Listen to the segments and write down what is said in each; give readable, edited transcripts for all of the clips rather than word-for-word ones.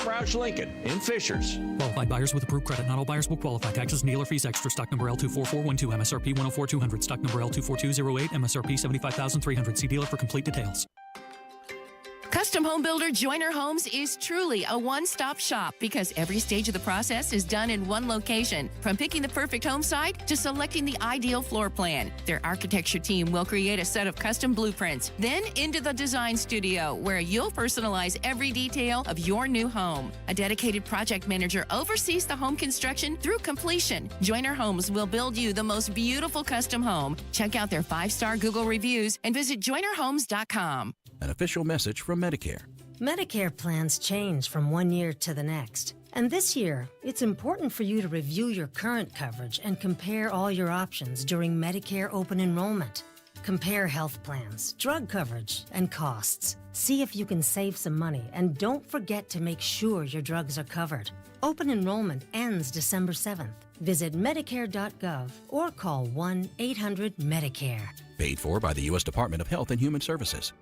Roush Lincoln in Fishers. Qualified buyers with approved credit. Not all buyers will qualify. Taxes and dealer fees extra. Stock number L24412. MSRP 104200. Stock number L24208. MSRP 75300. See dealer for complete details. Custom home builder Joiner Homes is truly a one-stop shop because every stage of the process is done in one location. From picking the perfect home site to selecting the ideal floor plan, their architecture team will create a set of custom blueprints. Then into the design studio where you'll personalize every detail of your new home. A dedicated project manager oversees the home construction through completion. Joiner Homes will build you the most beautiful custom home. Check out their 5-star Google reviews and visit joinerhomes.com. An official message from Medicare. Medicare plans change from one year to the next. And this year, it's important for you to review your current coverage and compare all your options during Medicare open enrollment. Compare health plans, drug coverage, and costs. See if you can save some money, and don't forget to make sure your drugs are covered. Open enrollment ends December 7th. Visit Medicare.gov or call 1-800-MEDICARE. Paid for by the U.S. Department of Health and Human Services.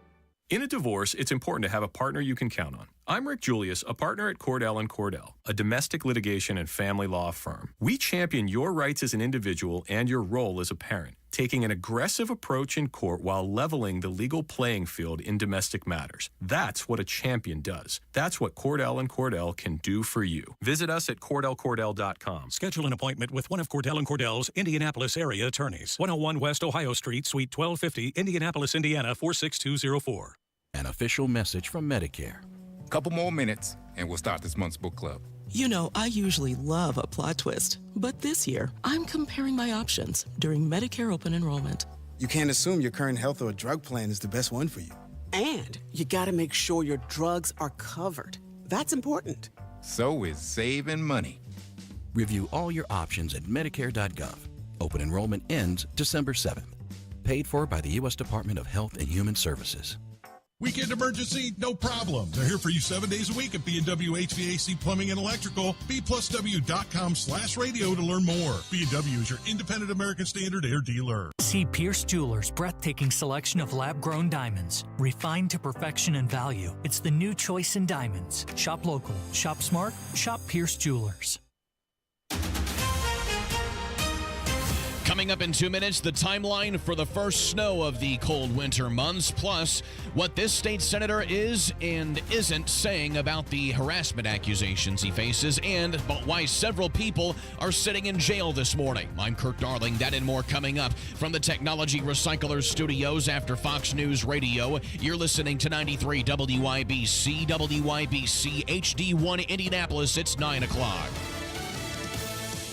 In a divorce, it's important to have a partner you can count on. I'm Rick Julius, a partner at Cordell & Cordell, a domestic litigation and family law firm. We champion your rights as an individual and your role as a parent, taking an aggressive approach in court while leveling the legal playing field in domestic matters. That's what a champion does. That's what Cordell & Cordell can do for you. Visit us at CordellCordell.com. Schedule an appointment with one of Cordell & Cordell's Indianapolis area attorneys. 101 West Ohio Street, Suite 1250, Indianapolis, Indiana 46204. An official message from Medicare. Couple more minutes, and we'll start this month's book club. You know, I usually love a plot twist, but this year, I'm comparing my options during Medicare open enrollment. You can't assume your current health or drug plan is the best one for you. And you gotta make sure your drugs are covered. That's important. So is saving money. Review all your options at Medicare.gov. Open enrollment ends December 7th. Paid for by the U.S. Department of Health and Human Services. Weekend emergency, no problem. They're here for you 7 days a week at B&W HVAC Plumbing and Electrical. B+W.com/radio to learn more. B&W is your independent American Standard air dealer. See Pierce Jewelers' breathtaking selection of lab-grown diamonds, refined to perfection and value. It's the new choice in diamonds. Shop local, shop smart, shop Pierce Jewelers. Coming up in 2 minutes, the timeline for the first snow of the cold winter months, plus what this state senator is and isn't saying about the harassment accusations he faces, and about why several people are sitting in jail this morning. I'm Kirk Darling. That and more coming up from the Technology Recyclers Studios after Fox News Radio. You're listening to 93 WIBC, WIBC HD1 Indianapolis. It's 9 o'clock.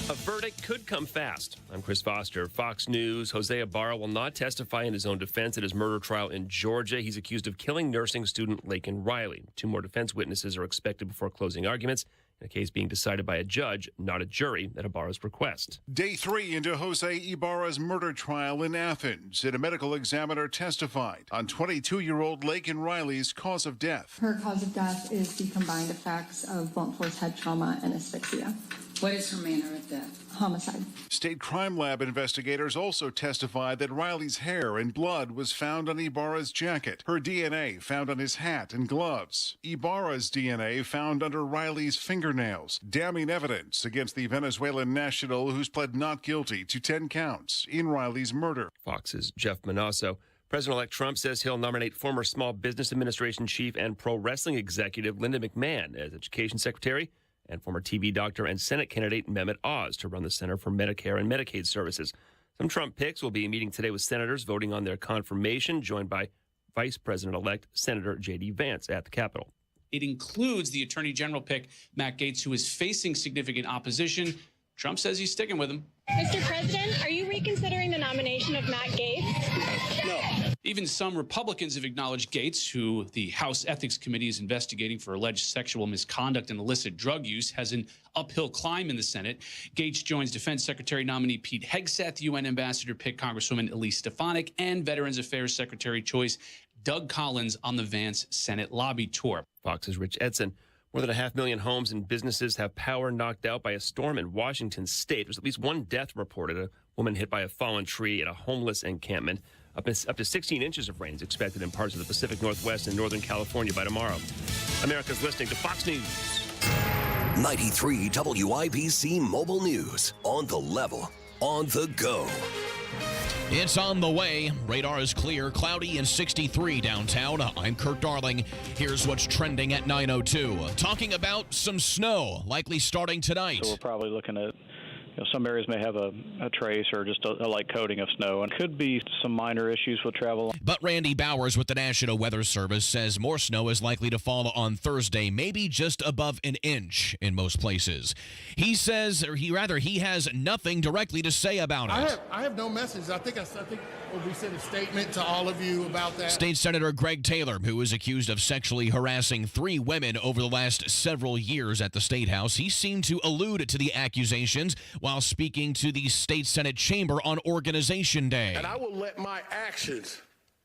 A verdict could come fast. I'm Chris Foster. Fox News. Jose Ibarra will not testify in his own defense at his murder trial in Georgia. He's accused of killing nursing student Laken Riley. 2 more defense witnesses are expected before closing arguments, in a case being decided by a judge, not a jury, at Ibarra's request. Day 3 into Jose Ibarra's murder trial in Athens, and a medical examiner testified on 22-year-old Laken Riley's cause of death. Her cause of death is the combined effects of blunt force head trauma and asphyxia. What is her manner of death? Homicide. State crime lab investigators also testified that Riley's hair and blood was found on Ibarra's jacket. Her DNA found on his hat and gloves. Ibarra's DNA found under Riley's fingernails. Damning evidence against the Venezuelan national who's pled not guilty to 10 counts in Riley's murder. Fox's Jeff Manasso. President-elect Trump says he'll nominate former Small Business Administration chief and pro wrestling executive Linda McMahon as education secretary, and former TV doctor and Senate candidate Mehmet Oz to run the Center for Medicare and Medicaid Services. Some Trump picks will be meeting today with senators voting on their confirmation, joined by Vice President-elect Senator J.D. Vance at the Capitol. It includes the Attorney General pick, Matt Gaetz, who is facing significant opposition. Trump says he's sticking with him. Mr. President, are you reconsidering the nomination of Matt Gaetz? No. Even some Republicans have acknowledged Gaetz, who the House Ethics Committee is investigating for alleged sexual misconduct and illicit drug use, has an uphill climb in the Senate. Gaetz joins Defense Secretary nominee Pete Hegseth, UN Ambassador pick Congresswoman Elise Stefanik, and Veterans Affairs Secretary choice Doug Collins on the Vance Senate lobby tour. Fox's Rich Edson. More than 500,000 homes and businesses have power knocked out by a storm in Washington state. There's at least one death reported, a woman hit by a fallen tree at a homeless encampment. Up to 16 inches of rain is expected in parts of the Pacific Northwest and Northern California by tomorrow. America's listening to Fox News. 93 WIBC Mobile News. On the level, on the go. It's on the way. Radar is clear. Cloudy and 63 downtown. I'm Kurt Darling. Here's what's trending at 9:02. Talking about some snow, likely starting tonight. So we're probably looking at, some areas may have a trace or just a light coating of snow, and could be some minor issues with travel. But Randy Bowers with the National Weather Service says more snow is likely to fall on Thursday, maybe just above an inch in most places. He says, or he has nothing directly to say about it. I have no message. I think we sent a statement to all of you about that. State Senator Greg Taylor, who is accused of sexually harassing 3 women over the last several years at the State House, he seemed to allude to the accusations while speaking to the State Senate chamber on Organization Day. And I will let my actions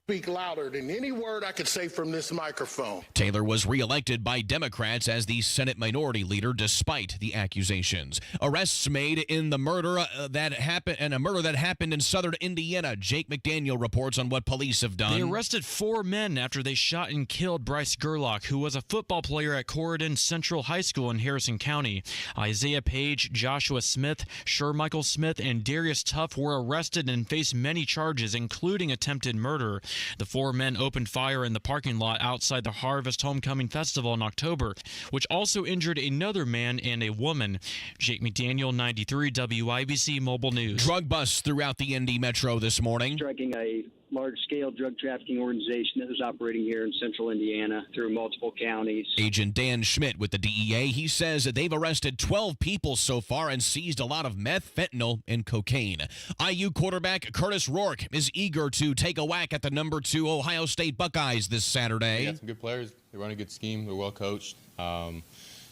speak louder than any word I could say from this microphone. Taylor was reelected by Democrats as the Senate Minority Leader despite the accusations. Arrests made in the murder that happened in southern Indiana. Jake McDaniel reports on what police have done. They arrested 4 men after they shot and killed Bryce Gerlach, who was a football player at Corridon Central High School in Harrison County. Isaiah Page, Joshua Smith, Shermichael Smith, and Darius Tuff were arrested and faced many charges, including attempted murder. The 4 men opened fire in the parking lot outside the Harvest Homecoming Festival in October, which also injured another man and a woman. Jake McDaniel, 93 WIBC Mobile News. Drug busts throughout the Indy Metro this morning. Striking a large-scale drug trafficking organization that was operating here in central Indiana through multiple counties. Agent Dan Schmidt with the DEA, he says that they've arrested 12 people so far and seized a lot of meth, fentanyl, and cocaine. IU quarterback Curtis Rourke is eager to take a whack at the number 2 Ohio State Buckeyes this Saturday. They got some good players. They run a good scheme. They're well coached.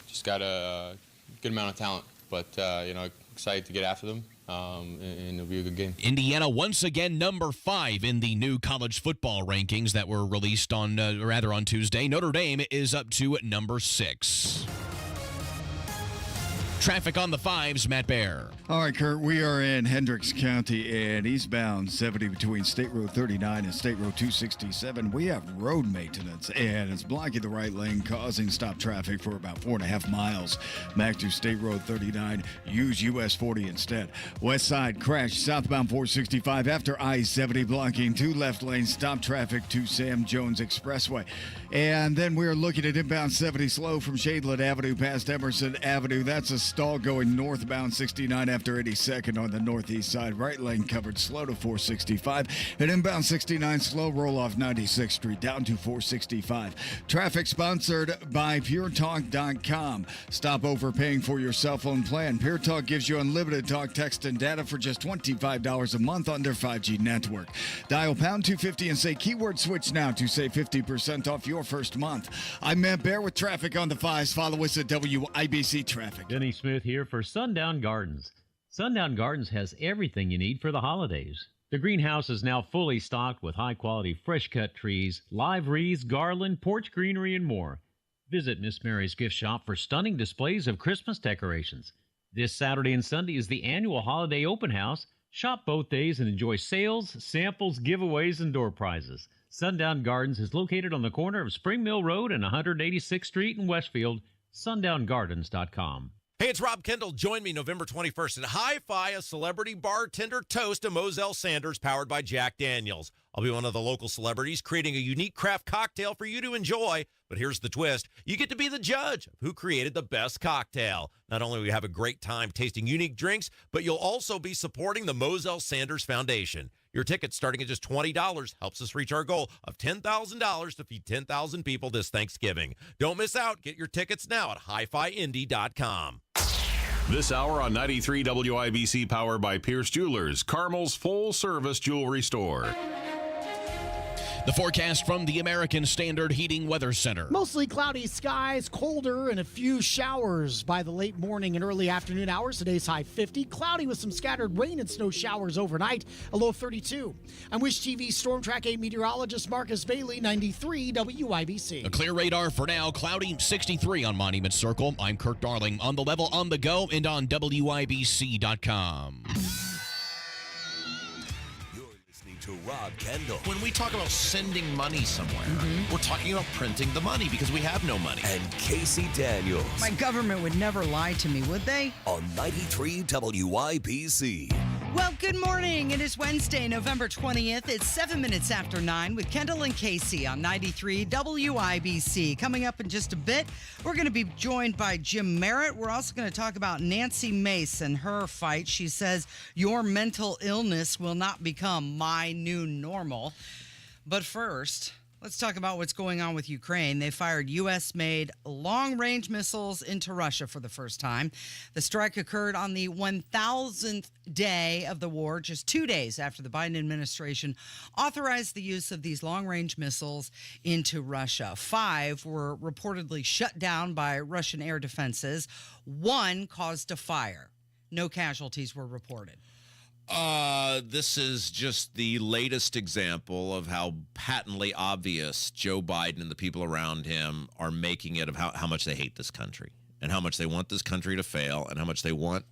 Just got a good amount of talent, but excited to get after them. And it'll be a good game. Indiana once again number 5 in the new college football rankings that were released on Tuesday. Notre Dame is up to number 6. Traffic on the 5s, Matt Baer. All right, Kurt, we are in Hendricks County and eastbound 70 between State Road 39 and State Road 267. We have road maintenance, and it's blocking the right lane, causing stop traffic for about 4.5 miles. Back to State Road 39, use US 40 instead. West side crash southbound 465 after I-70, blocking 2 left lanes, stop traffic to Sam Jones Expressway. And then we're looking at inbound 70 slow from Shadeland Avenue past Emerson Avenue. That's a stall going northbound 69 after 82nd on the northeast side. Right lane covered slow to 465. And inbound 69 slow roll off 96th Street down to 465. Traffic sponsored by PureTalk.com. Stop overpaying for your cell phone plan. Pure Talk gives you unlimited talk, text, and data for just $25 a month on their 5G network. Dial pound 250 and say keyword switch now to save 50% off your first month. I'm Matt Baer with traffic on the 5s. Follow us at WIBC Traffic. Denny Smith here for Sundown Gardens. Sundown Gardens has everything you need for the holidays. The greenhouse is now fully stocked with high-quality fresh-cut trees, live wreaths, garland, porch greenery, and more. Visit Miss Mary's gift shop for stunning displays of Christmas decorations. This Saturday and Sunday is the annual holiday open house. Shop both days and enjoy sales, samples, giveaways, and door prizes. Sundown Gardens is located on the corner of Spring Mill Road and 186th Street in Westfield. SundownGardens.com. Hey, it's Rob Kendall. Join me November 21st at Hi-Fi, a celebrity bartender toast to Moselle Sanders, powered by Jack Daniels. I'll be one of the local celebrities creating a unique craft cocktail for you to enjoy. But here's the twist. You get to be the judge of who created the best cocktail. Not only will you have a great time tasting unique drinks, but you'll also be supporting the Moselle Sanders Foundation. Your tickets starting at just $20 helps us reach our goal of $10,000 to feed 10,000 people this Thanksgiving. Don't miss out. Get your tickets now at hifiindy.com. This hour on 93 WIBC, powered by Pierce Jewelers, Carmel's full-service jewelry store. The forecast from the American Standard Heating Weather Center. Mostly cloudy skies, colder, and a few showers by the late morning and early afternoon hours. Today's high 50. Cloudy with some scattered rain and snow showers overnight, a low 32. I'm Wish TV Storm Track 8 meteorologist Marcus Bailey, 93 WIBC. A clear radar for now, cloudy 63 on Monument Circle. I'm Kurt Darling, on the level, on the go, and on WIBC.com. To Rob Kendall. When we talk about sending money somewhere, we're talking about printing the money because we have no money. And Casey Daniels. My government would never lie to me, would they? On 93 WIBC. Well, good morning. It is Wednesday, November 20th. It's 7 minutes after 9 with Kendall and Casey on 93 WIBC. Coming up in just a bit, we're going to be joined by Jim Merritt. We're also going to talk about Nancy Mace and her fight. She says, your mental illness will not become my new normal. But first, let's talk about what's going on with Ukraine. They fired U.S.-made long-range missiles into Russia for the first time. The strike occurred on the 1,000th day of the war, just 2 days after the Biden administration authorized the use of these long-range missiles into Russia. 5 were reportedly shut down by Russian air defenses. 1 caused a fire. No casualties were reported. This is just the latest example of how patently obvious Joe Biden and the people around him are making it of how much they hate this country and how much they want this country to fail and how much they want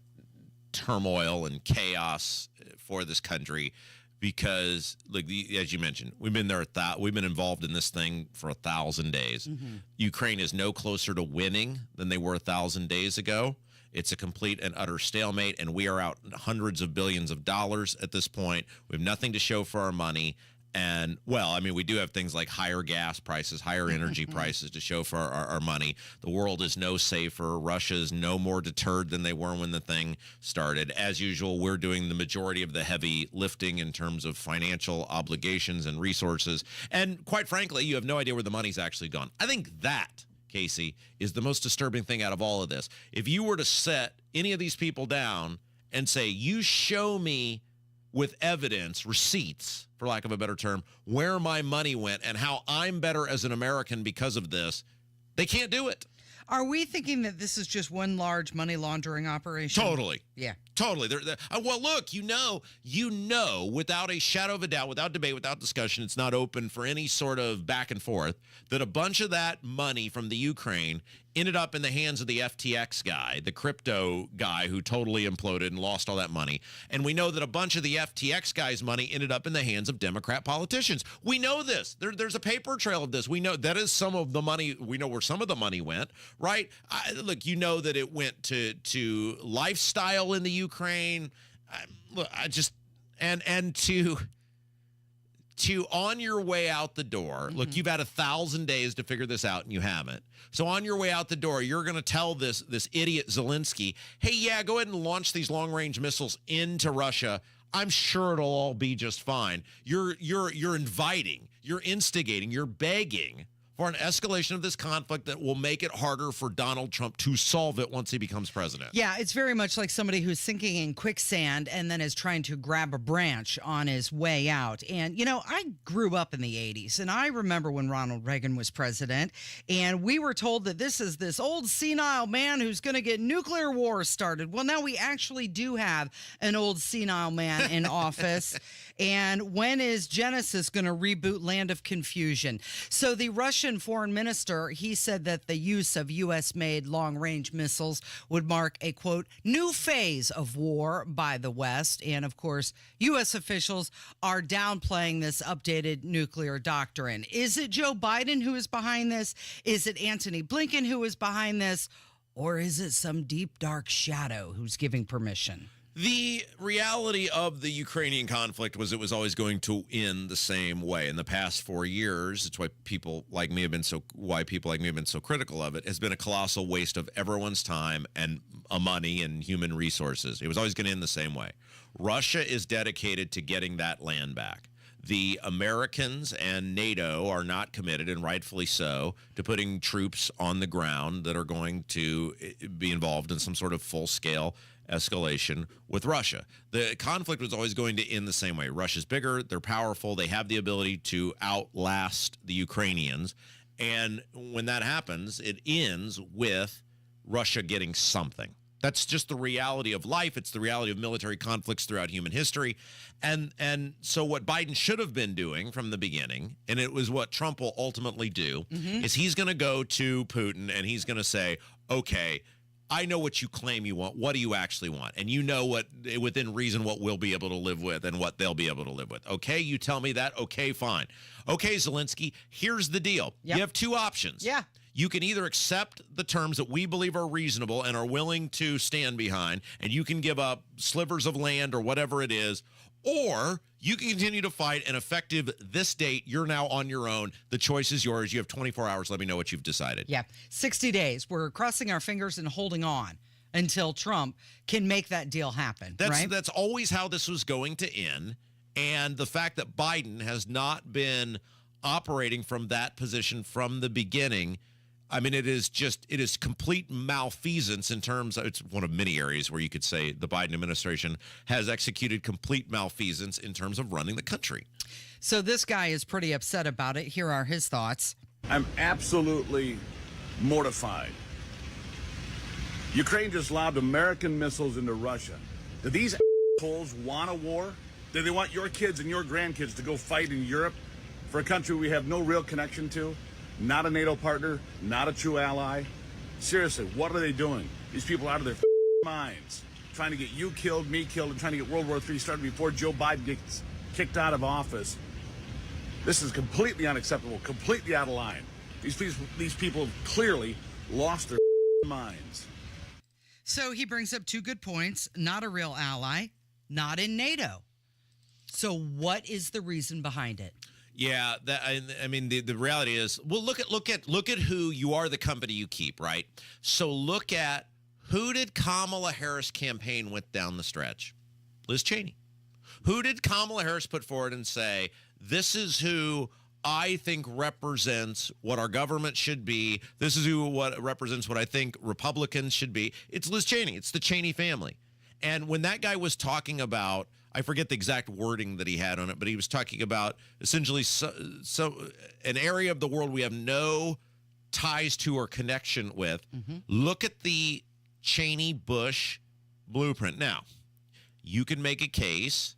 turmoil and chaos for this country. Because, like as you mentioned, we've been there. We've been involved in this thing for 1,000 days. Ukraine is no closer to winning than they were 1,000 days ago. It's a complete and utter stalemate, and we are out hundreds of billions of dollars at this point. We have nothing to show for our money. And, well, I mean, we do have things like higher gas prices, higher energy prices to show for our money. The world is no safer. Russia is no more deterred than they were when the thing started. As usual, we're doing the majority of the heavy lifting in terms of financial obligations and resources. And quite frankly, you have no idea where the money's actually gone. I think that, Casey, is the most disturbing thing out of all of this. If you were to set any of these people down and say, you show me with evidence, receipts, for lack of a better term, where my money went and how I'm better as an American because of this, they can't do it. Are we thinking that this is just one large money laundering operation? Totally. Yeah. Totally. Well, look, you know, without a shadow of a doubt, without debate, without discussion, it's not open for any sort of back and forth, that a bunch of that money from the Ukraine ended up in the hands of the FTX guy, the crypto guy who totally imploded and lost all that money. And we know that a bunch of the FTX guy's money ended up in the hands of Democrat politicians. We know this. There's a paper trail of this. We know that is some of the money. We know where some of the money went, right? Look, you know that it went to lifestyle in the Ukraine. To on your way out the door, look, you've had 1,000 days to figure this out and you haven't. So on your way out the door, you're going to tell this idiot Zelensky, hey, yeah, go ahead and launch these long-range missiles into Russia. I'm sure it'll all be just fine. You're inviting, you're instigating, you're begging for an escalation of this conflict that will make it harder for Donald Trump to solve it once he becomes president. Yeah, it's very much like somebody who's sinking in quicksand and then is trying to grab a branch on his way out. And, you know, I grew up in the 80s, and I remember when Ronald Reagan was president, and we were told that this is this old senile man who's going to get nuclear war started. Well, now we actually do have an old senile man in office. And when is Genesis going to reboot Land of Confusion? So the Russian foreign minister, he said that the use of U.S.-made long-range missiles would mark a, quote, new phase of war by the West. And, of course, U.S. officials are downplaying this updated nuclear doctrine. Is it Joe Biden who is behind this? Is it Antony Blinken who is behind this? Or is it some deep, dark shadow who's giving permission? The reality of the Ukrainian conflict was it was always going to end the same way. In the past 4 years, it's why people like me have been so critical of it, has been a colossal waste of everyone's time and money and human resources. It was always going to end the same way. Russia is dedicated to getting that land back. The Americans and NATO are not committed, and rightfully so, to putting troops on the ground that are going to be involved in some sort of full-scale escalation with Russia. The conflict was always going to end the same way. Russia's bigger, they're powerful, they have the ability to outlast the Ukrainians, and when that happens, it ends with Russia getting something. That's just the reality of life. It's the reality of military conflicts throughout human history. And so what Biden should have been doing from the beginning, and it was what Trump will ultimately do, is he's going to go to Putin and he's going to say, okay, I know what you claim you want. What do you actually want? And you know what, within reason, what we'll be able to live with and what they'll be able to live with. Okay, you tell me that. Okay, fine. Okay, Zelensky, here's the deal. Yep. You have two options. Yeah. You can either accept the terms that we believe are reasonable and are willing to stand behind, and you can give up slivers of land or whatever it is, or you can continue to fight, and effective this date, you're now on your own. The choice is yours. You have 24 hours. Let me know what you've decided. Yeah, 60 days. We're crossing our fingers and holding on until Trump can make that deal happen, right? That's always how this was going to end, and the fact that Biden has not been operating from that position from the beginning, I mean, it is complete malfeasance in terms of, it's one of many areas where you could say the Biden administration has executed complete malfeasance in terms of running the country. So this guy is pretty upset about it. Here are his thoughts. I'm absolutely mortified. Ukraine just lobbed American missiles into Russia. Do these assholes want a war? Do they want your kids and your grandkids to go fight in Europe for a country we have no real connection to? Not a NATO partner, not a true ally. Seriously, what are they doing? These people out of their minds, trying to get you killed, me killed, and trying to get World War III started before Joe Biden gets kicked out of office. This is completely unacceptable, completely out of line. These people have clearly lost their minds. So he brings up two good points. Not a real ally, not in NATO. So what is the reason behind it? Yeah, I mean, the reality is, well, look at who you are, the company you keep, right? So look at who did Kamala Harris campaign with down the stretch? Liz Cheney. Who did Kamala Harris put forward and say, this is who I think represents what our government should be. This is what represents what I think Republicans should be. It's Liz Cheney. It's the Cheney family. And when that guy was talking about, I forget the exact wording that he had on it, but he was talking about essentially so an area of the world we have no ties to or connection with. Mm-hmm. Look at the Cheney-Bush blueprint. Now, you can make a case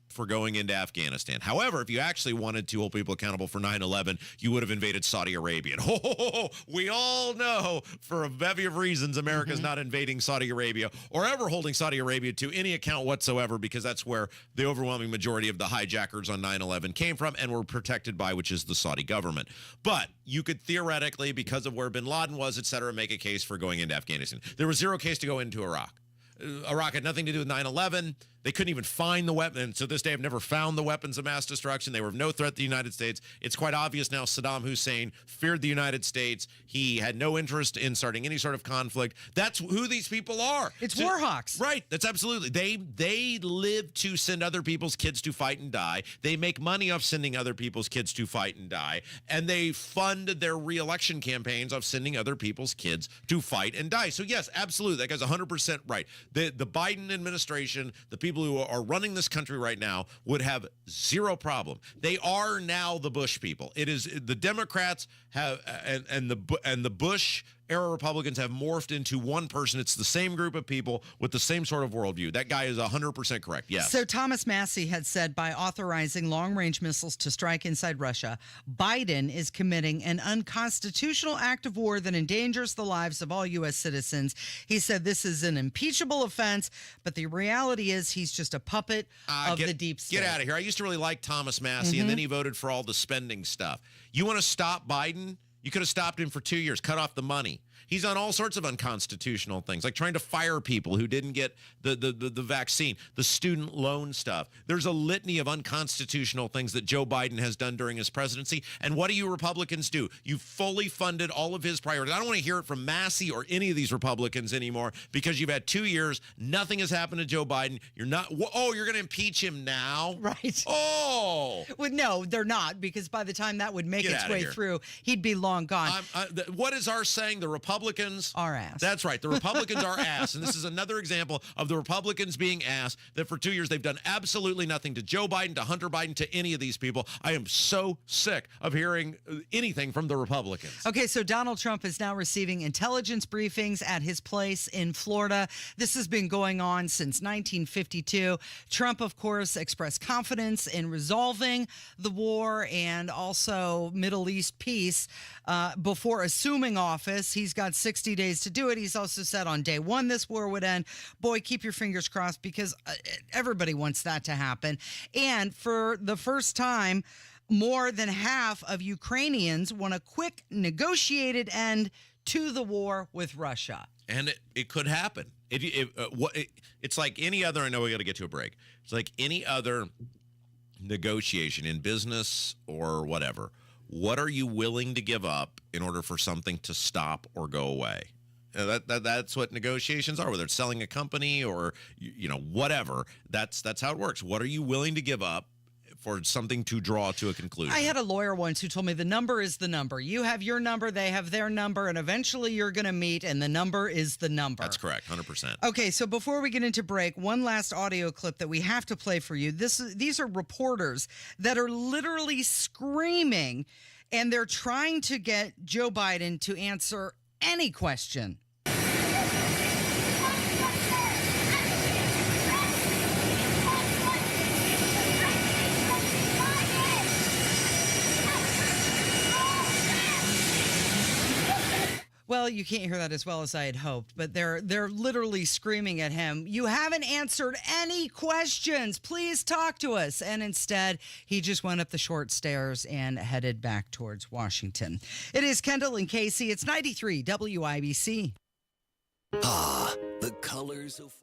for going into Afghanistan. However, if you actually wanted to hold people accountable for 9/11, you would have invaded Saudi Arabia. And we all know for a bevy of reasons America's not invading Saudi Arabia or ever holding Saudi Arabia to any account whatsoever, because that's where the overwhelming majority of the hijackers on 9/11 came from and were protected by, which is the Saudi government. But you could theoretically, because of where bin Laden was, et cetera, make a case for going into Afghanistan. There was zero case to go into Iraq. Iraq had nothing to do with 9/11. They couldn't even find the weapon. And to this day, have never found the weapons of mass destruction. They were of no threat to the United States. It's quite obvious now Saddam Hussein feared the United States. He had no interest in starting any sort of conflict. That's who these people are. It's war hawks. Right. That's absolutely. They live to send other people's kids to fight and die. They make money off sending other people's kids to fight and die. And they fund their re-election campaigns of sending other people's kids to fight and die. So, yes, absolutely. That guy's 100% right. The Biden administration, the people who are running this country right now, would have zero problem. They are now the Bush people. It is the Democrats have and the Bush era Republicans have morphed into one person. It's the same group of people with the same sort of worldview. That guy is 100% correct. Yes. So Thomas Massie had said by authorizing long-range missiles to strike inside Russia, Biden is committing an unconstitutional act of war that endangers the lives of all U.S. citizens. He said this is an impeachable offense, but the reality is he's just a puppet of the deep state. Get out of here. I used to really like Thomas Massie, and then he voted for all the spending stuff. You want to stop Biden? You could have stopped him for 2 years, cut off the money. He's on all sorts of unconstitutional things, like trying to fire people who didn't get the vaccine, the student loan stuff. There's a litany of unconstitutional things that Joe Biden has done during his presidency. And what do you Republicans do? You fully funded all of his priorities. I don't want to hear it from Massie or any of these Republicans anymore, because you've had 2 years. Nothing has happened to Joe Biden. You're you're going to impeach him now? Right. Oh. Well, no, they're not, because by the time that would make its way through, he'd be long gone. What is our saying? The Republicans are ass. That's right. The Republicans are ass. And this is another example of the Republicans being ass, that for 2 years they've done absolutely nothing to Joe Biden, to Hunter Biden, to any of these people. I am so sick of hearing anything from the Republicans. Okay, so Donald Trump is now receiving intelligence briefings at his place in Florida. This has been going on since 1952. Trump, of course, expressed confidence in resolving the war and also Middle East peace before assuming office. He's got got 60 days to do it. He's also said on day one this war would end. Boy, keep your fingers crossed, because everybody wants that to happen. And for the first time, more than half of Ukrainians want a quick negotiated end to the war with Russia. And it could happen. It's like any other, I know we got to get to a break. It's like any other negotiation in business or whatever. What are you willing to give up in order for something to stop or go away? That's what negotiations are, whether it's selling a company or, whatever. That's how it works. What are you willing to give up for something to draw to a conclusion? I had a lawyer once who told me the number is the number. You have your number, they have their number, and eventually you're going to meet, and the number is the number. That's correct, 100%. Okay, so before we get into break, one last audio clip that we have to play for you. These are reporters that are literally screaming, and they're trying to get Joe Biden to answer any question. Well, you can't hear that as well as I had hoped, but they're literally screaming at him, "You haven't answered any questions. Please talk to us." And instead, he just went up the short stairs and headed back towards Washington. It is Kendall and Casey. It's 93 WIBC. Ah, the colors of fall.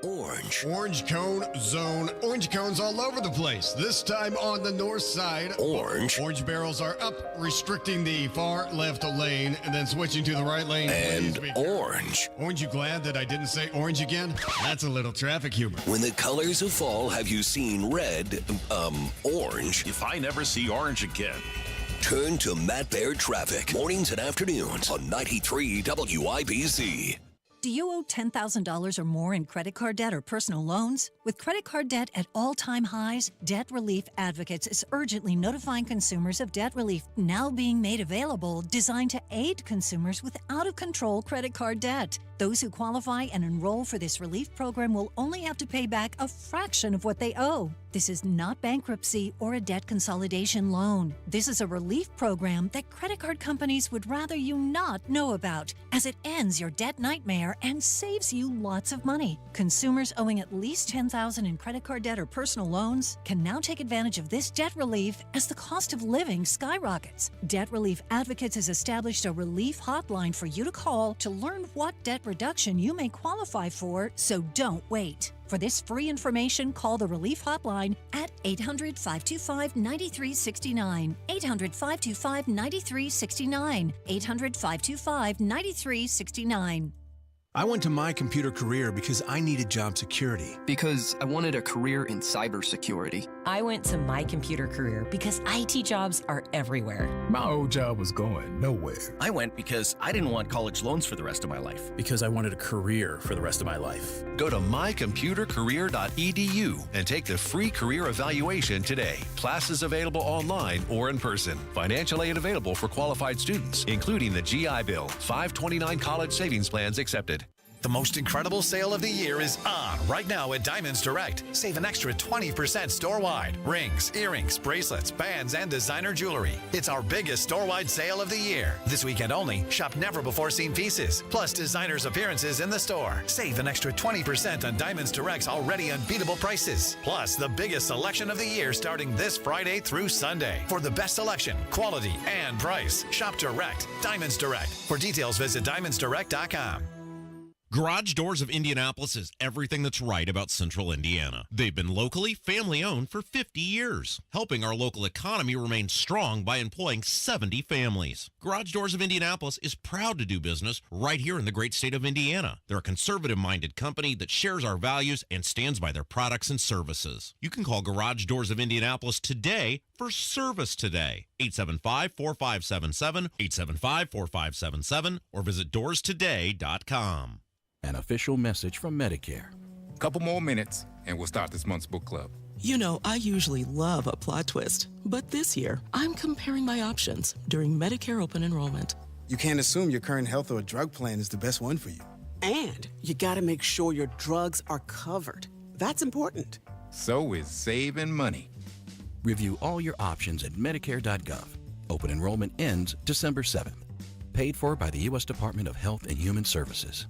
Orange. Orange cone zone. Orange cones all over the place. This time on the north side. Orange. Orange barrels are up, restricting the far left lane and then switching to the right lane. And orange. Orange, you glad that I didn't say orange again? That's a little traffic humor. When the colors of fall have you seen red, orange. If I never see orange again. Turn to Matt Baird Traffic. Mornings and afternoons on 93 WIBC. Do you owe $10,000 or more in credit card debt or personal loans? With credit card debt at all-time highs, Debt Relief Advocates is urgently notifying consumers of debt relief now being made available, designed to aid consumers with out-of-control credit card debt. Those who qualify and enroll for this relief program will only have to pay back a fraction of what they owe. This is not bankruptcy or a debt consolidation loan. This is a relief program that credit card companies would rather you not know about, as it ends your debt nightmare and saves you lots of money. Consumers owing at least $10,000 in credit card debt or personal loans can now take advantage of this debt relief as the cost of living skyrockets. Debt Relief Advocates has established a relief hotline for you to call to learn what debt reduction you may qualify for, so don't wait. For this free information, call the Relief Hotline at 800-525-9369. 800-525-9369. 800-525-9369. I went to My Computer Career because I needed job security. Because I wanted a career in cybersecurity. I went to My Computer Career because IT jobs are everywhere. My old job was going nowhere. I went because I didn't want college loans for the rest of my life. Because I wanted a career for the rest of my life. Go to mycomputercareer.edu and take the free career evaluation today. Classes available online or in person. Financial aid available for qualified students, including the GI Bill. 529 college savings plans accepted. The most incredible sale of the year is on right now at Diamonds Direct. Save an extra 20% store-wide. Rings, earrings, bracelets, bands, and designer jewelry. It's our biggest store-wide sale of the year. This weekend only, shop never-before-seen pieces, plus designers' appearances in the store. Save an extra 20% on Diamonds Direct's already unbeatable prices. Plus, the biggest selection of the year starting this Friday through Sunday. For the best selection, quality, and price, shop direct. Diamonds Direct. For details, visit diamondsdirect.com. Garage Doors of Indianapolis is everything that's right about Central Indiana. They've been locally family-owned for 50 years, helping our local economy remain strong by employing 70 families. Garage Doors of Indianapolis is proud to do business right here in the great state of Indiana. They're a conservative-minded company that shares our values and stands by their products and services. You can call Garage Doors of Indianapolis today for service today. 875-4577, 875-4577, or visit doorstoday.com. An official message from Medicare. Couple more minutes, and we'll start this month's book club. You know, I usually love a plot twist, but this year, I'm comparing my options during Medicare open enrollment. You can't assume your current health or drug plan is the best one for you. And you gotta make sure your drugs are covered. That's important. So is saving money. Review all your options at Medicare.gov. Open enrollment ends December 7th. Paid for by the U.S. Department of Health and Human Services.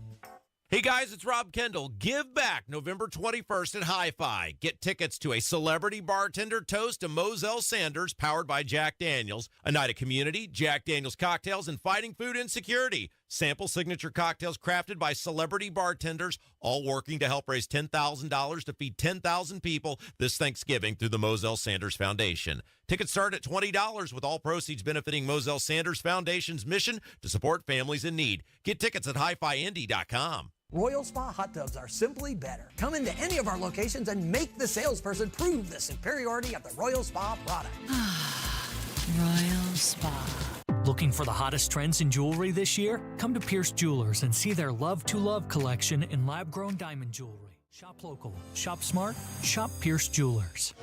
Hey guys, it's Rob Kendall. Give back November 21st at Hi-Fi. Get tickets to a celebrity bartender toast to Moselle Sanders, powered by Jack Daniels. A night of community, Jack Daniels cocktails, and fighting food insecurity. Sample signature cocktails crafted by celebrity bartenders, all working to help raise $10,000 to feed 10,000 people this Thanksgiving through the Moselle Sanders Foundation. Tickets start at $20, with all proceeds benefiting Moselle Sanders Foundation's mission to support families in need. Get tickets at hifiindy.com. Royal Spa hot tubs are simply better. Come into any of our locations and make the salesperson prove the superiority of the Royal Spa product. Royal Spa. Looking for the hottest trends in jewelry this year? Come to Pierce Jewelers and see their Love to Love collection in lab-grown diamond jewelry. Shop local, shop smart, shop Pierce Jewelers.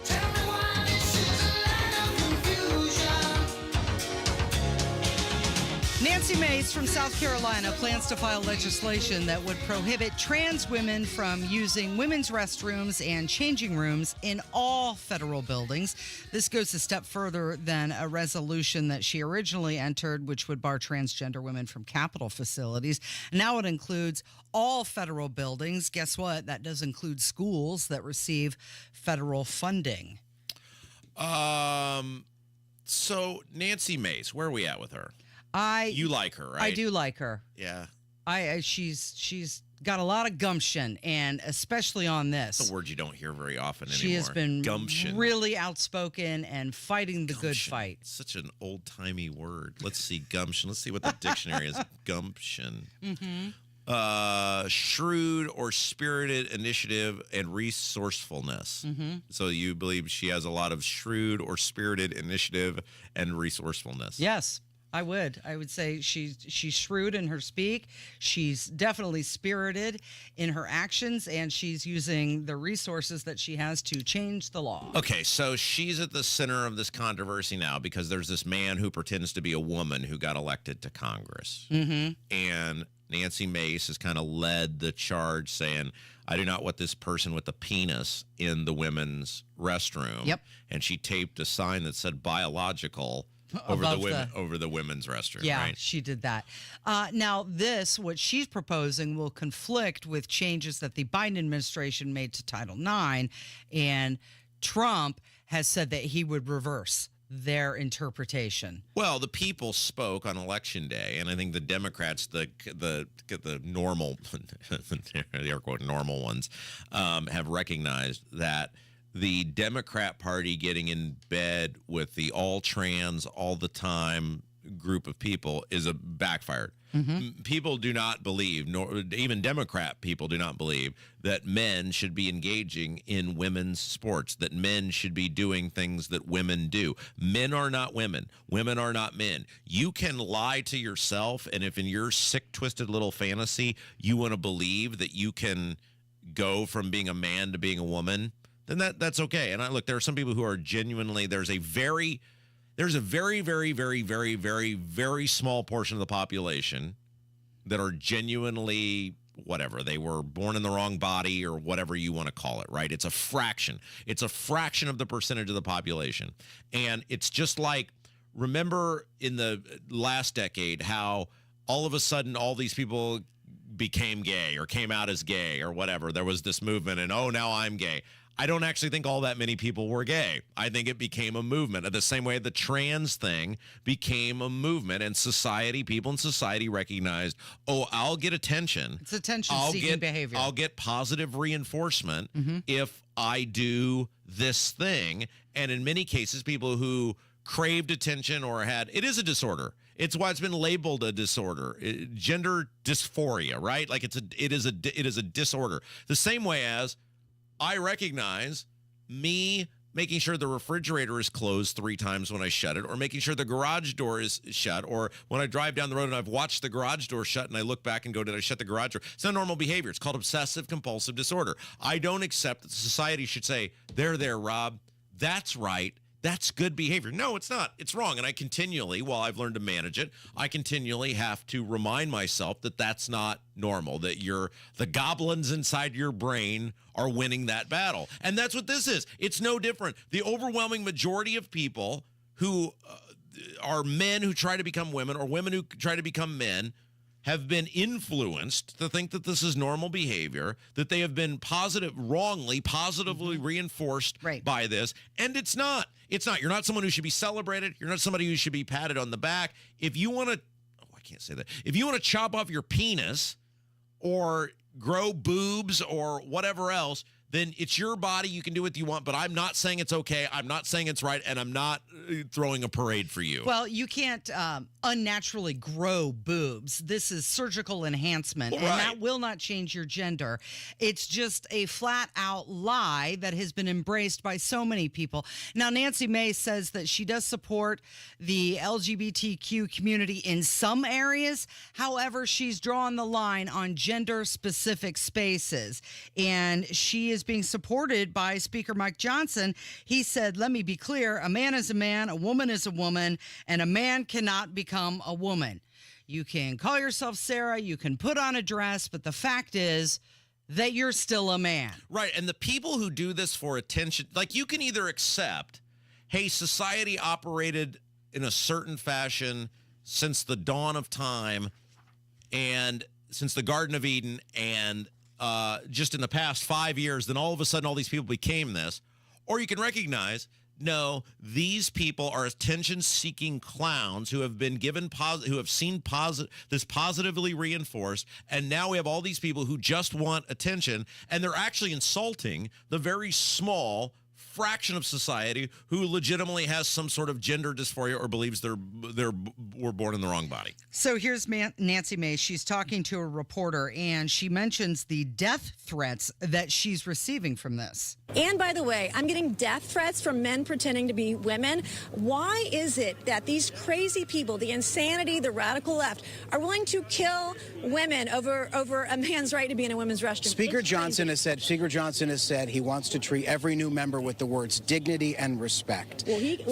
Nancy Mace from South Carolina plans to file legislation that would prohibit trans women from using women's restrooms and changing rooms in all federal buildings. This goes a step further than a resolution that she originally entered, which would bar transgender women from Capitol facilities. Now it includes all federal buildings. Guess what? That does include schools that receive federal funding. So Nancy Mace, where are we at with her? You like her, right? I do like her. Yeah. She's got a lot of gumption, and especially on this. That's a word you don't hear very often anymore. She has been gumption. Really outspoken and fighting the good fight. Such an old-timey word. Let's see, gumption. Let's see what the dictionary is. Gumption. Mm-hmm. Shrewd or spirited initiative and resourcefulness. Mm-hmm. So you believe she has a lot of shrewd or spirited initiative and resourcefulness? Yes. I would say she's shrewd in her speak. She's definitely spirited in her actions, and she's using the resources that she has to change the law. Okay, so she's at the center of this controversy now because there's this man who pretends to be a woman who got elected to Congress. Mm-hmm. And Nancy Mace has kind of led the charge saying, I do not want this person with a penis in the women's restroom. Yep. And she taped a sign that said biological over the women's restroom. Yeah, right? She did that. Now, what she's proposing will conflict with changes that the Biden administration made to Title IX, and Trump has said that he would reverse their interpretation. Well, the people spoke on Election Day, and I think the Democrats, the normal, the air quote normal ones, have recognized that the Democrat Party getting in bed with the all trans all the time group of people is a backfired. Mm-hmm. People do not believe, nor even Democrat people do not believe, that men should be engaging in women's sports, that men should be doing things that women do. Men are not women. Women are not men. You can lie to yourself, and if in your sick, twisted little fantasy you want to believe that you can go from being a man to being a woman, then that's okay. And look, there are some people who are genuinely, there's a very, very, very, very, very, very small portion of the population that are genuinely whatever. They were born in the wrong body or whatever you want to call it, right? It's a fraction. It's a fraction of the percentage of the population. And it's just like, remember in the last decade how all of a sudden all these people became gay or came out as gay or whatever. There was this movement and, oh, now I'm gay. I don't actually think all that many people were gay. I think it became a movement. The same way the trans thing became a movement, and people in society recognized, oh, I'll get attention. It's attention-seeking behavior. I'll get positive reinforcement if I do this thing. And in many cases, people who craved attention or it is a disorder. It's why it's been labeled a disorder, gender dysphoria, right? Like it is a disorder. The same way as I recognize me making sure the refrigerator is closed 3 times when I shut it, or making sure the garage door is shut, or when I drive down the road and I've watched the garage door shut and I look back and go, did I shut the garage door? It's not normal behavior. It's called obsessive compulsive disorder. I don't accept that society should say, there, Rob, that's right. That's good behavior. No, it's not. It's wrong. And I continually, while I've learned to manage it, I continually have to remind myself that that's not normal, that the goblins inside your brain are winning that battle. And that's what this is. It's no different. The overwhelming majority of people who are men who try to become women or women who try to become men have been influenced to think that this is normal behavior, that they have been positively reinforced by this, and it's not. It's not. You're not someone who should be celebrated. You're not somebody who should be patted on the back. If you want to, I can't say that. If you want to chop off your penis or grow boobs or whatever else, then it's your body. You can do what you want, but I'm not saying it's okay. I'm not saying it's right, and I'm not throwing a parade for you. Well, you can't unnaturally grow boobs. This is surgical enhancement, and that will not change your gender. It's just a flat-out lie that has been embraced by so many people. Now, Nancy Mace says that she does support the LGBTQ community in some areas. However, she's drawn the line on gender-specific spaces, and she is being supported by Speaker Mike Johnson. He said, let me be clear, a man is a man, a woman is a woman, and a man cannot become a woman. You can call yourself Sarah, you can put on a dress, but the fact is that you're still a man. Right, and the people who do this for attention, like you can either accept, hey, society operated in a certain fashion since the dawn of time and since the Garden of Eden and just in the past 5 years, then all of a sudden all these people became this. Or you can recognize, no, these people are attention-seeking clowns who have been given who have seen this positively reinforced, and now we have all these people who just want attention, and they're actually insulting the very small fraction of society who legitimately has some sort of gender dysphoria or believes were born in the wrong body. So here's Nancy Mace. She's talking to a reporter, and she mentions the death threats that she's receiving from this. And by the way, I'm getting death threats from men pretending to be women. Why is it that these crazy people, the insanity, the radical left, are willing to kill women over a man's right to be in a women's restroom? Speaker Johnson has said he wants to treat every new member with the words dignity and respect.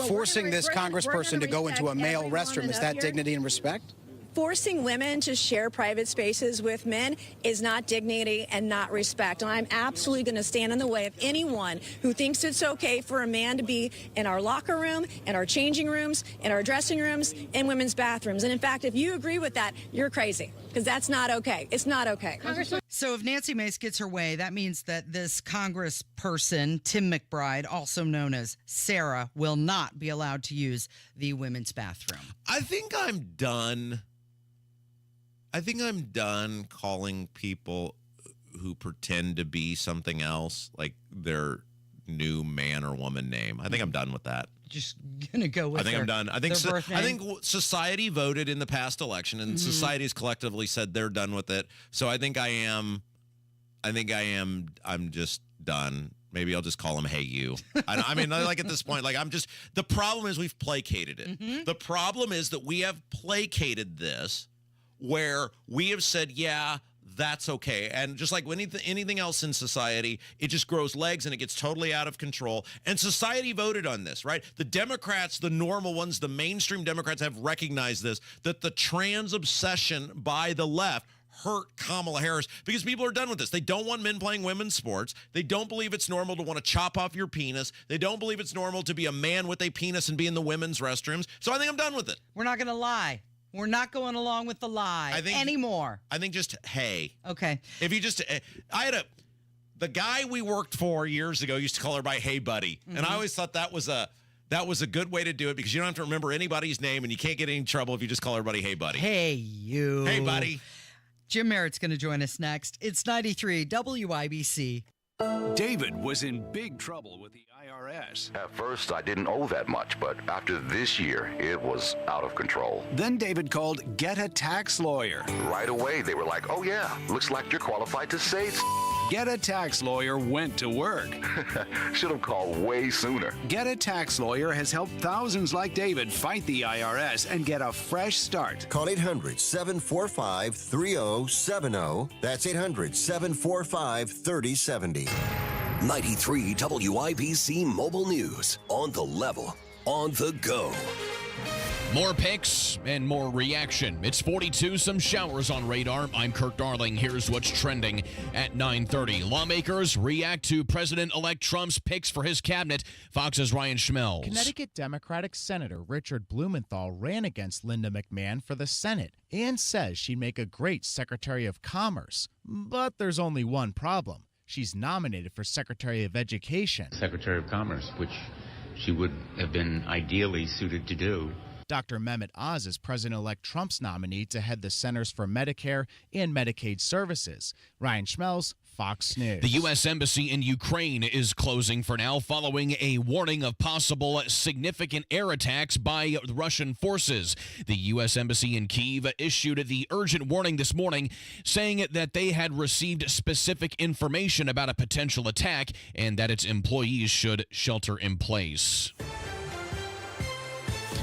Forcing this congressperson to go into a male restroom, is that dignity and respect? Forcing women to share private spaces with men is not dignity and not respect. And I'm absolutely going to stand in the way of anyone who thinks it's okay for a man to be in our locker room, in our changing rooms, in our dressing rooms, in women's bathrooms. And in fact, if you agree with that, you're crazy, because that's not okay. It's not okay. So if Nancy Mace gets her way, that means that this congressperson, Tim McBride, also known as Sarah, will not be allowed to use the women's bathroom. I think I'm done calling people who pretend to be something else like their new man or woman name. I think I'm done with that. Just gonna go with. I'm done. I think society voted in the past election, and society has collectively said they're done with it. So I think I am. I'm just done. Maybe I'll just call him "Hey You." I mean, like at this point, like I'm just. The problem is we've placated it. The problem is that we have placated this, where we have said, yeah, that's okay. And just like anything else in society, it just grows legs and it gets totally out of control. And society voted on this, right? The Democrats, the normal ones, the mainstream Democrats have recognized this, that the trans obsession by the left hurt Kamala Harris because people are done with this. They don't want men playing women's sports. They don't believe it's normal to want to chop off your penis. They don't believe it's normal to be a man with a penis and be in the women's restrooms. So I think I'm done with it. We're not going to lie. We're not going along with the lie anymore. I think just, hey. Okay. If you just, the guy we worked for years ago used to call everybody, hey, buddy. And I always thought that was a good way to do it because you don't have to remember anybody's name and you can't get in trouble if you just call everybody, hey, buddy. Hey, you. Hey, buddy. Jim Merritt's going to join us next. It's 93 WIBC. David was in big trouble with the IRS. At first, I didn't owe that much, but after this year, it was out of control. Then David called Get a Tax Lawyer. Right away, they were like, oh yeah, looks like you're qualified to say Get a Tax Lawyer went to work. Should have called way sooner. Get a Tax Lawyer has helped thousands like David fight the IRS and get a fresh start. Call 800-745-3070. That's 800-745-3070. 93 WIBC Mobile News. On the level, on the go. More picks and more reaction. It's 42, some showers on radar. I'm Kirk Darling. Here's what's trending at 9:30. Lawmakers react to President-elect Trump's picks for his cabinet. Fox's Ryan Schmelz. Connecticut Democratic Senator Richard Blumenthal ran against Linda McMahon for the Senate and says she'd make a great Secretary of Commerce. But there's only one problem. She's nominated for Secretary of Education. Secretary of Commerce, which she would have been ideally suited to do. Dr. Mehmet Oz is President-elect Trump's nominee to head the Centers for Medicare and Medicaid Services. Ryan Schmelz, Fox News. The U.S. Embassy in Ukraine is closing for now following a warning of possible significant air attacks by Russian forces. The U.S. Embassy in Kyiv issued the urgent warning this morning, saying that they had received specific information about a potential attack and that its employees should shelter in place.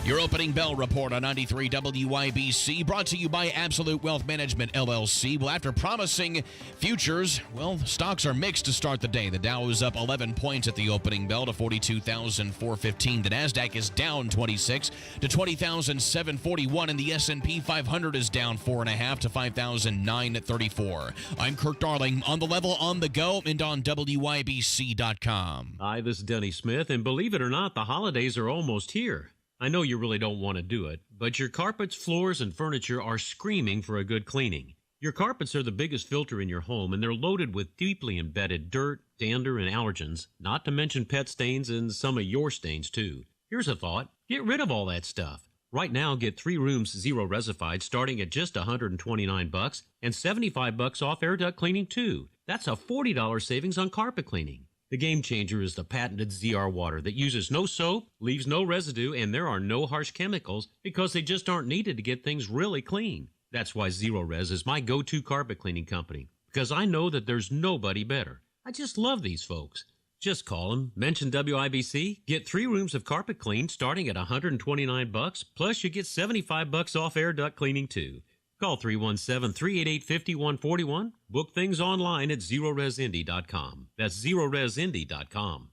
Your opening bell report on 93 WIBC, brought to you by Absolute Wealth Management, LLC. Well, after promising futures, well, stocks are mixed to start the day. The Dow is up 11 points at the opening bell to 42,415. The NASDAQ is down 26 to 20,741, and the S&P 500 is down 4.5 to 5,934. I'm Kirk Darling, on the level, on the go, and on WIBC.com. Hi, this is Denny Smith, and believe it or not, the holidays are almost here. I know you really don't want to do it, but your carpets, floors, and furniture are screaming for a good cleaning. Your carpets are the biggest filter in your home, and they're loaded with deeply embedded dirt, dander, and allergens, not to mention pet stains and some of your stains, too. Here's a thought. Get rid of all that stuff. Right now, get 3 rooms zero resified starting at just $129 and $75 off air duct cleaning, too. That's a $40 savings on carpet cleaning. The game changer is the patented ZR water that uses no soap, leaves no residue, and there are no harsh chemicals because they just aren't needed to get things really clean. That's why Zero Res is my go-to carpet cleaning company, because I know that there's nobody better. I just love these folks. Just call them, mention WIBC, get 3 rooms of carpet cleaned starting at $129, plus you get $75 off air duct cleaning too. Call 317-388-5141. Book things online at ZeroResIndy.com. That's ZeroResIndy.com.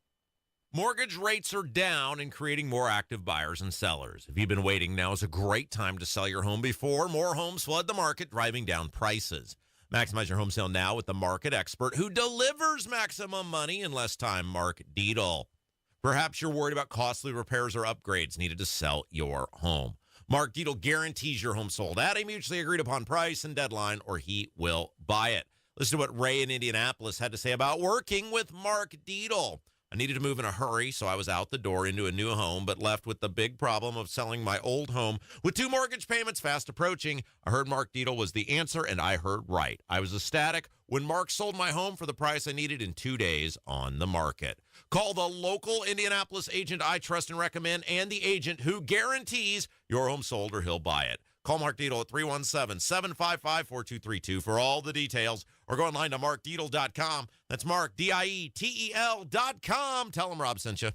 Mortgage rates are down and creating more active buyers and sellers. If you've been waiting, now is a great time to sell your home before more homes flood the market, driving down prices. Maximize your home sale now with the market expert who delivers maximum money in less time, Mark Dietl. Perhaps you're worried about costly repairs or upgrades needed to sell your home. Mark Dietl guarantees your home sold at a mutually agreed upon price and deadline, or he will buy it. Listen to what Ray in Indianapolis had to say about working with Mark Dietl. I needed to move in a hurry, so I was out the door into a new home, but left with the big problem of selling my old home. With 2 mortgage payments fast approaching, I heard Mark Dietl was the answer, and I heard right. I was ecstatic when Mark sold my home for the price I needed in 2 days on the market. Call the local Indianapolis agent I trust and recommend, and the agent who guarantees your home sold or he'll buy it. Call Mark Dietl at 317-755-4232 for all the details, or go online to markdietl.com. That's Mark, DIETEL.com. Tell him Rob sent you.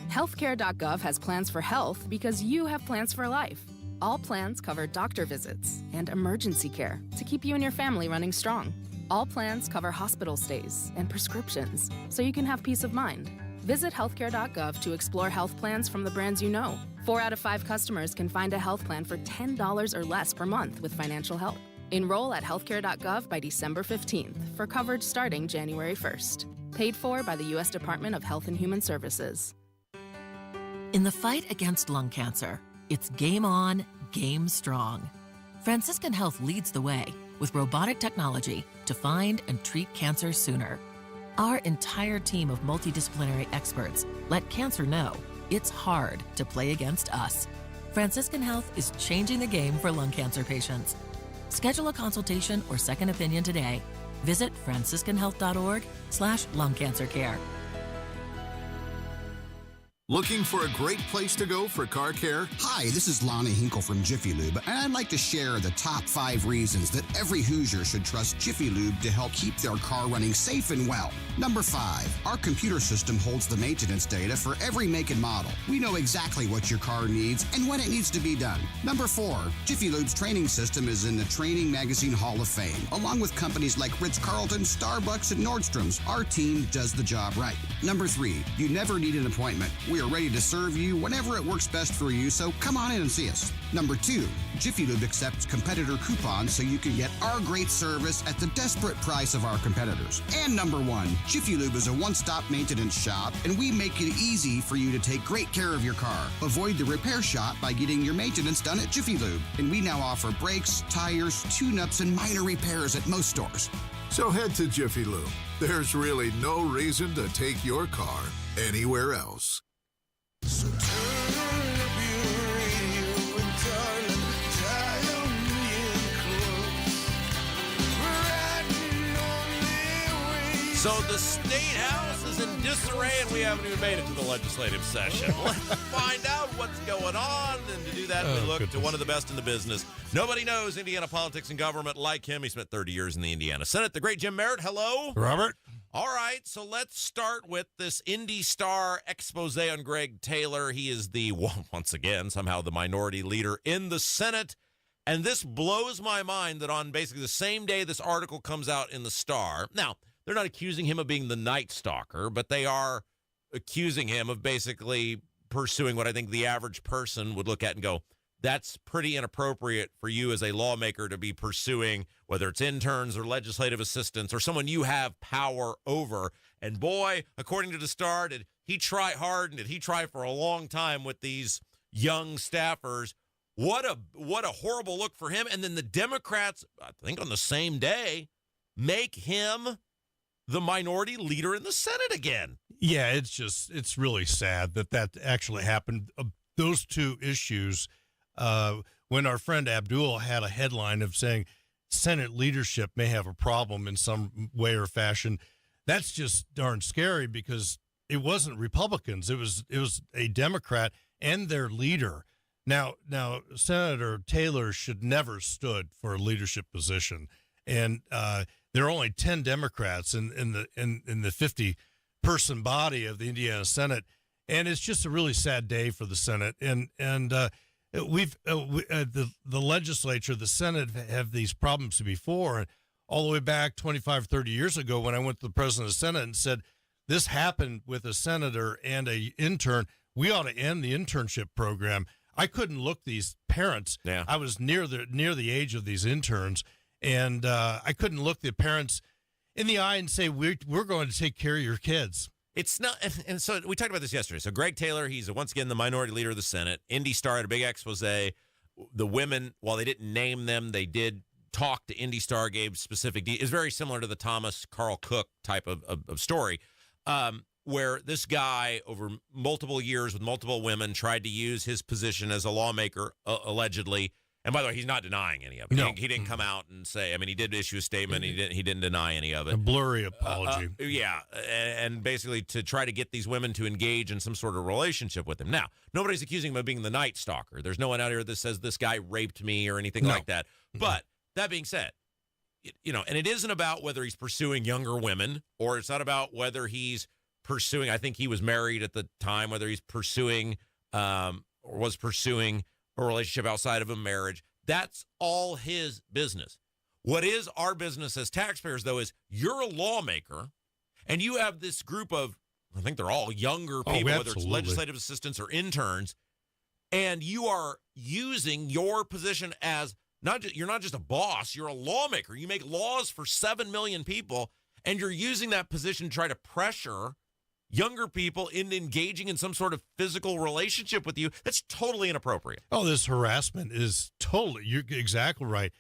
Healthcare.gov has plans for health because you have plans for life. All plans cover doctor visits and emergency care to keep you and your family running strong. All plans cover hospital stays and prescriptions, so you can have peace of mind. Visit healthcare.gov to explore health plans from the brands you know. 4 out of 5 customers can find a health plan for $10 or less per month with financial help. Enroll at healthcare.gov by December 15th for coverage starting January 1st. Paid for by the U.S. Department of Health and Human Services. In the fight against lung cancer, it's game on, game strong. Franciscan Health leads the way with robotic technology to find and treat cancer sooner. Our entire team of multidisciplinary experts let cancer know it's hard to play against us. Franciscan Health is changing the game for lung cancer patients. Schedule a consultation or second opinion today. Visit franciscanhealth.org/lung cancer care. Looking for a great place to go for car care? Hi, this is Lonnie Hinkle from Jiffy Lube, and I'd like to share the top 5 reasons that every Hoosier should trust Jiffy Lube to help keep their car running safe and well. Number 5, our computer system holds the maintenance data for every make and model. We know exactly what your car needs and when it needs to be done. Number 4, Jiffy Lube's training system is in the Training Magazine Hall of Fame. Along with companies like Ritz-Carlton, Starbucks, and Nordstrom's, our team does the job right. Number 3, you never need an appointment. We we are ready to serve you whenever it works best for you, so come on in and see us. Number 2, Jiffy Lube accepts competitor coupons so you can get our great service at the desperate price of our competitors. And number 1, Jiffy Lube is a one-stop maintenance shop, and we make it easy for you to take great care of your car. Avoid the repair shop by getting your maintenance done at Jiffy Lube. And we now offer brakes, tires, tune-ups, and minor repairs at most stores. So head to Jiffy Lube. There's really no reason to take your car anywhere else. So the State House is in disarray, and we haven't even made it to the legislative session. Let's find out what's going on, and to do that, we look to one of the best in the business. Nobody knows Indiana politics and government like him. He spent 30 years in the Indiana Senate. The great Jim Merritt, hello. Robert. All right, so let's start with this Indy Star expose on Greg Taylor. He is once again, somehow the minority leader in the Senate. And this blows my mind that on basically the same day this article comes out in the Star. Now, they're not accusing him of being the Night Stalker, but they are accusing him of basically pursuing what I think the average person would look at and go, that's pretty inappropriate for you as a lawmaker to be pursuing, whether it's interns or legislative assistants or someone you have power over. And boy, according to the Star, did he try hard and did he try for a long time with these young staffers. What a horrible look for him. And then the Democrats, I think on the same day, make him the minority leader in the Senate again. Yeah, it's really sad that actually happened. Those two issues, when our friend Abdul had a headline of saying Senate leadership may have a problem in some way or fashion, that's just darn scary because it wasn't Republicans. It was a Democrat and their leader. Now, Senator Taylor should never stood for a leadership position, and there are only 10 Democrats in the 50-person body of the Indiana Senate, and it's just a really sad day for the Senate. And the legislature, the Senate, have these problems before, and all the way back 25, 30 years ago when I went to the president of the Senate and said, this happened with a senator and a intern, we ought to end the internship program. I couldn't look these parents. Yeah. I was near the age of these interns, and I couldn't look the parents in the eye and say, we're going to take care of your kids. It's not, and so we talked about this yesterday. So Greg Taylor, he's once again the minority leader of the Senate. Indy Star had a big expose. The women, while they didn't name them, they did talk to Indy Star, gave specific details. It's very similar to the Thomas Carl Cook type of story, where this guy over multiple years with multiple women tried to use his position as a lawmaker, allegedly. And by the way, he's not denying any of it. No. He didn't come out and say. I mean, he did issue a statement. He didn't deny any of it. A blurry apology. Yeah, and basically to try to get these women to engage in some sort of relationship with him. Now, nobody's accusing him of being the Night Stalker. There's no one out here that says this guy raped me or anything like that. But that being said, and it isn't about whether he's pursuing younger women or it's not about whether he's pursuing. I think he was married at the time. Whether he's pursuing or was pursuing a relationship outside of a marriage, that's all his business. What is our business as taxpayers, though, is you're a lawmaker, and you have this group of, I think they're all younger people, whether it's legislative assistants or interns, and you are using your position as you're not just a boss, you're a lawmaker. You make laws for 7 million people, and you're using that position to try to pressure younger people into engaging in some sort of physical relationship with you. That's totally inappropriate. Oh, this harassment is totally, you're exactly right.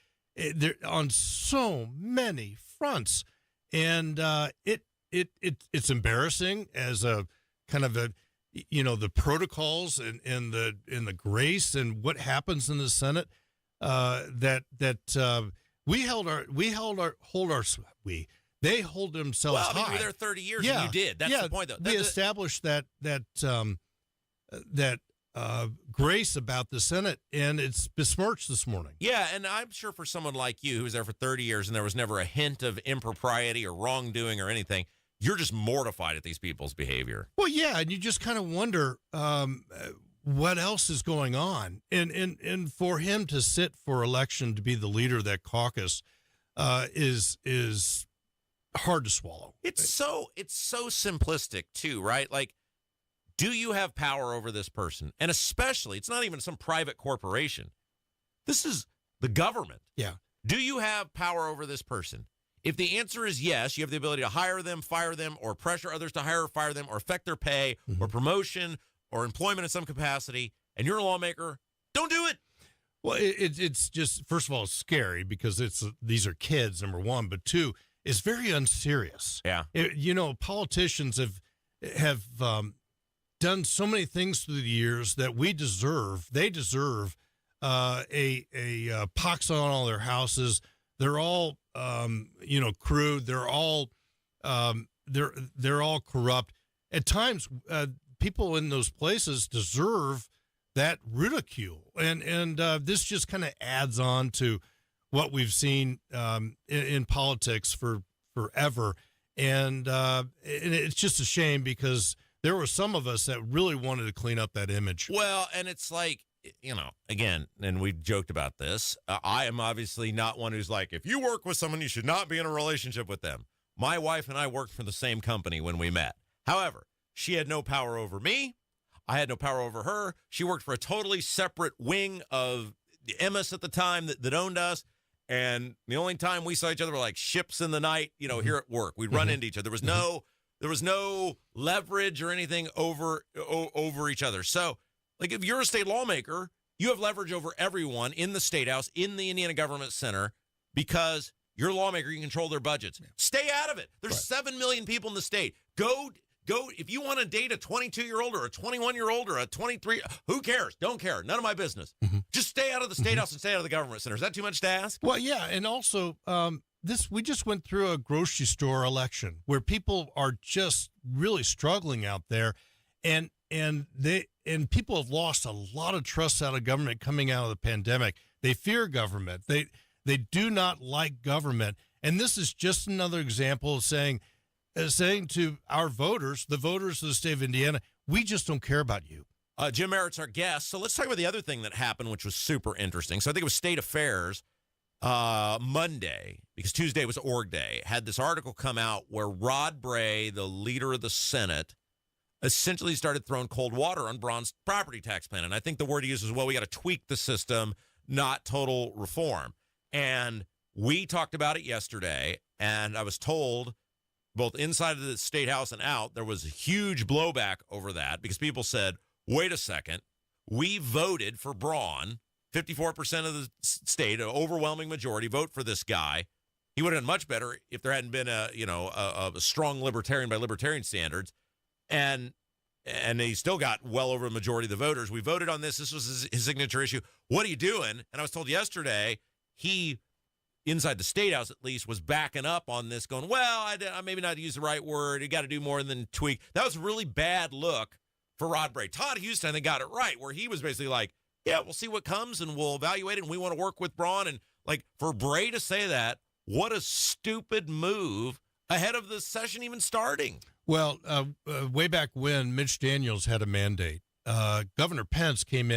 They're on so many fronts. And it's embarrassing as a kind of the protocols and the grace and what happens in the Senate they hold themselves high. Well, I mean, you were there 30 years and you did. That's the point, though. They established that grace about the Senate, and it's besmirched this morning. Yeah, and I'm sure for someone like you who was there for 30 years and there was never a hint of impropriety or wrongdoing or anything, you're just mortified at these people's behavior. Well, yeah, and you just kind of wonder what else is going on. And for him to sit for election to be the leader of that caucus is hard to swallow. It's so simplistic too, right? Like, Do you have power over this person? And especially, it's not even some private corporation. This is the government. Yeah. Do you have power over this person? If the answer is yes, you have the ability to hire them, fire them, or pressure others to hire or fire them, or affect their pay, or promotion, or employment in some capacity, and you're a lawmaker, don't do it. Well, it's just, first of all, it's scary because these are kids, number one, but two, it's very unserious. Yeah. Politicians have done so many things through the years that they deserve a pox on all their houses. They're all crude. They're all corrupt. At times, people in those places deserve that ridicule, and this just kind of adds on to what we've seen in politics forever, and it's just a shame because there were some of us that really wanted to clean up that image. Well, and it's like, again, and we joked about this. I am obviously not one who's like, if you work with someone, you should not be in a relationship with them. My wife and I worked for the same company when we met. However, she had no power over me. I had no power over her. She worked for a totally separate wing of Emmis at the time that owned us. And the only time we saw each other were like ships in the night, here at work. We'd run into each other. There was no leverage or anything over each other. So, like, if you're a state lawmaker, you have leverage over everyone in the State House, in the Indiana Government Center, because you're a lawmaker, you can control their budgets. Yeah. Stay out of it. There's 7 million people in the state. Go. If you want to date a 22-year-old or a 21-year-old or a 23, who cares? Don't care. None of my business. Just stay out of the State House and stay out of the Government Center. Is that too much to ask? Well, yeah, and also we just went through a grocery store election where people are just really struggling out there, and people have lost a lot of trust out of government coming out of the pandemic. They fear government. They do not like government, and this is just another example of saying to our voters, the voters of the state of Indiana, we just don't care about you. Jim Merritt's our guest. So let's talk about the other thing that happened, which was super interesting. So I think it was State Affairs Monday, because Tuesday was Org Day, had this article come out where Rod Bray, the leader of the Senate, essentially started throwing cold water on Braun's property tax plan. And I think the word he uses, well, we got to tweak the system, not total reform. And we talked about it yesterday, and I was told both inside of the State House and out, there was a huge blowback over that because people said, wait a second, we voted for Braun, 54% of the state, an overwhelming majority, vote for this guy. He would have done much better if there hadn't been a strong libertarian by libertarian standards. And he still got well over a majority of the voters. We voted on this. This was his signature issue. What are you doing? And I was told yesterday he, inside the State House at least, was backing up on this, going, well, I maybe not use the right word. You got to do more than tweak. That was a really bad look for Rod Bray. Todd Houston, I think, got it right, where he was basically like, yeah, we'll see what comes and we'll evaluate it, and we want to work with Braun. And, like, for Bray to say that, what a stupid move ahead of the session even starting. Well, way back when Mitch Daniels had a mandate, Governor-elect Pence came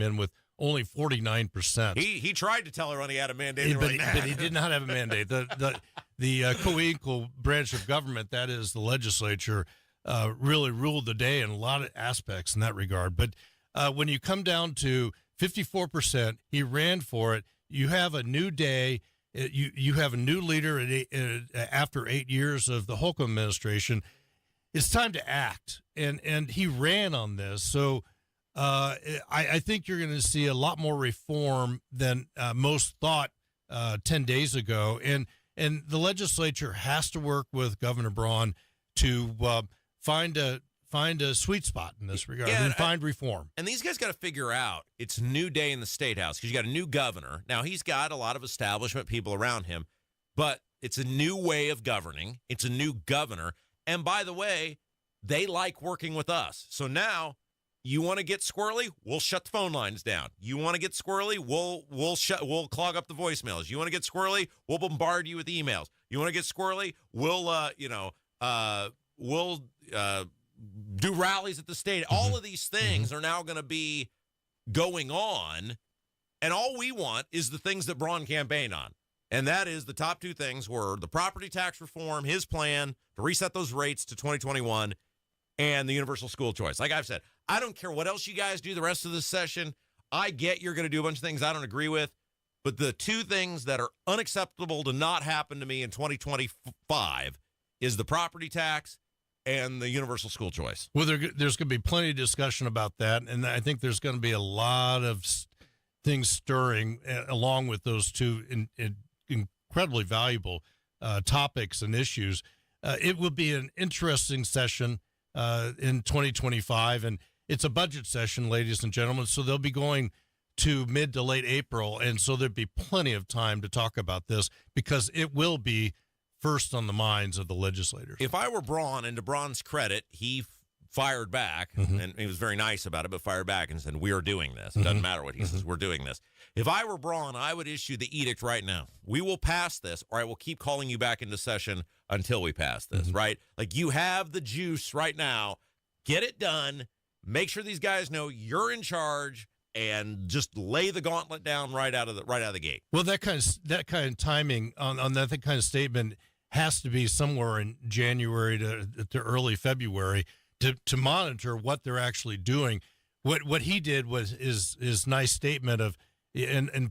in with only 49%. He tried to tell everyone he had a mandate, but he did not have a mandate. The co-equal branch of government, that is the legislature, really ruled the day in a lot of aspects in that regard. But when you come down to 54%, he ran for it. You have a new day. You have a new leader after 8 years of the Holcomb administration. It's time to act, and he ran on this. So I think you're going to see a lot more reform than most thought 10 days ago, and the legislature has to work with Governor Braun to find a sweet spot in this regard and find reform. And these guys got to figure out it's a new day in the State House because you got a new governor. Now, he's got a lot of establishment people around him, but it's a new way of governing. It's a new governor. And by the way, they like working with us. So now you want to get squirrely? We'll shut the phone lines down. You want to get squirrely? We'll clog up the voicemails. You want to get squirrely? We'll bombard you with emails. You want to get squirrely? We'll do rallies at the state. All of these things are now going to be going on, and all we want is the things that Braun campaigned on. And that is the top two things were the property tax reform, his plan to reset those rates to 2021, and the universal school choice. Like I've said, I don't care what else you guys do the rest of this session. I get you're going to do a bunch of things I don't agree with, but the two things that are unacceptable to not happen to me in 2025 is the property tax and the universal school choice. Well, there's going to be plenty of discussion about that, and I think there's going to be a lot of things stirring along with those two incredibly valuable topics and issues. It will be an interesting session in 2025, and it's a budget session, ladies and gentlemen, so they'll be going to mid to late April, and so there'll be plenty of time to talk about this because it will be first on the minds of the legislators. If I were Braun, and to Braun's credit, he fired back, and he was very nice about it, but fired back and said, we are doing this. It doesn't matter what he says, we're doing this. If I were Braun, I would issue the edict right now. We will pass this, or I will keep calling you back into session until we pass this, right? Like, you have the juice right now. Get it done. Make sure these guys know you're in charge, and just lay the gauntlet down right out of the gate. Well, that kind of timing on that kind of statement has to be somewhere in January to early February to monitor what they're actually doing. What he did was his nice statement of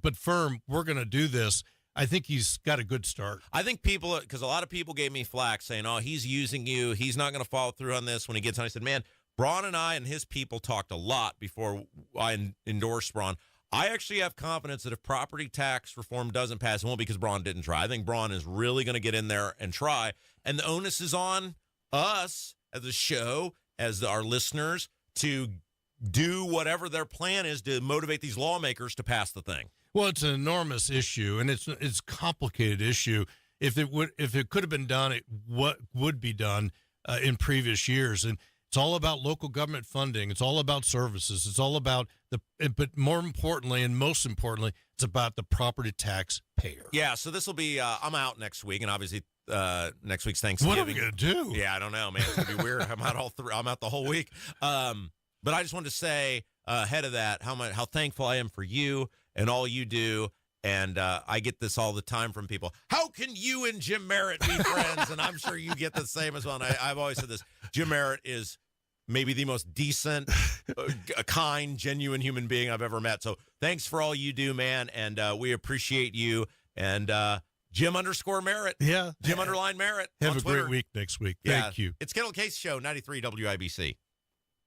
but firm, we're going to do this. I think he's got a good start. I think people, because a lot of people gave me flack saying, oh, he's using you, he's not going to follow through on this when he gets on. I said, man, Braun and I and his people talked a lot before I endorsed Braun. I actually have confidence that if property tax reform doesn't pass, it won't be because Braun didn't try. I think Braun is really going to get in there and try. And the onus is on us as a show, as our listeners, to do whatever their plan is to motivate these lawmakers to pass the thing. Well, it's an enormous issue, and it's a complicated issue. If it could have been done, what would be done in previous years. And it's all about local government funding. It's all about services. It's all about but more importantly, and most importantly, it's about the property tax payer. Yeah, so this will be, I'm out next week, and obviously next week's Thanksgiving. What are we going to do? Yeah, I don't know, man. It's going to be weird. I'm out the whole week. But I just wanted to say ahead of that how thankful I am for you and all you do. And I get this all the time from people. How can you and Jim Merritt be friends? And I'm sure you get the same as well. And I've always said this. Jim Merritt is maybe the most decent, kind, genuine human being I've ever met. So thanks for all you do, man. And we appreciate you. And Jim_Merritt. Yeah. Jim_Merritt. Have a great week next week. Thank you. It's Kendall Casey Show, 93 WIBC.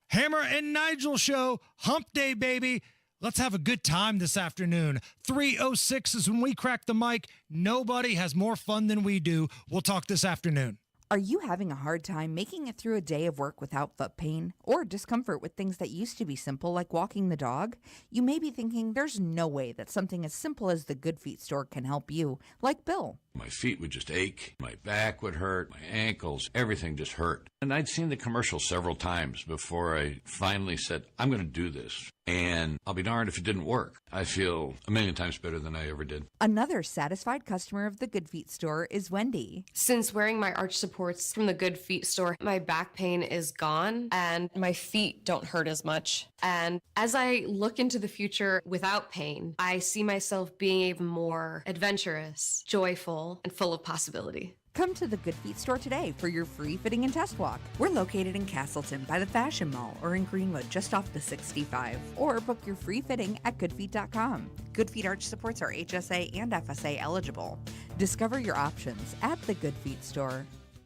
Hammer and Nigel Show, hump day, baby. Let's have a good time this afternoon. 3:06 is when we crack the mic. Nobody has more fun than we do. We'll talk this afternoon. Are you having a hard time making it through a day of work without foot pain or discomfort with things that used to be simple, like walking the dog? You may be thinking there's no way that something as simple as the Good Feet store can help you, like Bill. My feet would just ache, my back would hurt, my ankles, everything just hurt. And I'd seen the commercial several times before I finally said, I'm going to do this. And I'll be darned if it didn't work. I feel a million times better than I ever did. Another satisfied customer of the Good Feet store is Wendy. Since wearing my arch supports from the Good Feet store, my back pain is gone and my feet don't hurt as much. And as I look into the future without pain, I see myself being even more adventurous, joyful, and full of possibility. Come to the Good Feet store today for your free fitting and test walk. We're located in Castleton by the Fashion Mall or in Greenwood just off the 65. Or book your free fitting at goodfeet.com. Good Feet arch supports are HSA and FSA eligible. Discover your options at the Good Feet store.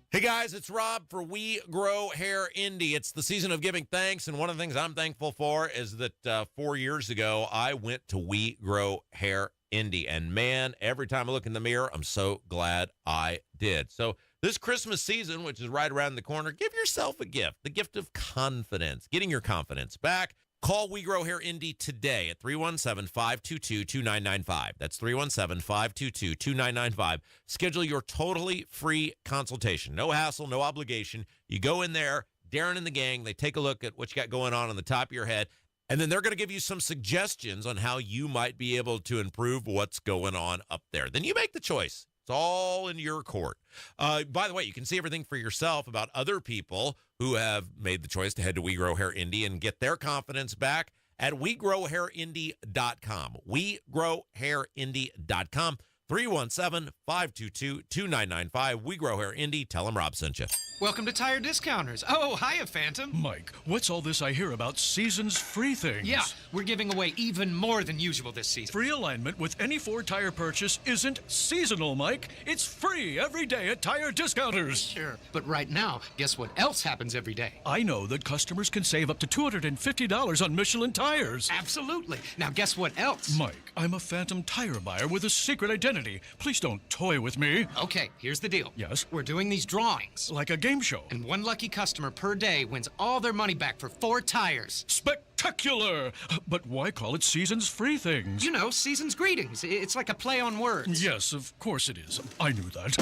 Hey guys, it's Rob for We Grow Hair Indie. It's the season of giving thanks, and one of the things I'm thankful for is that 4 years ago, I went to We Grow Hair Indie. And man, every time I look in the mirror, I'm so glad I did. So this Christmas season, which is right around the corner, give yourself a gift, the gift of confidence, getting your confidence back. Call We Grow Hair Indie today at 317-522-2995. That's 317-522-2995. Schedule your totally free consultation. No hassle, no obligation. You go in there, Darren and the gang, they take a look at what you got going on the top of your head, and then they're going to give you some suggestions on how you might be able to improve what's going on up there. Then you make the choice. It's all in your court. By the way, you can see everything for yourself about other people who have made the choice to head to We Grow Hair Indie and get their confidence back at WeGrowHairIndie.com. WeGrowHairIndie.com. 317-522-2995. We Grow Hair Indie. Tell them Rob sent you. Welcome to Tire Discounters. Oh, hiya, Phantom. Mike, what's all this I hear about seasons free things? Yeah, we're giving away even more than usual this season. Free alignment with any Ford tire purchase isn't seasonal, Mike. It's free every day at Tire Discounters. Sure, but right now, guess what else happens every day? I know that customers can save up to $250 on Michelin tires. Absolutely. Now, guess what else? Mike, I'm a phantom tire buyer with a secret identity. Please don't toy with me. Okay, here's the deal. Yes? We're doing these drawings. Like a game show. And one lucky customer per day wins all their money back for 4 tires. Spectacular! But why call it seasons free things? You know, season's greetings. It's like a play on words. Yes, of course it is. I knew that.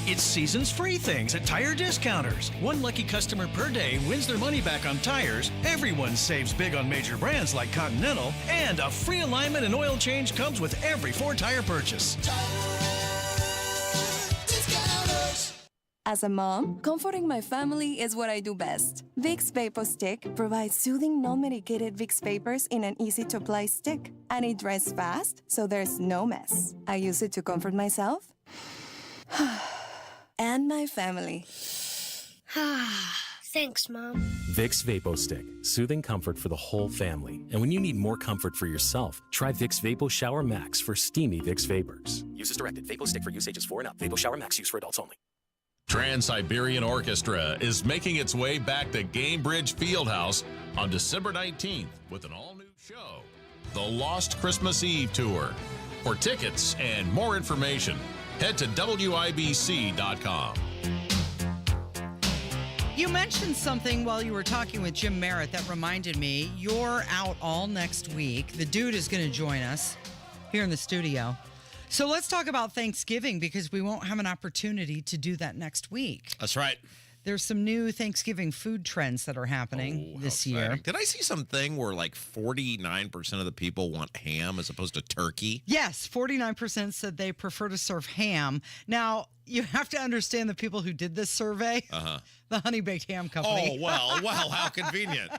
It's seasons free things at Tire Discounters. One lucky customer per day wins their money back on tires. Everyone saves big on major brands like Continental. And a free alignment and oil change comes with every 4 tire purchase. As a mom, comforting my family is what I do best. Vicks Vapor Stick provides soothing, non-medicated Vicks vapors in an easy-to-apply stick. And it dries fast, so there's no mess. I use it to comfort myself and my family. Thanks, Mom. Vicks Vapo Stick, soothing comfort for the whole family. And when you need more comfort for yourself, try Vicks Vapo Shower Max for steamy Vicks vapors. Use as directed. Vapo Stick for use ages 4 and up. Vapo Shower Max use for adults only. Trans-Siberian Orchestra is making its way back to Gamebridge Fieldhouse on December 19th with an all-new show, The Lost Christmas Eve Tour. For tickets and more information, head to WIBC.com. You mentioned something while you were talking with Jim Merritt that reminded me. You're out all next week. The dude is going to join us here in the studio. So let's talk about Thanksgiving because we won't have an opportunity to do that next week. That's right. There's some new Thanksgiving food trends that are happening this year. Did I see something where like 49% of the people want ham as opposed to turkey? Yes, 49% said they prefer to serve ham. Now, you have to understand the people who did this survey. The Honey Baked Ham Company. Oh, well, how convenient.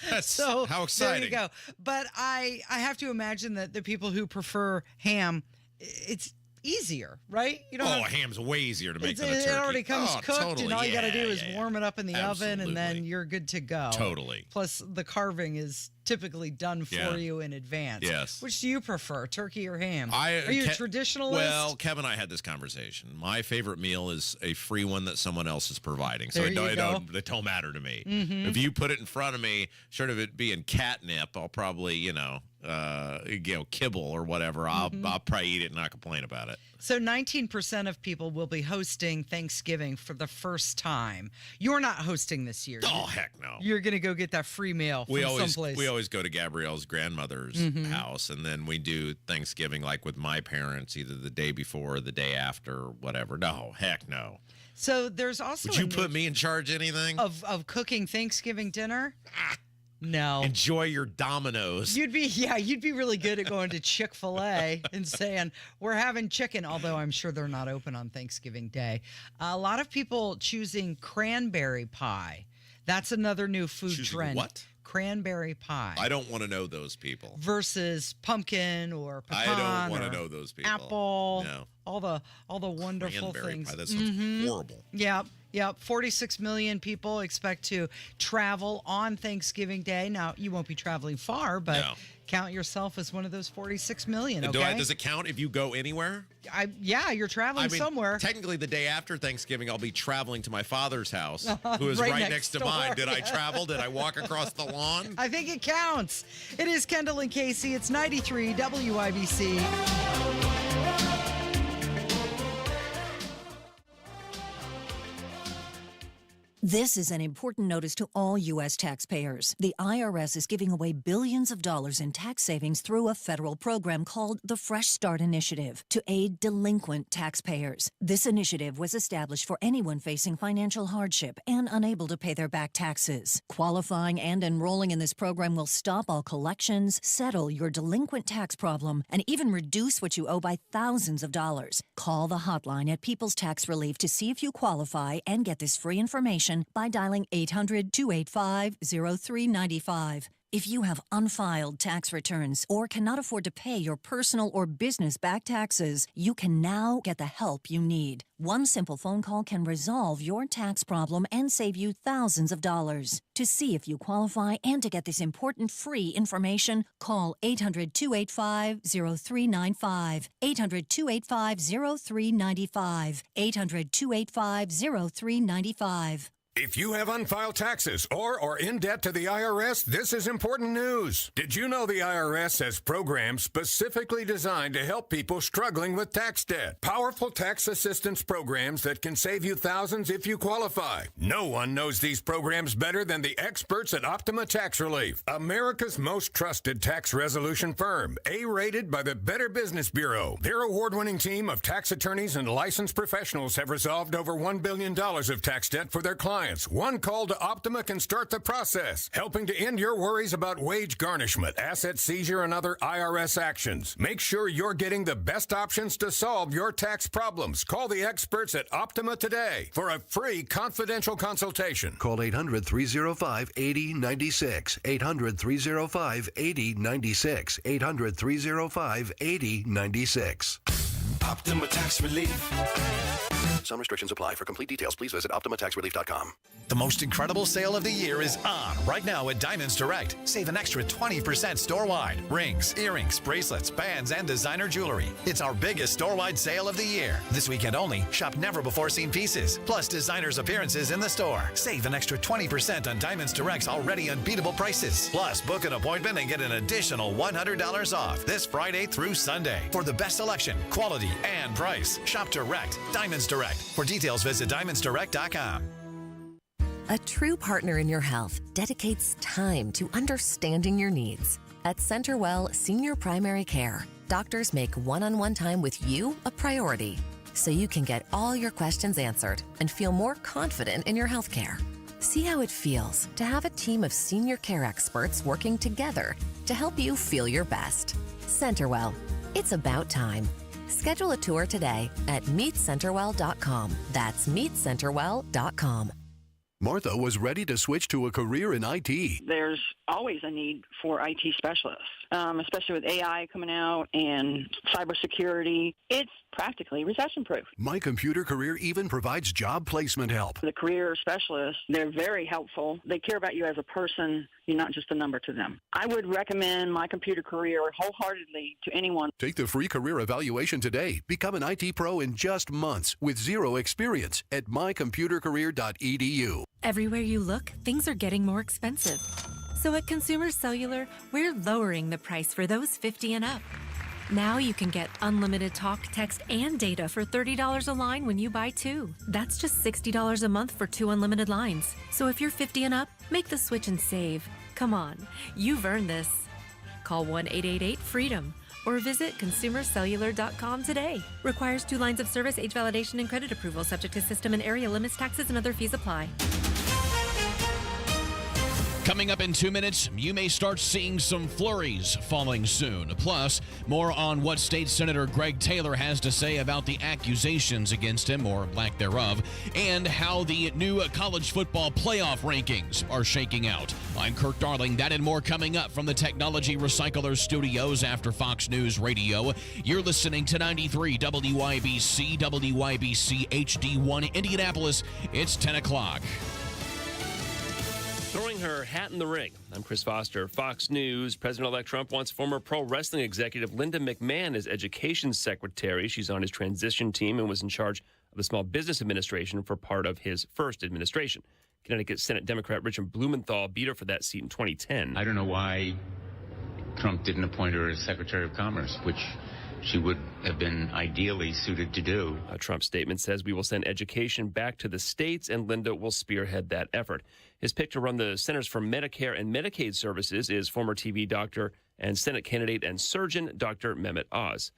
That's so how exciting. There you go. But I have to imagine that the people who prefer ham, it's easier, right? You don't ham's way easier to make than a turkey. It already comes cooked, totally. and all you got to do is warm it up in the oven, and then Absolutely. you're good to go. Totally. Plus, the carving is typically done for you in advance. Yes. Which do you prefer, turkey or ham? Are you a traditionalist? Well, Kevin and I had this conversation. My favorite meal is a free one that someone else is providing. So There you go. it don't matter to me. Mhm. If you put it in front of me, short of it being catnip, I'll probably, kibble or whatever. I'll probably eat it and not complain about it. So 19% of people will be hosting Thanksgiving for the first time. You're not hosting this year. Oh, heck no. You're going to go get that free meal from someplace. We always go to Gabrielle's grandmother's house, and then we do Thanksgiving like with my parents, either the day before or the day after or whatever. No, heck no. So there's also Would you put me in charge of anything? of cooking Thanksgiving dinner? No. Enjoy your Dominoes. You'd be really good at going to Chick-fil-A and saying, we're having chicken, although I'm sure they're not open on Thanksgiving Day. A lot of people choosing cranberry pie. That's another new food trend. What? Cranberry pie. I don't want to know those people. Versus pumpkin or pecan. I don't want or to know those people. Apple. No. All the wonderful Cranberry things. pie, that sounds horrible. Yep. 46 million people expect to travel on Thanksgiving Day. Now, you won't be traveling far, but count yourself as one of those 46 million, And okay? does it count if you go anywhere? You're traveling somewhere. Technically, the day after Thanksgiving, I'll be traveling to my father's house, who is Right right next next to door, mine. Did I yeah. travel? Did I walk across the lawn? I think it counts. It is Kendall and Casey. It's 93 WIBC. This is an important notice to all U.S. taxpayers. The IRS is giving away billions of dollars in tax savings through a federal program called the Fresh Start Initiative to aid delinquent taxpayers. This initiative was established for anyone facing financial hardship and unable to pay their back taxes. Qualifying and enrolling in this program will stop all collections, settle your delinquent tax problem, and even reduce what you owe by thousands of dollars. Call the hotline at People's Tax Relief to see if you qualify and get this free information by dialing 800-285-0395. If you have unfiled tax returns or cannot afford to pay your personal or business back taxes, you can now get the help you need. One simple phone call can resolve your tax problem and save you thousands of dollars. To see if you qualify and to get this important free information, call 800-285-0395. 800-285-0395. 800-285-0395. If you have unfiled taxes or are in debt to the IRS, this is important news. Did you know the IRS has programs specifically designed to help people struggling with tax debt? Powerful tax assistance programs that can save you thousands if you qualify. No one knows these programs better than the experts at Optima Tax Relief, America's most trusted tax resolution firm, A-rated by the Better Business Bureau. Their award-winning team of tax attorneys and licensed professionals have resolved over $1 billion of tax debt for their clients. One call to Optima can start the process, helping to end your worries about wage garnishment, asset seizure, and other IRS actions. Make sure you're getting the best options to solve your tax problems. Call the experts at Optima today for a free confidential consultation. Call 800-305-8096. 800-305-8096. 800-305-8096. Optima Tax Relief. Some restrictions apply. For complete details, please visit OptimaTaxRelief.com. The most incredible sale of the year is on right now at Diamonds Direct. Save an extra 20% store-wide. Rings, earrings, bracelets, bands, and designer jewelry. It's our biggest store-wide sale of the year. This weekend only, shop never-before-seen pieces, plus designers' appearances in the store. Save an extra 20% on Diamonds Direct's already unbeatable prices. Plus, book an appointment and get an additional $100 off this Friday through Sunday. For the best selection, quality, and price, shop direct. Diamonds Direct. For details, visit DiamondsDirect.com. A true partner in your health dedicates time to understanding your needs. At CenterWell Senior Primary Care, doctors make one-on-one time with you a priority, so you can get all your questions answered and feel more confident in your health care. See how it feels to have a team of senior care experts working together to help you feel your best. CenterWell, it's about time. Schedule a tour today at meetcenterwell.com. That's meetcenterwell.com. Martha was ready to switch to a career in IT. There's always a need for IT specialists, especially with AI coming out and cybersecurity. It's practically recession-proof. My Computer Career even provides job placement help. The career specialists, they're very helpful. They care about you as a person. You're not just a number to them. I would recommend My Computer Career wholeheartedly to anyone. Take the free career evaluation today. Become an IT pro in just months with zero experience at mycomputercareer.edu. Everywhere you look, things are getting more expensive. So at Consumer Cellular, we're lowering the price for those 50 and up. Now you can get unlimited talk, text, and data for $30 a line when you buy two. That's just $60 a month for 2 unlimited lines. So if you're 50 and up, make the switch and save. Come on, you've earned this. Call 1-888-FREEDOM or visit consumercellular.com today. Requires 2 lines of service, age validation, and credit approval, subject to system and area limits, taxes, and other fees apply. Coming up in 2 minutes, you may start seeing some flurries falling soon. Plus, more on what State Senator Greg Taylor has to say about the accusations against him, or lack thereof, and how the new college football playoff rankings are shaking out. I'm Kirk Darling. That and more coming up from the Technology Recycler Studios after Fox News Radio. You're listening to 93 WYBC, WYBC HD1 Indianapolis. It's 10 o'clock. Throwing her hat in the ring. I'm Chris Foster. Fox News. President-elect Trump wants former pro wrestling executive Linda McMahon as education secretary. She's on his transition team and was in charge of the Small Business Administration for part of his first administration. Connecticut Senate Democrat Richard Blumenthal beat her for that seat in 2010. I don't know why Trump didn't appoint her as Secretary of Commerce, which she would have been ideally suited to do. A Trump statement says we will send education back to the states, and Linda will spearhead that effort. His pick to run the Centers for Medicare and Medicaid Services is former TV doctor and Senate candidate and surgeon Dr. Mehmet Oz.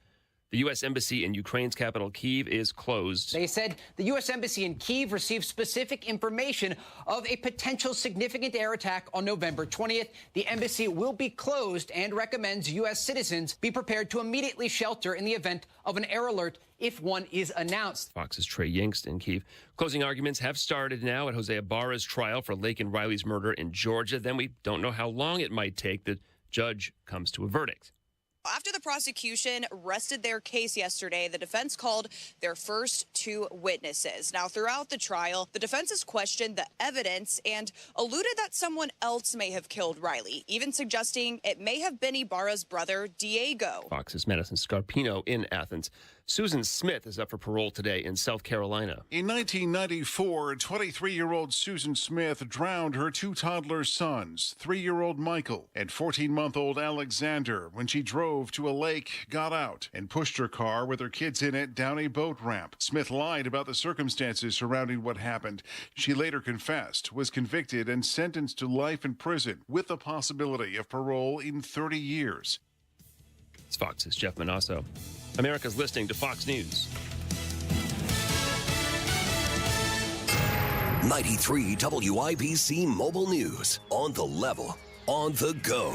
The U.S. Embassy in Ukraine's capital, Kyiv, is closed. They said the U.S. Embassy in Kyiv received specific information of a potential significant air attack on November 20th. The embassy will be closed and recommends U.S. citizens be prepared to immediately shelter in the event of an air alert if one is announced. Fox's Trey Yingst in Kyiv. Closing arguments have started now at Jose Ibarra's trial for Lake and Riley's murder in Georgia. Then we don't know how long it might take. The judge comes to a verdict. After the prosecution rested their case yesterday, the defense called their first two witnesses. Now, throughout the trial, the defense has questioned the evidence and alluded that someone else may have killed Riley, even suggesting it may have been Ibarra's brother, Diego. Fox's Madison Scarpino in Athens. Susan Smith is up for parole today in South Carolina. In 1994, 23-year-old Susan Smith drowned her two toddler sons, 3-year-old Michael and 14-month-old Alexander, when she drove to a lake, got out, and pushed her car with her kids in it down a boat ramp. Smith lied about the circumstances surrounding what happened. She later confessed, was convicted, and sentenced to life in prison with the possibility of parole in 30 years. It's Fox's Jeff Manasso. America's listening to Fox News. 93 WIBC Mobile News. On the level, on the go.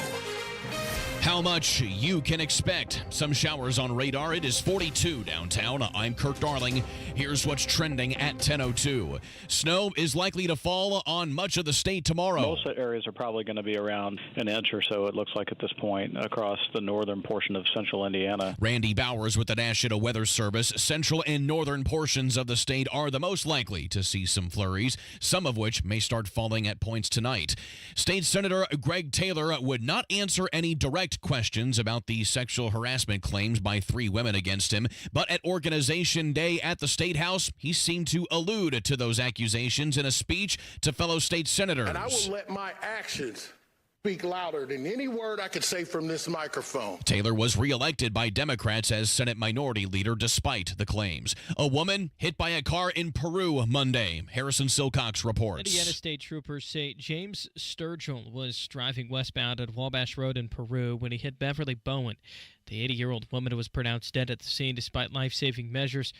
How much you can expect. Some showers on radar. It is 42 downtown. I'm Kirk Darling. Here's what's trending at 10:02. Snow is likely to fall on much of the state tomorrow. Most areas are probably going to be around an inch or so, it looks like at this point, across the northern portion of central Indiana. Randy Bowers with the National Weather Service. Central and northern portions of the state are the most likely to see some flurries, some of which may start falling at points tonight. State Senator Greg Taylor would not answer any direct questions about the sexual harassment claims by 3 women against him, but at Organization Day at the State House, he seemed to allude to those accusations in a speech to fellow state senators. And I will let my actions speak louder than any word I could say from this microphone. Taylor was reelected by Democrats as Senate Minority Leader despite the claims. A woman hit by a car in Peru Monday. Harrison Silcox reports. Indiana State troopers say James Sturgill was driving westbound at Wabash Road in Peru when he hit Beverly Bowen. The 80-year-old woman was pronounced dead at the scene despite life-saving measures.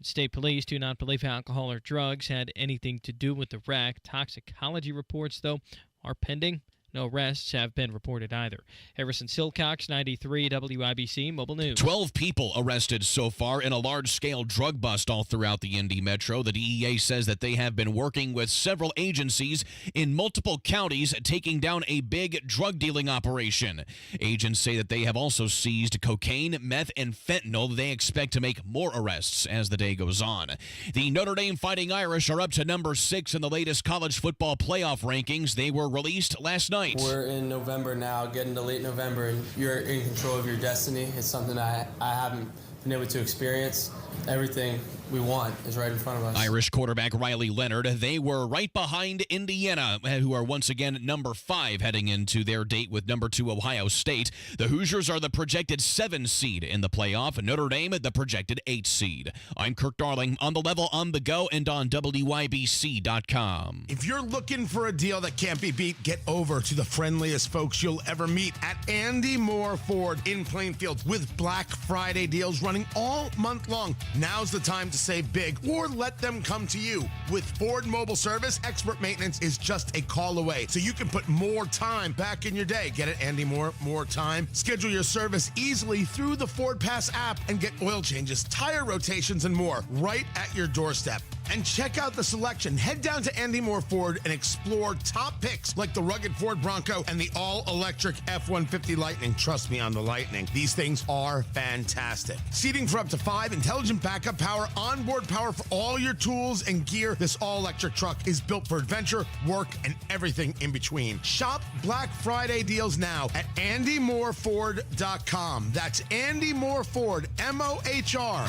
State police do not believe alcohol or drugs had anything to do with the wreck. Toxicology reports, though, are pending. No arrests have been reported either. Harrison Silcox, 93 WIBC Mobile News. 12 people arrested so far in a large-scale drug bust all throughout the Indy Metro. The DEA says that they have been working with several agencies in multiple counties taking down a big drug dealing operation. Agents say that they have also seized cocaine, meth, and fentanyl. They expect to make more arrests as the day goes on. The Notre Dame Fighting Irish are up to number 6 in the latest college football playoff rankings. They were released last night. We're in November now, getting to late November, and you're in control of your destiny. It's something I haven't been able to experience. Everything we want is right in front of us. Irish quarterback Riley Leonard, they were right behind Indiana, who are once again number 5 heading into their date with number 2 Ohio State. The Hoosiers are the projected 7 seed in the playoff. Notre Dame, the projected 8 seed. I'm Kirk Darling, on the level, on the go, and on WYBC.com. If you're looking for a deal that can't be beat, get over to the friendliest folks you'll ever meet at Andy Moore Ford in Plainfield with Black Friday deals running all month long. Now's the time to save big, or let them come to you. With Ford Mobile Service, expert maintenance is just a call away, so you can put more time back in your day. Get it, Andy Moore? More time? Schedule your service easily through the Ford Pass app and get oil changes, tire rotations, and more right at your doorstep. And check out the selection. Head down to Andy Moore Ford and explore top picks like the rugged Ford Bronco and the all-electric F-150 Lightning. Trust me on the Lightning. These things are fantastic. Seating for up to 5, intelligent backup power, onboard power for all your tools and gear. This all-electric truck is built for adventure, work, and everything in between. Shop Black Friday deals now at AndyMooreFord.com. That's Andy Moore Ford, M-O-H-R.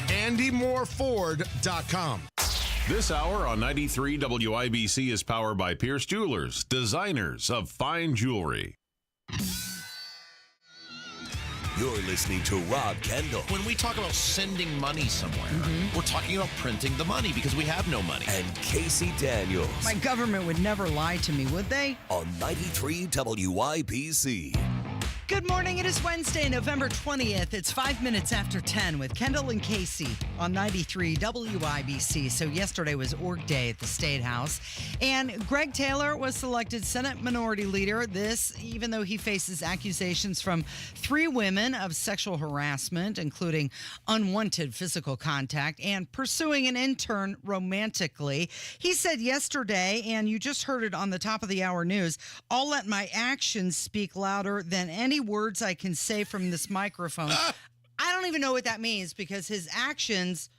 AndyMooreFord.com. This hour on 93 WIBC is powered by Pierce Jewelers, designers of fine jewelry. You're listening to Rob Kendall. When we talk about sending money somewhere, we're talking about printing the money because we have no money. And Casey Daniels. My government would never lie to me, would they? On 93 WIBC. Good morning. It is Wednesday, November 20th. It's 5 minutes after 10 with Kendall and Casey on 93 WIBC. So yesterday was Org Day at the State House, and Greg Taylor was selected Senate Minority Leader. This, even though he faces accusations from 3 women of sexual harassment, including unwanted physical contact and pursuing an intern romantically. He said yesterday, and you just heard it on the top of the hour news, "I'll let my actions speak louder than any words I can say from this microphone." I don't even know what that means, because his actions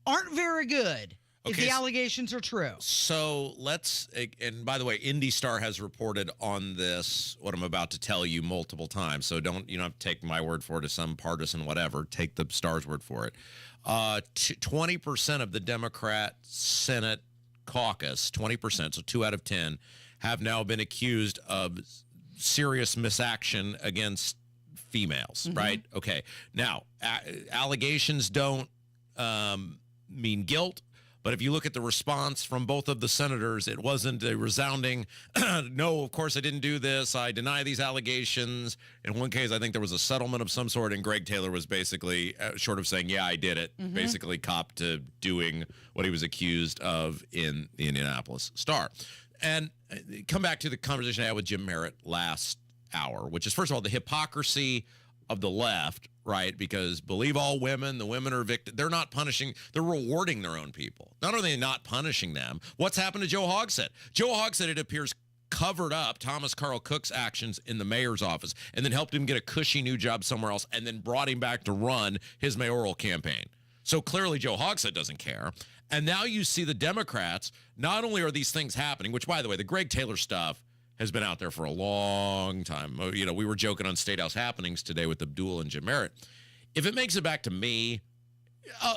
aren't very good if the allegations are true. So let's, and by the way, IndyStar has reported on this, what I'm about to tell you, multiple times. So you don't have to take my word for it as some partisan whatever. Take the Star's word for it. 20% of the Democrat Senate caucus, 20%, so 2 out of 10, have now been accused of serious misaction against females, right? Okay. Now, allegations don't mean guilt, but if you look at the response from both of the senators, it wasn't a resounding, no, of course I didn't do this, I deny these allegations. In one case, I think there was a settlement of some sort, and Greg Taylor was basically short of saying, yeah, I did it, basically copped to doing what he was accused of in the Indianapolis Star. And come back to the conversation I had with Jim Merritt last hour, which is, first of all, the hypocrisy of the left, right? Because believe all women, the women are victims. They're not punishing, they're rewarding their own people. Not only are they not punishing them, what's happened to Joe Hogsett? Joe Hogsett, it appears, covered up Thomas Carl Cook's actions in the mayor's office and then helped him get a cushy new job somewhere else and then brought him back to run his mayoral campaign. So clearly Joe Hogsett doesn't care. And now you see the Democrats, not only are these things happening, which, by the way, the Greg Taylor stuff has been out there for a long time. You know, we were joking on State House Happenings today with Abdul and Jim Merritt. If it makes it back to me,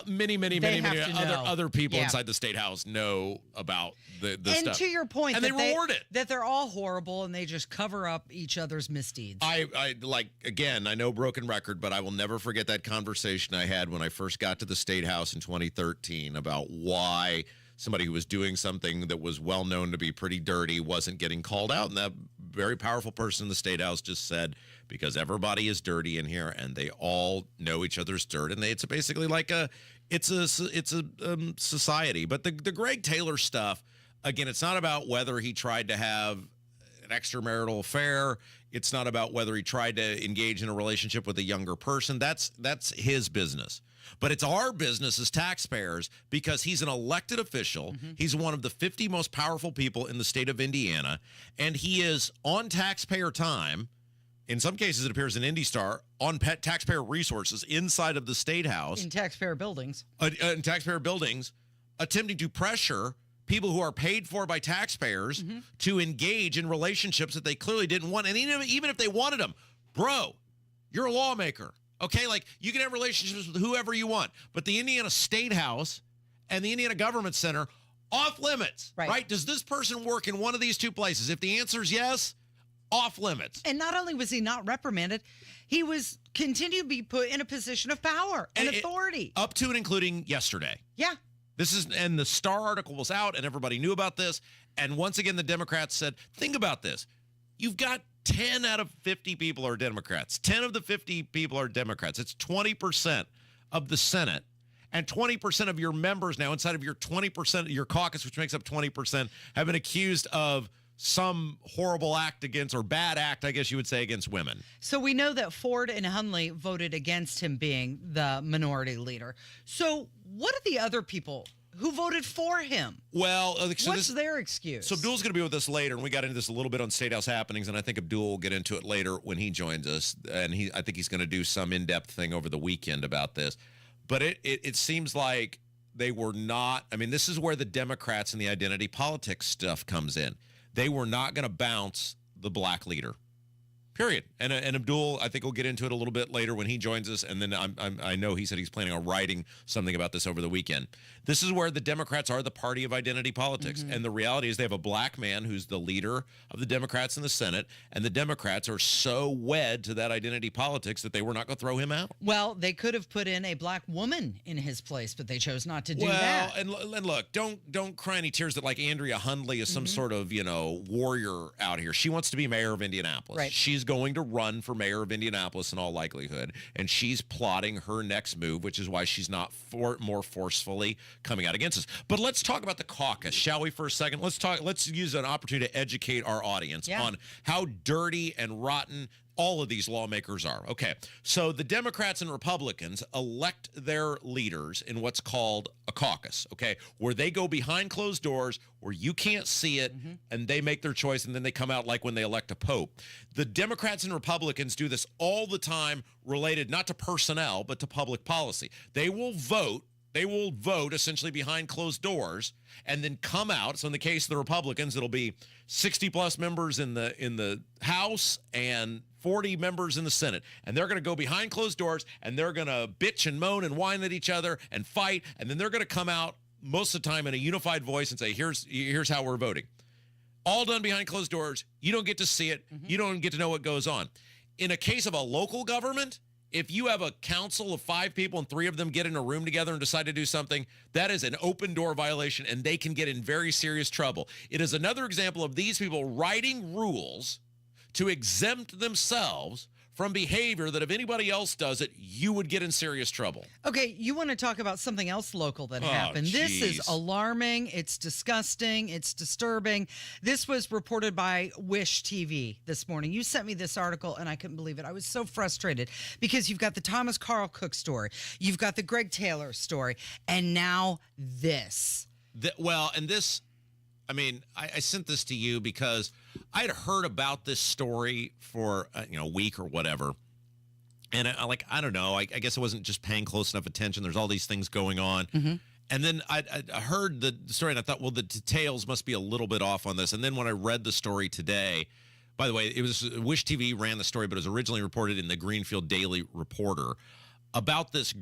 many other people inside the State House know about the stuff. And to your point, and they reward it. That they're all horrible and they just cover up each other's misdeeds. I again, I know broken record, but I will never forget that conversation I had when I first got to the State House in 2013 about why somebody who was doing something that was well known to be pretty dirty wasn't getting called out. And that very powerful person in the State House just said, because everybody is dirty in here and they all know each other's dirt. And it's basically like it's a society. But the Greg Taylor stuff, again, it's not about whether he tried to have an extramarital affair. It's not about whether he tried to engage in a relationship with a younger person. That's his business. But it's our business as taxpayers, because he's an elected official. He's one of the 50 most powerful people in the state of Indiana, and he is on taxpayer time. In some cases, it appears in IndyStar, on taxpayer resources inside of the State House. In taxpayer buildings. In taxpayer buildings, attempting to pressure people who are paid for by taxpayers to engage in relationships that they clearly didn't want. And even if they wanted them, bro, you're a lawmaker. Okay, like, you can have relationships with whoever you want, but the Indiana State House and the Indiana Government Center, off limits, right? Does this person work in one of these two places? If the answer is yes, off limits. And not only was he not reprimanded, he was continued to be put in a position of power and authority. Up to and including yesterday. Yeah. And the Star article was out and everybody knew about this. And once again, the Democrats said, think about this. You've got 10 out of 50 people are Democrats. 10 of the 50 people are Democrats. It's 20% of the Senate. And 20% of your members now, inside of your 20% of your caucus, which makes up 20%, have been accused of some horrible act against, or bad act, I guess you would say, against women. So we know that Ford and Hunley voted against him being the minority leader. So what are the other people who voted for him? Well, what's their excuse? So Abdul's going to be with us later, and we got into this a little bit on State House Happenings, and I think Abdul will get into it later when he joins us. And I think he's going to do some in-depth thing over the weekend about this. But it seems like they were not. I mean, this is where the Democrats and the identity politics stuff comes in. They were not going to bounce the black leader. Period. And Abdul, I think we'll get into it a little bit later when he joins us. And then I know he said he's planning on writing something about this over the weekend. This is where the Democrats are the party of identity politics. And the reality is they have a black man who's the leader of the Democrats in the Senate. And the Democrats are so wed to that identity politics that they were not going to throw him out. Well, they could have put in a black woman in his place, but they chose not to do that. And look, don't cry any tears that like Andrea Hundley is some sort of, warrior out here. She wants to be mayor of Indianapolis. Right. She's going to run for mayor of Indianapolis in all likelihood, and she's plotting her next move, which is why she's not more forcefully coming out against us. But let's talk about the caucus, shall we, for a second? Let's use an opportunity to educate our audience on how dirty and rotten all of these lawmakers are. Okay, so the Democrats and Republicans elect their leaders in what's called a caucus, okay, where they go behind closed doors where you can't see it, and they make their choice, and then they come out like when they elect a pope. The Democrats and Republicans do this all the time, related not to personnel, but to public policy. They will vote essentially behind closed doors and then come out. So in the case of the Republicans, it'll be 60 plus members in the House and 40 members in the Senate. And they're going to go behind closed doors, and they're going to bitch and moan and whine at each other and fight. And then they're going to come out most of the time in a unified voice and say, here's how we're voting. All done behind closed doors. You don't get to see it. You don't get to know what goes on. In a case of a local government, if you have a council of 5 people and 3 of them get in a room together and decide to do something, that is an open door violation, and they can get in very serious trouble. It is another example of these people writing rules to exempt themselves from behavior that if anybody else does it, you would get in serious trouble. Okay, you want to talk about something else local that happened. This is alarming. It's disgusting. It's disturbing. This was reported by Wish TV this morning. You sent me this article, and I couldn't believe it. I was so frustrated because you've got the Thomas Carl Cook story. You've got the Greg Taylor story. And now this. I sent this to you because I had heard about this story for a week or whatever, and I don't know. I guess I wasn't just paying close enough attention. There's all these things going on, and then I heard the story, and I thought, well, the details must be a little bit off on this. And then when I read the story today, by the way, it was Wish TV ran the story, but it was originally reported in the Greenfield Daily Reporter about this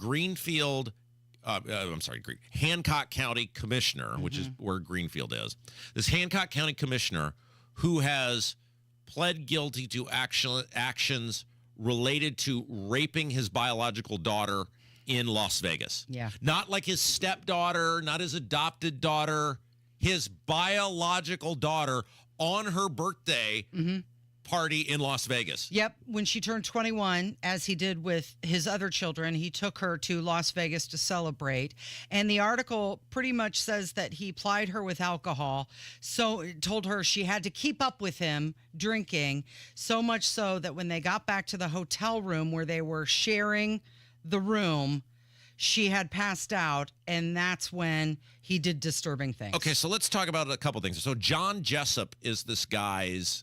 Hancock County commissioner, which is where Greenfield is. This Hancock County commissioner who has pled guilty to actions related to raping his biological daughter in Las Vegas. Yeah. Not like his stepdaughter, not his adopted daughter, his biological daughter on her birthday party in Las Vegas. Yep. When she turned 21, as he did with his other children, he took her to Las Vegas to celebrate. And the article pretty much says that he plied her with alcohol. So it told her she had to keep up with him drinking, so much so that when they got back to the hotel room where they were sharing the room, she had passed out, and that's when he did disturbing things. Okay, so let's talk about a couple things. So John Jessup is this guy's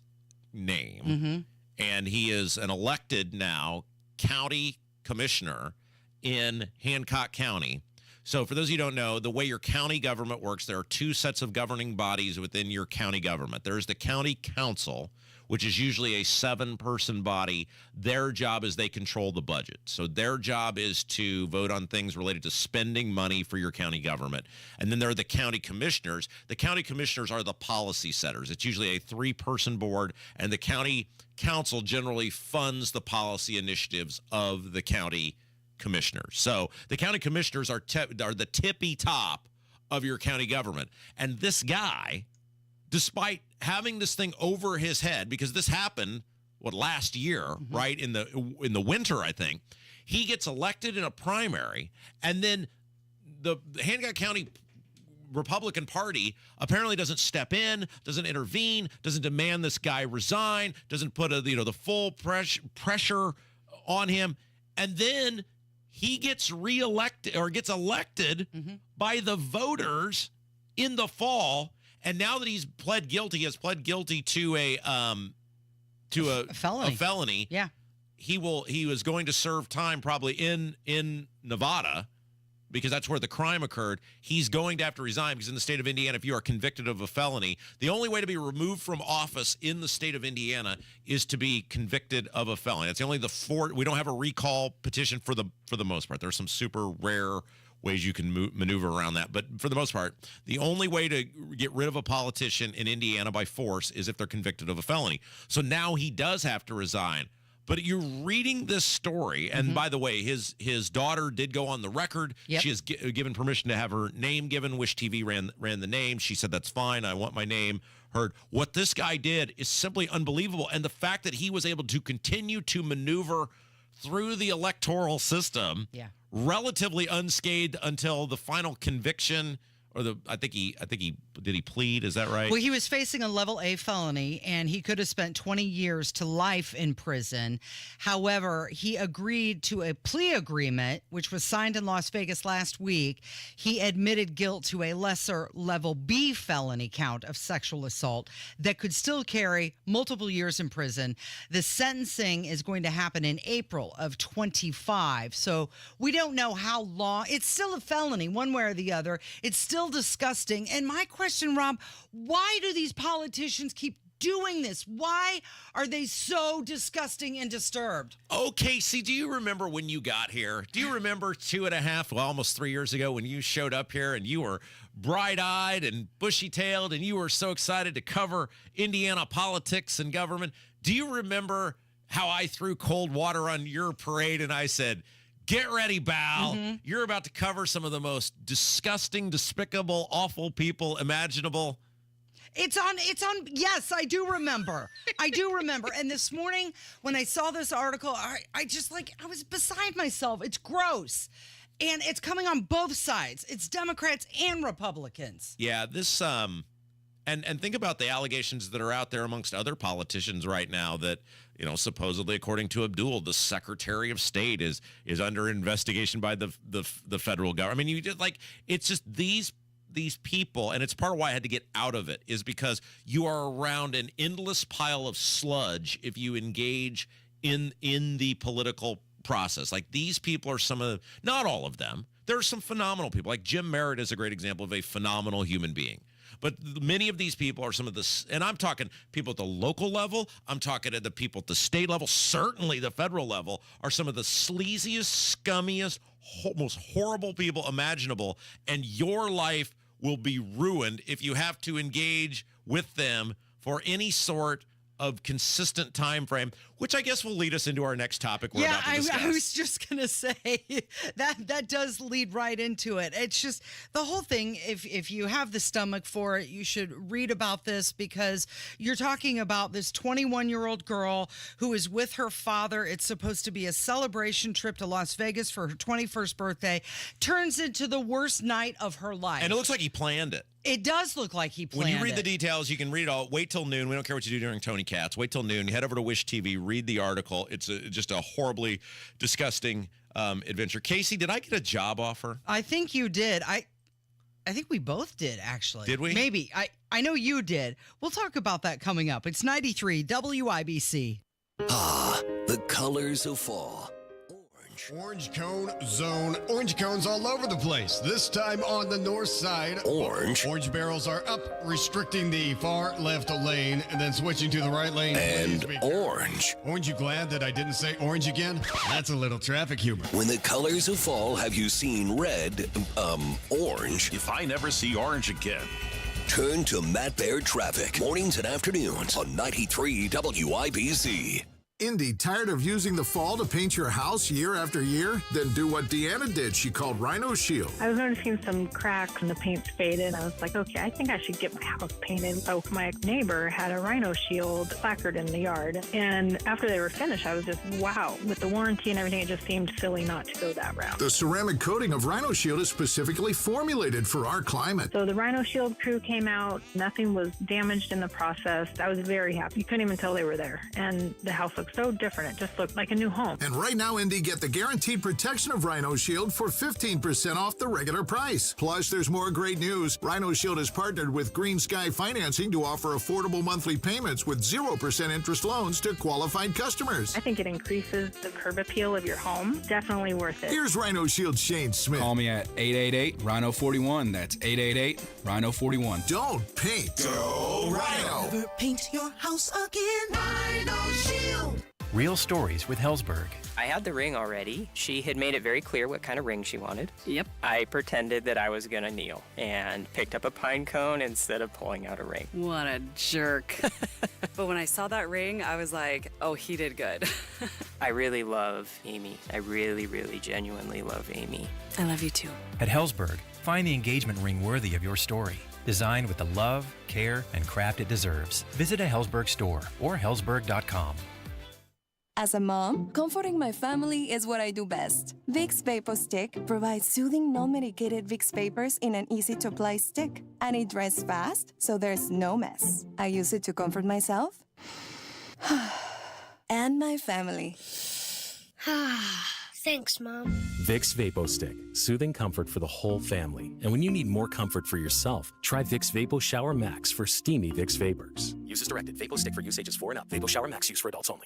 name, and he is an elected now county commissioner in Hancock County. So for those of you who don't know, the way your county government works, there are 2 sets of governing bodies within your county government. There's the county council, which is usually a 7-person body. Their job is they control the budget. So their job is to vote on things related to spending money for your county government. And then there are the county commissioners. The county commissioners are the policy setters. It's usually a 3-person board, and the county council generally funds the policy initiatives of the county commissioners. So the county commissioners are the tippy top of your county government. And this guy, despite having this thing over his head, because this happened last year, right in the winter, I think, he gets elected in a primary, and then the Hancock County Republican Party apparently doesn't step in, doesn't intervene, doesn't demand this guy resign, doesn't put the full pressure on him, and then he gets reelected or gets elected by the voters in the fall. And now that he's pled guilty, he has pled guilty to a felony. A felony. Yeah. He was going to serve time probably in Nevada, because that's where the crime occurred. He's going to have to resign because in the state of Indiana, if you are convicted of a felony, the only way to be removed from office in the state of Indiana is to be convicted of a felony. It's only we don't have a recall petition for the most part. There's some super rare ways you can maneuver around that. But for the most part, the only way to get rid of a politician in Indiana by force is if they're convicted of a felony. So now he does have to resign. But you're reading this story, and by the way, his daughter did go on the record. Yep. She has given permission to have her name given. Wish TV ran the name. She said, that's fine. I want my name heard. What this guy did is simply unbelievable. And the fact that he was able to continue to maneuver through the electoral system relatively unscathed until the final conviction. Or I think he did he plead? Is that right? Well, he was facing a level A felony, and he could have spent 20 years to life in prison. However, he agreed to a plea agreement, which was signed in Las Vegas last week. He admitted guilt to a lesser level B felony count of sexual assault that could still carry multiple years in prison. The sentencing is going to happen in April of 25. So we don't know how long. It's still a felony, one way or the other. It's still disgusting. And my question, Rob, why do these politicians keep doing this? Why are they so disgusting and disturbed? Oh, Casey, do you remember when you got here? Do you remember 2.5, almost 3 years ago when you showed up here and you were bright-eyed and bushy-tailed and you were so excited to cover Indiana politics and government? Do you remember how I threw cold water on your parade and I said, get ready, Val. You're about to cover some of the most disgusting, despicable, awful people imaginable. It's on. Yes, I do remember. And this morning when I saw this article, I was beside myself. It's gross. And it's coming on both sides. It's Democrats and Republicans. Yeah, this, and think about the allegations that are out there amongst other politicians right now that, supposedly, according to Abdul, the Secretary of State is under investigation by the federal government. I mean, it's just these people, and it's part of why I had to get out of it, is because you are around an endless pile of sludge if you engage in the political process. Like, these people are not all of them. There are some phenomenal people. Like Jim Merritt is a great example of a phenomenal human being. But many of these people are some of the, and I'm talking people at the local level, I'm talking to the people at the state level, certainly the federal level, are some of the sleaziest, scummiest, most horrible people imaginable. And your life will be ruined if you have to engage with them for any sort of consistent time frame, which I guess will lead us into our next topic we're about to discuss. I was just going to say that does lead right into it. It's just the whole thing. If you have the stomach for it, you should read about this, because you're talking about this 21-year-old girl who is with her father. It's supposed to be a celebration trip to Las Vegas for her 21st birthday. Turns into the worst night of her life. And it looks like he planned it. It does look like he planned it. When you read the details, you can read it all. Wait till noon. We don't care what you do during Tony Katz. Wait till noon. You head over to Wish TV, read the article. It's just a horribly disgusting adventure. Casey, did I get a job offer? I think you did. I think we both did, actually. Did we? Maybe. I know you did. We'll talk about that coming up. It's 93 WIBC. Ah, the colors of fall. Orange cone zone. Orange cones all over the place. This time on the north side. Orange. Orange barrels are up, restricting the far left lane and then switching to the right lane. And orange. Aren't you glad that I didn't say orange again? That's a little traffic humor. When the colors of fall have you seen red, orange. If I never see orange again. Turn to Matt Baird Traffic. Mornings and afternoons on 93 WIBC. Indy, tired of using the fall to paint your house year after year? Then do what Deanna did. She called Rhino Shield. I was noticing some cracks and the paint's faded. I was like, okay, I think I should get my house painted. So my neighbor had a Rhino Shield placard in the yard. And after they were finished, I was just, wow. With the warranty and everything, it just seemed silly not to go that route. The ceramic coating of Rhino Shield is specifically formulated for our climate. So the Rhino Shield crew came out. Nothing was damaged in the process. I was very happy. You couldn't even tell they were there. And the house looked so different. It just looked like a new home. And right now, Indy, get the guaranteed protection of Rhino Shield for 15% off the regular price. Plus, there's more great news. Rhino Shield has partnered with Green Sky Financing to offer affordable monthly payments with 0% interest loans to qualified customers. I think it increases the curb appeal of your home. Definitely worth it. Here's Rhino Shield Shane Smith. Call me at 888-RHINO-41. That's 888-RHINO-41. Don't paint. Go Rhino. Never paint your house again. Rhino Shield. Real stories with Helzberg. I had the ring already. She had made it very clear what kind of ring she wanted. Yep. I pretended that I was going to kneel and picked up a pine cone instead of pulling out a ring. What a jerk. But when I saw that ring, I was like, oh, he did good. I really love Amy. I really, really genuinely love Amy. I love you too. At Helzberg, find the engagement ring worthy of your story. Designed with the love, care, and craft it deserves. Visit a Helzberg store or helzberg.com. As a mom, comforting my family is what I do best. Vicks Vapor Stick provides soothing, non-medicated Vicks vapors in an easy-to-apply stick. And it dries fast, so there's no mess. I use it to comfort myself and my family. Thanks, Mom. Vicks Vapo Stick. Soothing comfort for the whole family. And when you need more comfort for yourself, try Vicks Vapo Shower Max for steamy Vicks Vapors. Use as directed. Vapo Stick for use ages 4 and up. Vapo Shower Max use for adults only.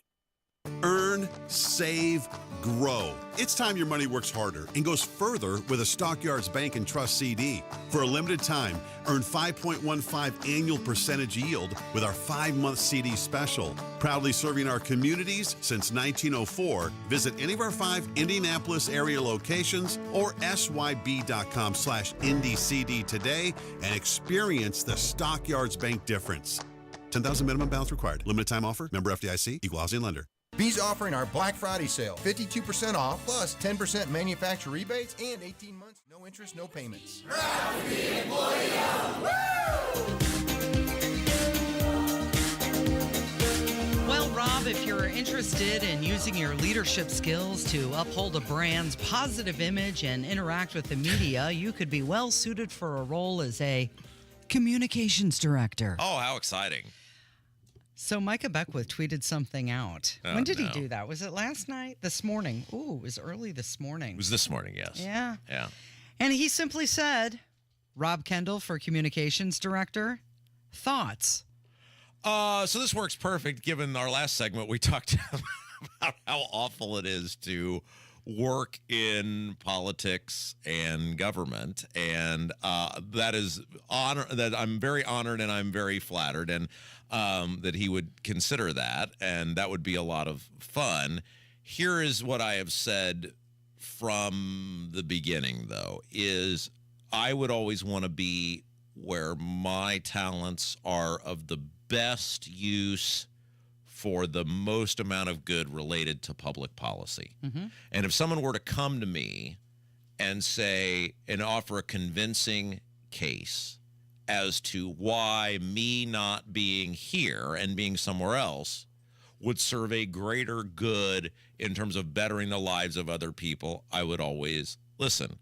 Earn, save, grow. It's time your money works harder and goes further with a Stockyards Bank and Trust CD. For a limited time, earn 5.15 annual percentage yield with our 5-month CD special. Proudly serving our communities since 1904. Visit any of our 5 Indianapolis area locations or syb.com/IndyCD today and experience the Stockyards Bank difference. 10,000 minimum balance required. Limited time offer. Member FDIC. Equal housing lender. Bee's offering our Black Friday sale, 52% off, plus 10% manufacturer rebates and 18 months, no interest, no payments. Well, Rob, if you're interested in using your leadership skills to uphold a brand's positive image and interact with the media, you could be well suited for a role as a communications director. Oh, how exciting. So Micah Beckwith tweeted something out. Oh, when did he no. do that? Was it last night? This morning? Ooh, it was early this morning. It was this morning, yes. Yeah. Yeah. And he simply said, Rob Kendall for communications director, thoughts? So this works perfect given our last segment. We talked about how awful it is to work in politics and government. And that is honor that I'm very honored and I'm very flattered and that he would consider that. And that would be a lot of fun. Here is what I have said from the beginning, though, is I would always want to be where my talents are of the best use for the most amount of good related to public policy. Mm-hmm. And if someone were to come to me and say, and offer a convincing case as to why me not being here and being somewhere else would serve a greater good in terms of bettering the lives of other people, I would always listen.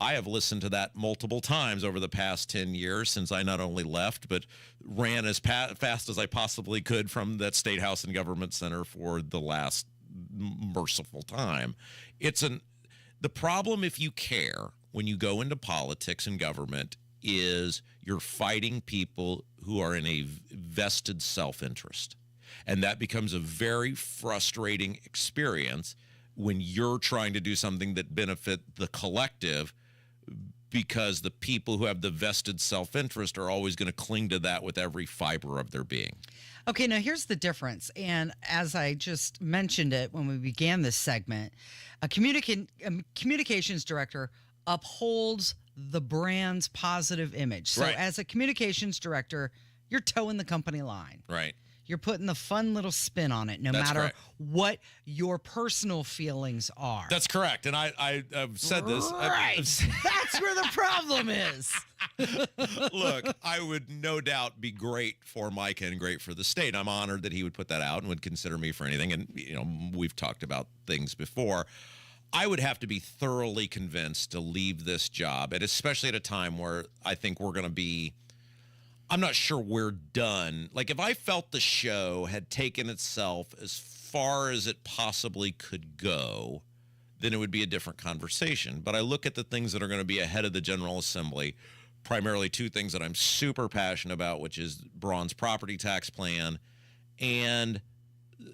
I have listened to that multiple times over the past 10 years since I not only left, but ran as fast as I possibly could from that State House and Government Center for the last merciful time. The problem, if you care, when you go into politics and government, is you're fighting people who are in a vested self-interest. And that becomes a very frustrating experience when you're trying to do something that benefit the collective, because the people who have the vested self-interest are always going to cling to that with every fiber of their being. Okay, now here's the difference. And as I just mentioned it when we began this segment, a communications director upholds the brand's positive image. So Right. as a communications director, you're towing the company line. Right. You're putting the fun little spin on it, no That's matter correct. what your personal feelings are. That's correct. And I've said this. Right. That's where the problem is. Look, I would no doubt be great for Micah and great for the state. I'm honored that he would put that out and would consider me for anything. And, you know, we've talked about things before. I would have to be thoroughly convinced to leave this job, and especially at a time where I think we're going to be, I'm not sure we're done. Like, if I felt the show had taken itself as far as it possibly could go, then it would be a different conversation. But I look at the things that are going to be ahead of the General Assembly, primarily two things that I'm super passionate about, which is Braun's property tax plan and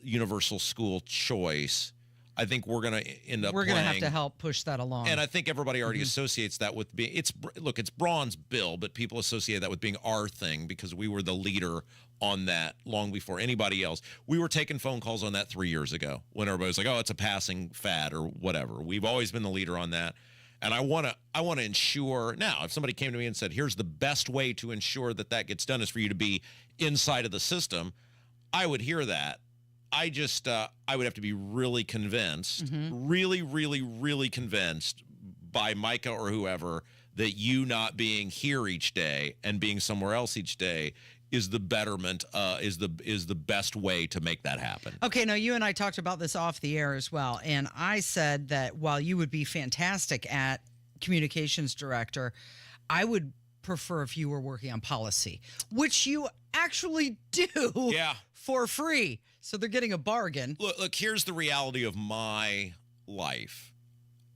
universal school choice. I think we're going to end up We're going to have playing. to help push that along. And I think everybody already associates that with being, it's Braun's bill, but people associate that with being our thing because we were the leader on that long before anybody else. We were taking phone calls on that 3 years ago when everybody was like, oh, it's a passing fad or whatever. We've always been the leader on that. And I want to ensure now, if somebody came to me and said, here's the best way to ensure that gets done is for you to be inside of the system, I would hear that. I would have to be really convinced, really, really, really convinced by Micah or whoever that you not being here each day and being somewhere else each day is the betterment, is the best way to make that happen. Okay, now you and I talked about this off the air as well, and I said that while you would be fantastic at communications director, I would prefer if you were working on policy, which you actually do for free. So they're getting a bargain. Look, here's the reality of my life.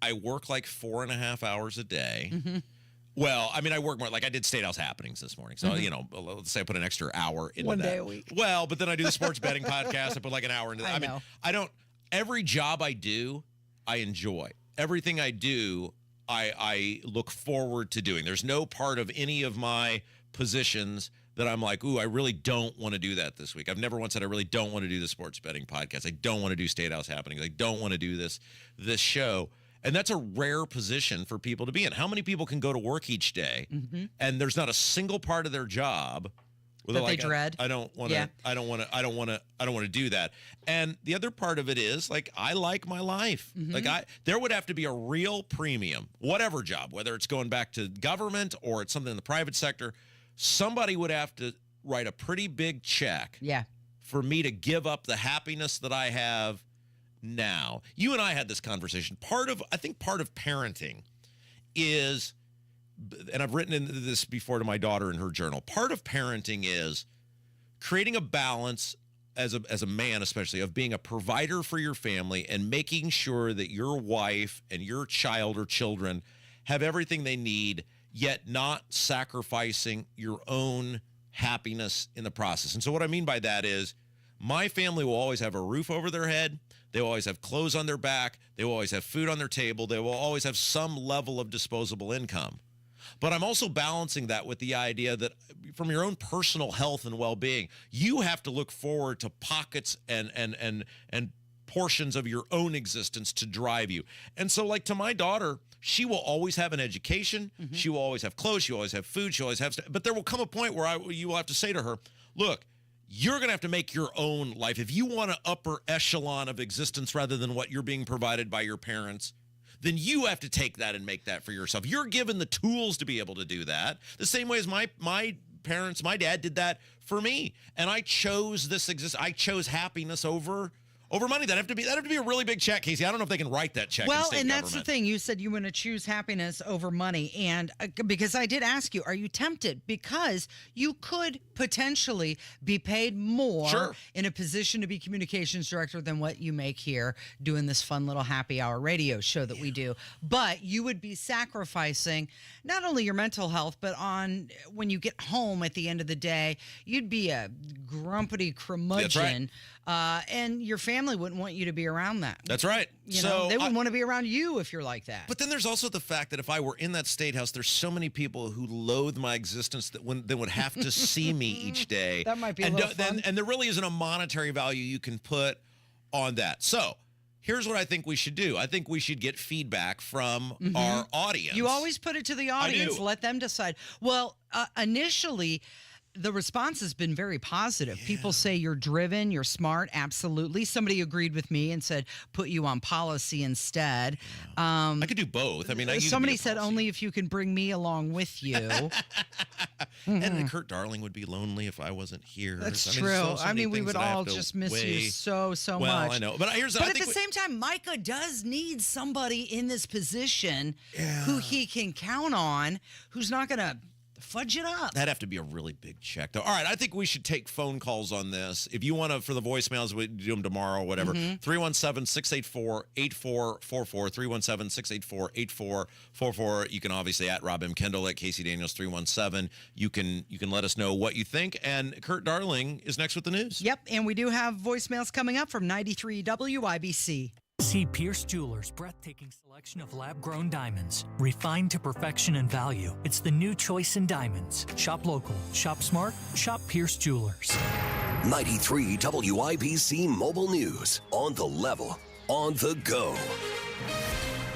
I work like 4.5 hours a day. Well, I mean, I work more. Like I did State House Happenings this morning. So, let's say I put an extra hour into One that. day a week. Well, but then I do the sports betting podcast. I put like an hour into that. I mean, every job I do, I enjoy. Everything I do, I look forward to doing. There's no part of any of my positions that I'm like, ooh, I really don't want to do that this week. I've never once said I really don't want to do the sports betting podcast. I don't want to do State House Happenings. I don't want to do this show. And that's a rare position for people to be in. How many people can go to work each day and there's not a single part of their job where that they dread? I don't want to. I don't want to do that. And the other part of it is like I like my life. Like there would have to be a real premium, whatever job, whether it's going back to government or it's something in the private sector. Somebody would have to write a pretty big check. For me to give up the happiness that I have now. You and I had this conversation. I think part of parenting is, and I've written into this before to my daughter in her journal, part of parenting is creating a balance as a man, especially, of being a provider for your family and making sure that your wife and your child or children have everything they need, yet not sacrificing your own happiness in the process. And so what I mean by that is my family will always have a roof over their head. They will always have clothes on their back. They will always have food on their table. They will always have some level of disposable income. But I'm also balancing that with the idea that from your own personal health and well-being, you have to look forward to pockets and portions of your own existence to drive you. And so like to my daughter, she will always have an education. She will always have clothes. She will always have food. She will always have stuff. But there will come a point where you will have to say to her, look, you're going to have to make your own life. If you want an upper echelon of existence rather than what you're being provided by your parents, then you have to take that and make that for yourself. You're given the tools to be able to do that. The same way as my parents, my dad did that for me. And I chose I chose happiness over money. That'd have to be a really big check, Casey. I don't know if they can write that check. Well, and that's the thing. You said you want to choose happiness over money. And because I did ask you, are you tempted? Because you could potentially be paid more in a position to be communications director than what you make here doing this fun little happy hour radio show that we do. But you would be sacrificing not only your mental health, but when you get home at the end of the day, you'd be a grumpy curmudgeon. And your family wouldn't want you to be around that. That's right. So they wouldn't want to be around you if you're like that. But then there's also the fact that if I were in that state house, there's so many people who loathe my existence that they would have to see me each day. That might be a little fun. And there really isn't a monetary value you can put on that. So here's what I think we should do. I think we should get feedback from our audience. You always put it to the audience. Let them decide. Well, initially, the response has been very positive. People say you're driven, you're smart, absolutely. Somebody agreed with me and said, put you on policy instead. I could do both. I mean, somebody said only if you can bring me along with you. And Kurt Darling would be lonely if I wasn't here. That's true. I mean, we would all just miss you so much. Well, I know. But at the same time, Micah does need somebody in this position who he can count on, who's not going to fudge it up. That'd have to be a really big check, though. All right, I think we should take phone calls on this. If you want to, for the voicemails, we do them tomorrow, whatever. 317-684-8444, 317-684-8444. You can obviously at Rob M. Kendall, at Casey Daniels 317. You can let us know what you think. And Kurt Darling is next with the news. Yep, and we do have voicemails coming up from 93 WIBC. See Pierce Jewelers' breathtaking selection of lab-grown diamonds, refined to perfection and value. It's the new choice in diamonds. Shop local, shop smart, shop Pierce Jewelers. 93 WIBC Mobile News. On the level, on the go.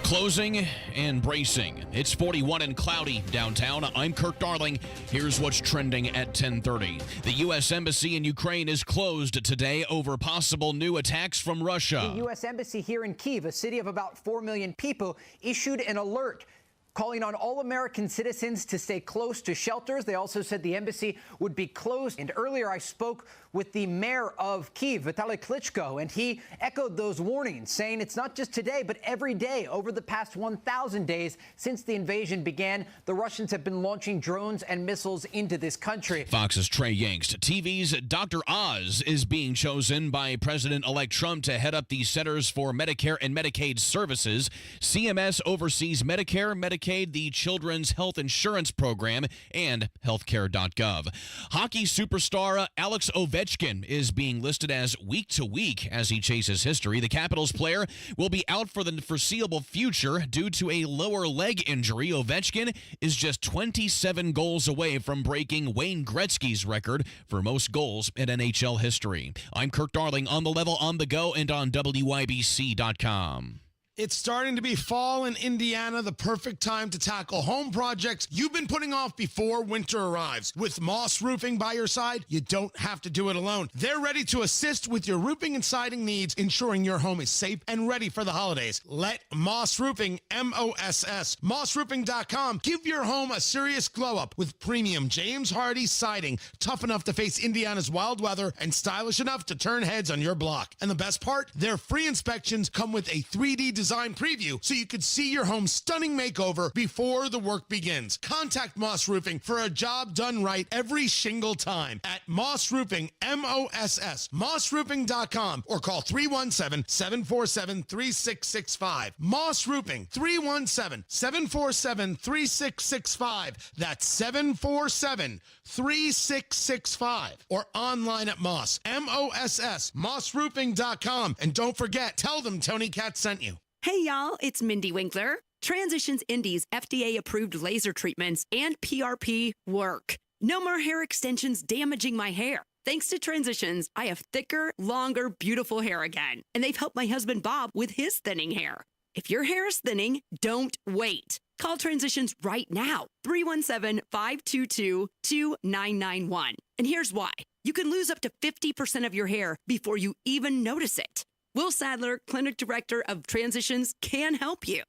Closing and bracing. It's 41 and cloudy downtown. I'm Kirk Darling. Here's what's trending at 10:30. The U.S. Embassy in Ukraine is closed today over possible new attacks from Russia. The U.S. Embassy here in Kyiv, a city of about 4 million people, issued an alert calling on all American citizens to stay close to shelters. They also said the embassy would be closed. And earlier I spoke with the mayor of Kyiv, Vitaly Klitschko, and he echoed those warnings, saying it's not just today, but every day over the past 1,000 days since the invasion began, the Russians have been launching drones and missiles into this country. Fox's Trey Yangst. TV's Dr. Oz is being chosen by President-elect Trump to head up the Centers for Medicare and Medicaid Services. CMS oversees Medicare, Medicaid, the Children's Health Insurance Program, and healthcare.gov. Hockey superstar Alex Ovechkin is being listed as week to week as he chases history. The Capitals player will be out for the foreseeable future due to a lower leg injury. Ovechkin is just 27 goals away from breaking Wayne Gretzky's record for most goals in NHL history. I'm Kirk Darling, on the level, on the go, and on WIBC.com. It's starting to be fall in Indiana, the perfect time to tackle home projects you've been putting off before winter arrives. With Moss Roofing by your side, you don't have to do it alone. They're ready to assist with your roofing and siding needs, ensuring your home is safe and ready for the holidays. Let Moss Roofing, M-O-S-S, mossroofing.com, give your home a serious glow-up with premium James Hardy siding, tough enough to face Indiana's wild weather and stylish enough to turn heads on your block. And the best part, their free inspections come with a 3D design preview so you could see your home's stunning makeover before the work begins. Contact Moss Roofing for a job done right every single time at Moss Roofing, M-O-S-S, mossroofing.com, or call 317-747-3665. Moss Roofing, 317-747-3665. That's 747-3665. Or online at Moss, M-O-S-S, mossroofing.com. And don't forget, tell them Tony Katz sent you. Hey, y'all, it's Mindy Winkler. Transitions Indy's FDA-approved laser treatments and PRP work. No more hair extensions damaging my hair. Thanks to Transitions, I have thicker, longer, beautiful hair again. And they've helped my husband Bob with his thinning hair. If your hair is thinning, don't wait. Call Transitions right now, 317-522-2991. And here's why. You can lose up to 50% of your hair before you even notice it. Will Sadler, Clinic Director of Transitions, can help you.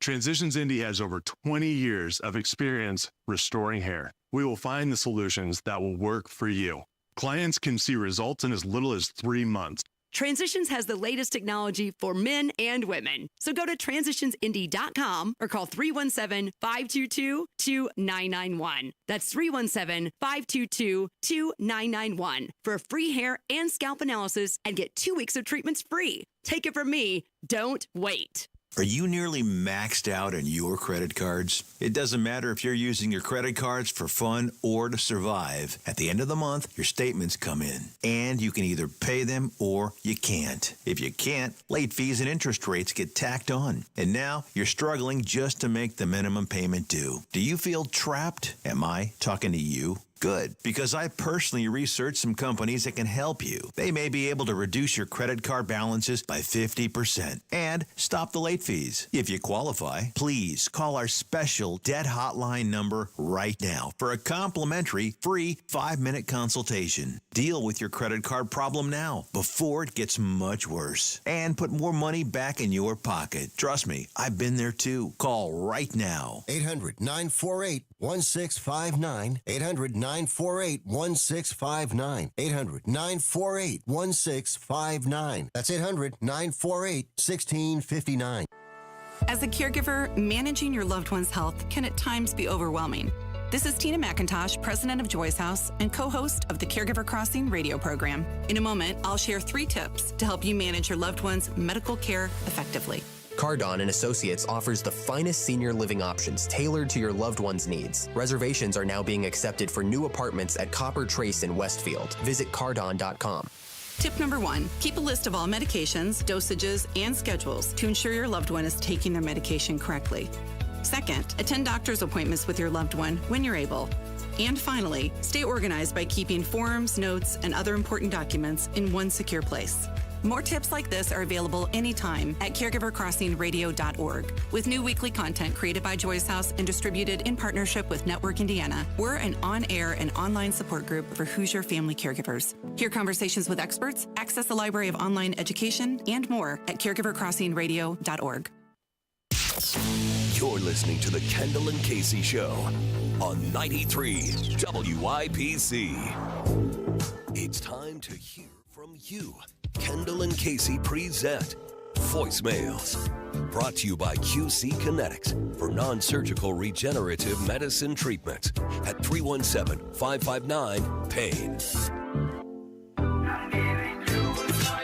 Transitions Indy has over 20 years of experience restoring hair. We will find the solutions that will work for you. Clients can see results in as little as 3 months. Transitions has the latest technology for men and women. So go to transitionsindy.com or call 317-522-2991. That's 317-522-2991 for a free hair and scalp analysis and get 2 weeks of treatments free. Take it from me. Don't wait. Are you nearly maxed out on your credit cards? It doesn't matter if you're using your credit cards for fun or to survive. At the end of the month, your statements come in, and you can either pay them or you can't. If you can't, late fees and interest rates get tacked on. And now you're struggling just to make the minimum payment due. Do you feel trapped? Am I talking to you? Good, because I personally researched some companies that can help you. They may be able to reduce your credit card balances by 50% and stop the late fees. If you qualify, please call our special debt hotline number right now for a complimentary free 5-minute consultation. Deal with your credit card problem now before it gets much worse and put more money back in your pocket. Trust me, I've been there too. Call right now. 800-948-1659. 800-948-1659. 800-948-1659. That's 800-948-1659. As a caregiver, managing your loved one's health can at times be overwhelming. This is Tina McIntosh, president of Joy's House and co-host of the Caregiver Crossing radio program. In a moment, I'll share 3 tips to help you manage your loved one's medical care effectively. Cardon and Associates offers the finest senior living options tailored to your loved one's needs. Reservations are now being accepted for new apartments at Copper Trace in Westfield. Visit cardon.com. Tip number 1, keep a list of all medications, dosages, and schedules to ensure your loved one is taking their medication correctly. Second, attend doctor's appointments with your loved one when you're able. And finally, stay organized by keeping forms, notes, and other important documents in one secure place. More tips like this are available anytime at caregivercrossingradio.org. With new weekly content created by Joyce House and distributed in partnership with Network Indiana, we're an on-air and online support group for Hoosier family caregivers. Hear conversations with experts, access a library of online education, and more at caregivercrossingradio.org. You're listening to the Kendall and Casey Show on 93 WIPC. It's time to hear from you. Kendall and Casey present Voicemails. Brought to you by QC Kinetics for non-surgical regenerative medicine treatment at 317-559-PAIN.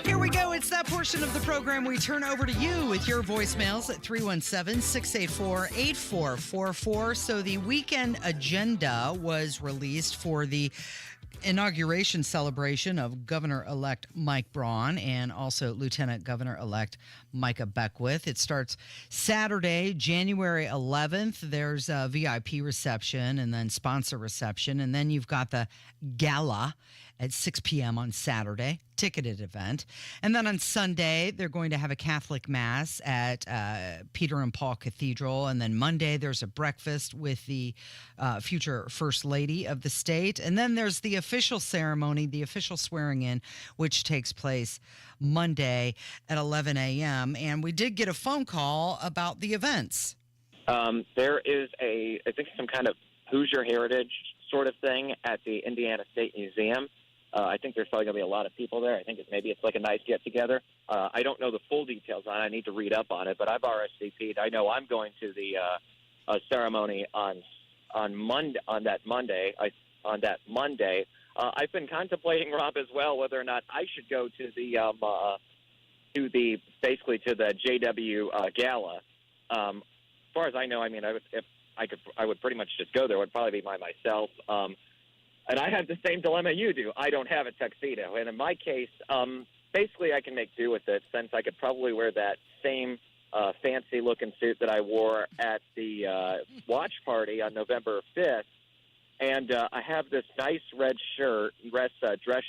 Here we go. It's that portion of the program we turn over to you with your voicemails at 317-684-8444. So the weekend agenda was released for the inauguration celebration of Governor-elect Mike Braun and also Lieutenant Governor-elect Micah Beckwith. It starts Saturday, January 11th. There's a VIP reception and then sponsor reception. And then you've got the gala at 6 p.m. on Saturday, ticketed event. And then on Sunday, they're going to have a Catholic Mass at Peter and Paul Cathedral. And then Monday, there's a breakfast with the future First Lady of the state. And then there's the official ceremony, the official swearing in, which takes place Monday at 11 a.m. And we did get a phone call about the events. There is I think some kind of Hoosier heritage sort of thing at the Indiana State Museum. I think there's probably going to be a lot of people there. I think it's like a nice get-together. I don't know the full details on it. I need to read up on it, but I've RSVP'd. I know I'm going to the ceremony on that Monday. I've been contemplating, Rob, as well, whether or not I should go to the JW gala. As far as I know, I mean, I would pretty much just go there. It would probably be by myself. And I have the same dilemma you do. I don't have a tuxedo. And in my case, basically I can make do with it, since I could probably wear that same fancy-looking suit that I wore at the watch party on November 5th. And I have this nice red dress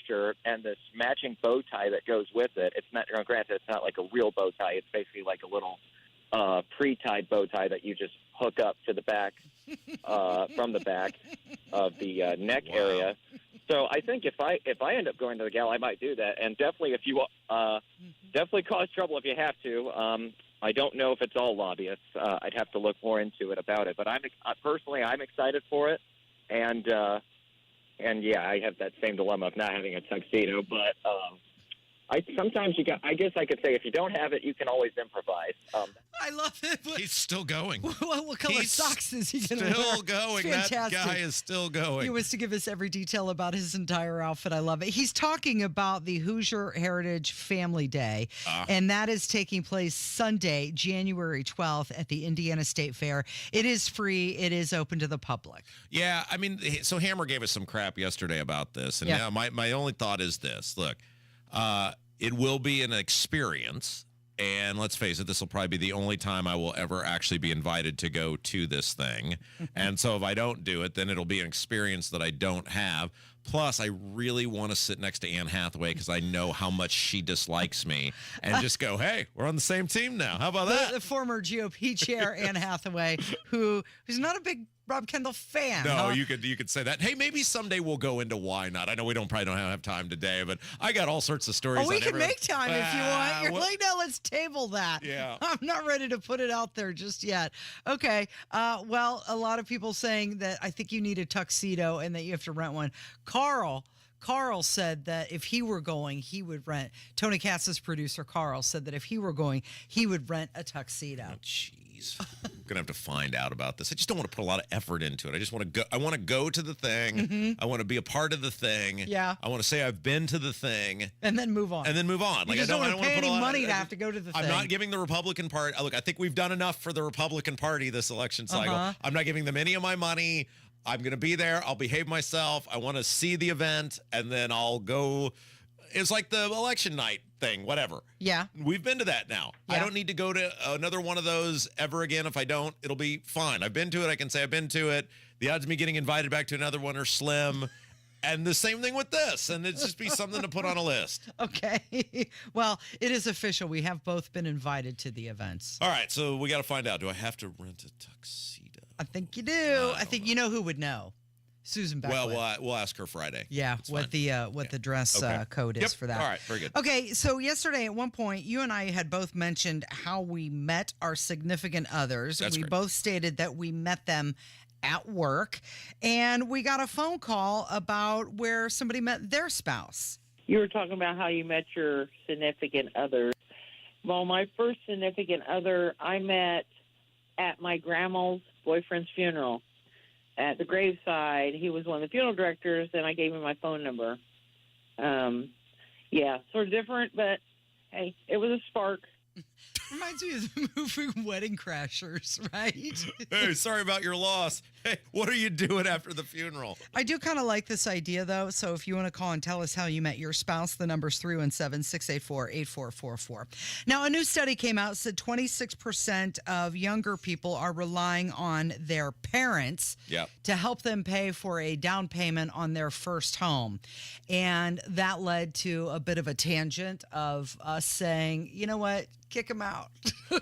shirt, and this matching bow tie that goes with it. It's not, granted, it's not like a real bow tie. It's basically like a little pre-tied bow tie that you just hook up to the back, from the back of the neck area. So I think if I end up going to the gala, I might do that. And definitely, if you definitely cause trouble if you have to. I don't know if it's all lobbyists. I'd have to look more into it about it. But personally, I'm excited for it. And yeah, I have that same dilemma of not having a tuxedo. But I guess I could say if you don't have it, you can always improvise. I love it. He's still going. What color socks is he going to wear? Still going. Fantastic. That guy is still going. He wants to give us every detail about his entire outfit. I love it. He's talking about the Hoosier Heritage Family Day, and that is taking place Sunday, January 12th at the Indiana State Fair. It is free. It is open to the public. Yeah, I mean, so Hammer gave us some crap yesterday about this, and now my only thought is this. Look, it will be an experience. And let's face it, this will probably be the only time I will ever actually be invited to go to this thing. And so if I don't do it, then it'll be an experience that I don't have. Plus, I really want to sit next to Anne Hathaway because I know how much she dislikes me and just go, hey, we're on the same team now. How about that? The former GOP chair, Anne Hathaway, who's not a big Rob Kendall fan. No, you could say that. Hey, maybe someday we'll go into why not. I know we probably don't have time today, but I got all sorts of stories. Oh, we can make time if you want. You're like, no, let's table that. Yeah. I'm not ready to put it out there just yet. Okay. Well, a lot of people saying that I think you need a tuxedo and that you have to rent one. Carl said that if he were going, he would rent. Tony Katz's producer, Carl, said that if he were going, he would rent a tuxedo. Oh, jeez. I'm going to have to find out about this. I just don't want to put a lot of effort into it. I just want to go. I want to go to the thing. Mm-hmm. I want to be a part of the thing. Yeah. I want to say I've been to the thing. And then move on. You like, just don't want to pay any money to have to go to the thing. I'm not giving the Republican Party. Look, I think we've done enough for the Republican Party this election cycle. I'm not giving them any of my money. I'm going to be there. I'll behave myself. I want to see the event, and then I'll go It's like the election night thing, whatever. Yeah. We've been to that now. Yeah. I don't need to go to another one of those ever again. If I don't, it'll be fine. I've been to it. I can say I've been to it. The odds of me getting invited back to another one are slim. And the same thing with this. And it's just be something to put on a list. Okay. Well, it is official. We have both been invited to the events. All right. So we got to find out. Do I have to rent a tuxedo? I think you do. I think you know who would know. Susan Beckwith. Well, we'll ask her Friday. Yeah, It's what fine. the dress code is for that. All right, very good. Okay, so yesterday at one point, you and I had both mentioned how we met our significant others. That's we great. both stated that we met them at work, and we got a phone call about where somebody met their spouse. You were talking about how you met your significant other. Well, my first significant other I met at my grandma's boyfriend's funeral. At the graveside, he was one of the funeral directors, and I gave him my phone number. Yeah, sort of different, but hey, it was a spark. Reminds me of the movie Wedding Crashers, right? Hey, sorry about your loss. Hey, what are you doing after the funeral? I do kind of like this idea, though. So if you want to call and tell us how you met your spouse, the number's 317-684-8444. Now, a new study came out, said 26% of younger people are relying on their parents to help them pay for a down payment on their first home. And that led to a bit of a tangent of us saying, you know what? Kick them out.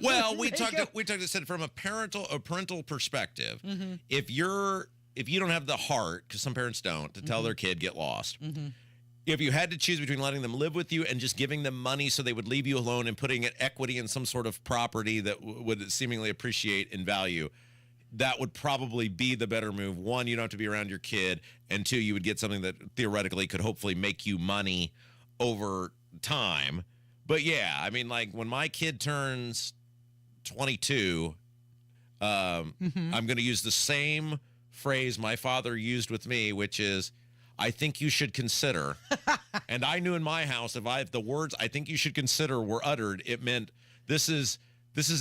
Well, we said from a parental perspective, if you don't have the heart, because some parents don't, to tell their kid get lost. If you had to choose between letting them live with you and just giving them money so they would leave you alone and putting equity in some sort of property that would seemingly appreciate in value, that would probably be the better move. One, you don't have to be around your kid, and two, you would get something that theoretically could hopefully make you money over time. But yeah, I mean, like when my kid turns 22, I'm going to use the same phrase my father used with me, which is, I think you should consider. And I knew in my house, if the words I think you should consider were uttered, it meant this is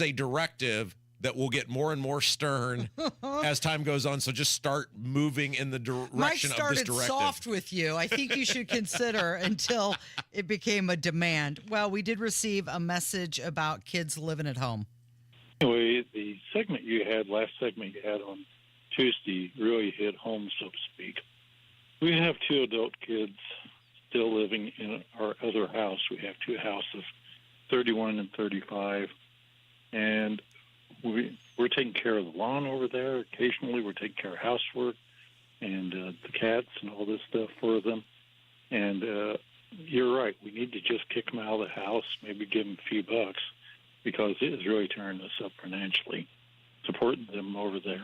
a directive that will get more and more stern as time goes on. So just start moving in the direction of this directive. Mike started soft with you. I think you should consider until it became a demand. Well, we did receive a message about kids living at home. Anyway, the last segment you had on Tuesday really hit home, so to speak. We have two adult kids still living in our other house. We have two houses, 31 and 35, and we're taking care of the lawn over there. Occasionally, we're taking care of housework and the cats and all this stuff for them. And you're right. We need to just kick them out of the house, maybe give them a few bucks, because it is really tearing us up financially, supporting them over there.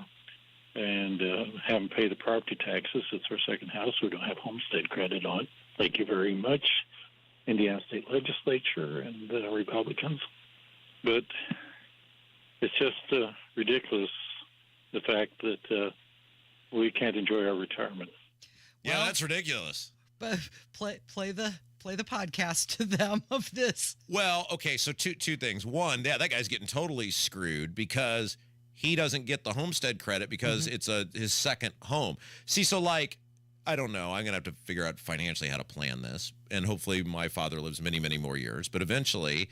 And have them pay the property taxes. It's our second house. We don't have homestead credit on. Thank you very much, Indiana State Legislature and the Republicans. But it's just ridiculous, the fact that we can't enjoy our retirement. Yeah, that's ridiculous. But play the podcast to them of this. Well, okay, so two things. One, yeah, that guy's getting totally screwed because he doesn't get the homestead credit because it's his second home. See, so like, I don't know. I'm going to have to figure out financially how to plan this. And hopefully my father lives many, many more years. But eventually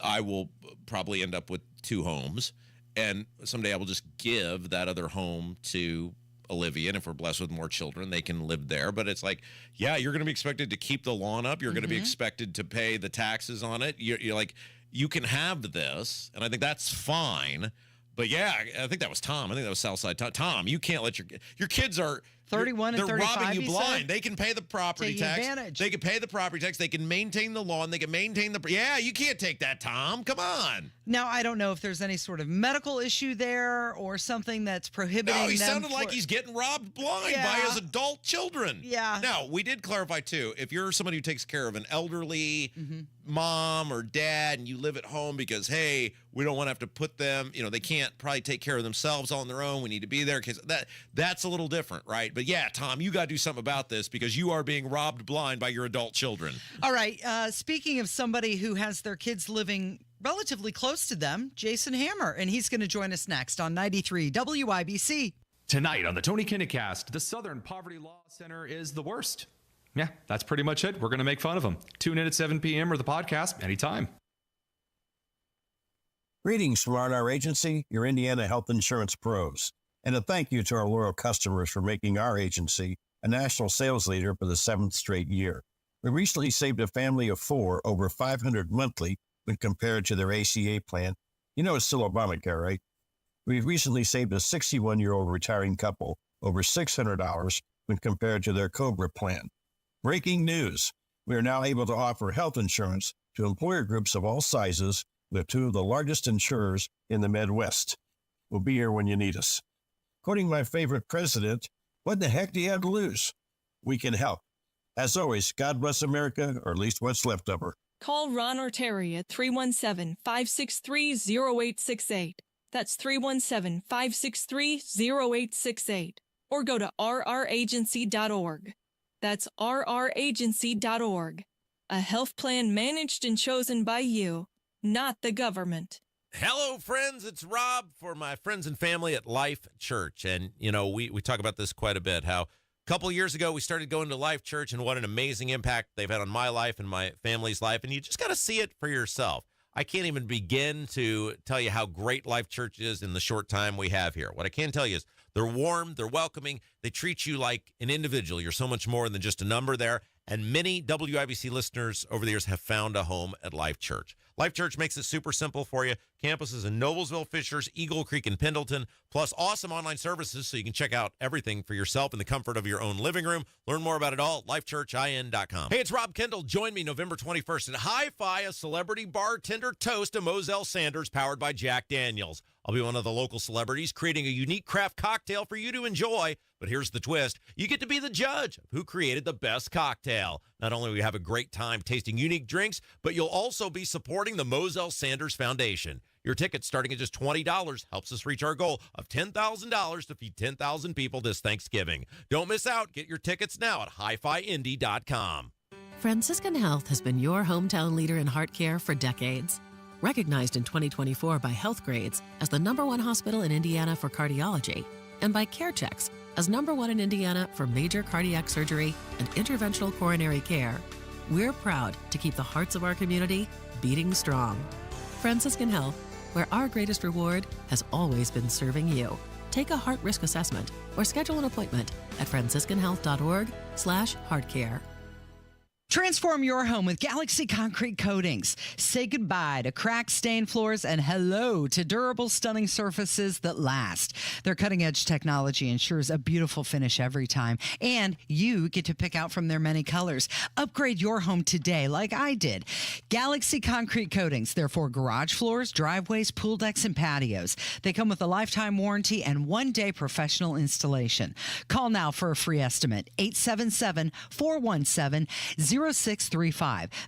I will probably end up with two homes. And someday I will just give that other home to Olivia. And if we're blessed with more children, they can live there. But it's like, yeah, you're going to be expected to keep the lawn up. You're going to be expected to pay the taxes on it. You're like, you can have this. And I think that's fine. But yeah, I think that was Tom. I think that was Southside Tom. Tom, you can't let your kids are 31 and 35. They're robbing you blind. Said? They can pay the property tax. Advantage. They can pay the property tax. They can maintain the lawn. They can maintain the. Yeah, you can't take that, Tom. Come on. Now, I don't know if there's any sort of medical issue there or something that's prohibiting No, he them sounded like he's getting robbed blind by his adult children. Yeah. Now, we did clarify, too, if you're somebody who takes care of an elderly mom or dad and you live at home because, hey, we don't want to have to put them, they can't probably take care of themselves on their own. We need to be there because that's a little different, right? But yeah, Tom, you got to do something about this because you are being robbed blind by your adult children. All right. Speaking of somebody who has their kids living relatively close to them, Jason Hammer, and he's going to join us next on 93 WIBC. Tonight on the Tony Kinnecast, the Southern Poverty Law Center is the worst. Yeah, that's pretty much it. We're going to make fun of them. Tune in at 7 p.m. or the podcast anytime. Greetings from R&R Agency, your Indiana health insurance pros. And a thank you to our loyal customers for making our agency a national sales leader for the 7th straight year. We recently saved a family of 4 over $500 monthly when compared to their ACA plan. You know it's still Obamacare, right? We've recently saved a 61-year-old retiring couple over $600 when compared to their COBRA plan. Breaking news. We are now able to offer health insurance to employer groups of all sizes with 2 of the largest insurers in the Midwest. We'll be here when you need us. Quoting my favorite president, what the heck do you have to lose? We can help. As always, God bless America, or at least what's left of her. Call Ron or Terry at 317-563-0868. That's 317-563-0868. Or go to rragency.org. That's rragency.org. A health plan managed and chosen by you, not the government. Hello, friends. It's Rob for my friends and family at Life Church. And, you know, we talk about this quite a bit, how a couple of years ago we started going to Life Church and what an amazing impact they've had on my life and my family's life. And you just got to see it for yourself. I can't even begin to tell you how great Life Church is in the short time we have here. What I can tell you is they're warm, they're welcoming, they treat you like an individual. You're so much more than just a number there. And many WIBC listeners over the years have found a home at Life Church. Life Church makes it super simple for you. Campuses in Noblesville, Fishers, Eagle Creek, and Pendleton, plus awesome online services so you can check out everything for yourself in the comfort of your own living room. Learn more about it all at lifechurchin.com. Hey, it's Rob Kendall. Join me November 21st at Hi-Fi, a celebrity bartender toast to Moselle Sanders, powered by Jack Daniels. I'll be one of the local celebrities creating a unique craft cocktail for you to enjoy. But here's the twist. You get to be the judge of who created the best cocktail. Not only will you have a great time tasting unique drinks, but you'll also be supporting the Moselle Sanders Foundation. Your ticket starting at just $20 helps us reach our goal of $10,000 to feed 10,000 people this Thanksgiving. Don't miss out. Get your tickets now at hifiindy.com. Franciscan Health has been your hometown leader in heart care for decades. Recognized in 2024 by Healthgrades as the #1 hospital in Indiana for cardiology and by CareChecks as #1 in Indiana for major cardiac surgery and interventional coronary care, we're proud to keep the hearts of our community beating strong. Franciscan Health, where our greatest reward has always been serving you. Take a heart risk assessment or schedule an appointment at franciscanhealth.org/heartcare. Transform your home with Galaxy Concrete Coatings. Say goodbye to cracked, stained floors and hello to durable, stunning surfaces that last. Their cutting-edge technology ensures a beautiful finish every time, and you get to pick out from their many colors. Upgrade your home today like I did. Galaxy Concrete Coatings. They're for garage floors, driveways, pool decks, and patios. They come with a lifetime warranty and one-day professional installation. Call now for a free estimate. 877-417-0635.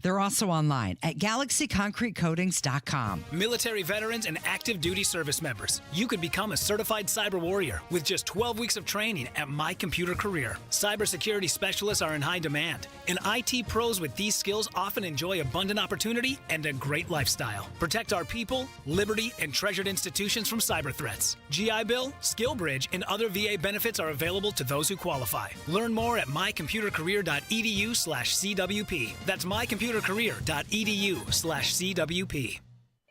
They're also online at galaxyconcretecoatings.com. Military veterans and active duty service members, you could become a certified cyber warrior with just 12 weeks of training at My Computer Career. Cybersecurity specialists are in high demand, and IT pros with these skills often enjoy abundant opportunity and a great lifestyle. Protect our people, liberty, and treasured institutions from cyber threats. GI Bill, SkillBridge, and other VA benefits are available to those who qualify. Learn more at mycomputercareer.edu/CWP. That's mycomputercareer.edu/CWP.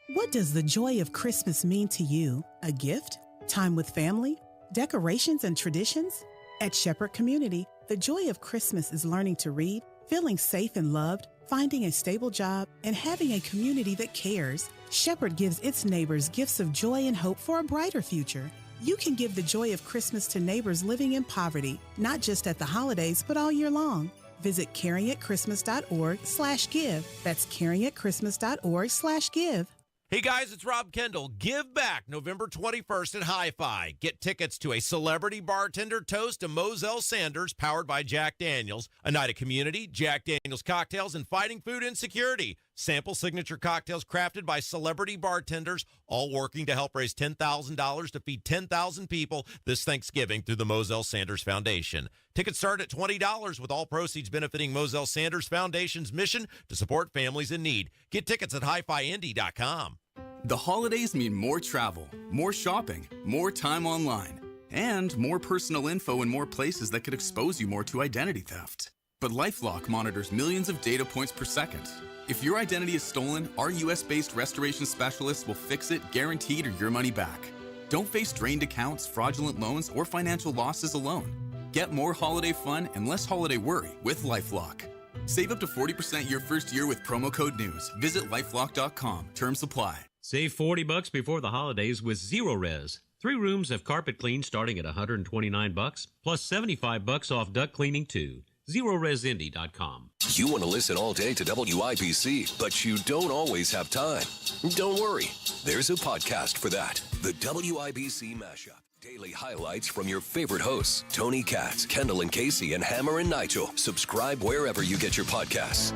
What does the joy of Christmas mean to you? A gift? Time with family? Decorations and traditions? At Shepherd Community, the joy of Christmas is learning to read, feeling safe and loved, finding a stable job, and having a community that cares. Shepherd gives its neighbors gifts of joy and hope for a brighter future. You can give the joy of Christmas to neighbors living in poverty, not just at the holidays, but all year long. Visit caringatchristmas.org/give. That's caringatchristmas.org/give. Hey guys, it's Rob Kendall. Give back November 21st at Hi-Fi. Get tickets to a celebrity bartender toast to Moselle Sanders, powered by Jack Daniels. A night of community, Jack Daniels cocktails, and fighting food insecurity. Sample signature cocktails crafted by celebrity bartenders, all working to help raise $10,000 to feed 10,000 people this Thanksgiving through the Moselle Sanders Foundation. Tickets start at $20, with all proceeds benefiting Moselle Sanders Foundation's mission to support families in need. Get tickets at hifiindy.com. The holidays mean more travel, more shopping, more time online, and more personal info in more places that could expose you more to identity theft. But LifeLock monitors millions of data points per second. If your identity is stolen, our U.S.-based restoration specialists will fix it, guaranteed, or your money back. Don't face drained accounts, fraudulent loans, or financial losses alone. Get more holiday fun and less holiday worry with LifeLock. Save up to 40% your first year with promo code NEWS. Visit lifelock.com. Terms apply. Save $40 before the holidays with Zero Res. 3 rooms of carpet clean starting at $129, plus $75 off duct cleaning too. ZeroResIndy.com. You want to listen all day to WIBC, but you don't always have time. Don't worry. There's a podcast for that. The WIBC Mashup. Daily highlights from your favorite hosts, Tony Katz, Kendall and Casey, and Hammer and Nigel. Subscribe wherever you get your podcasts.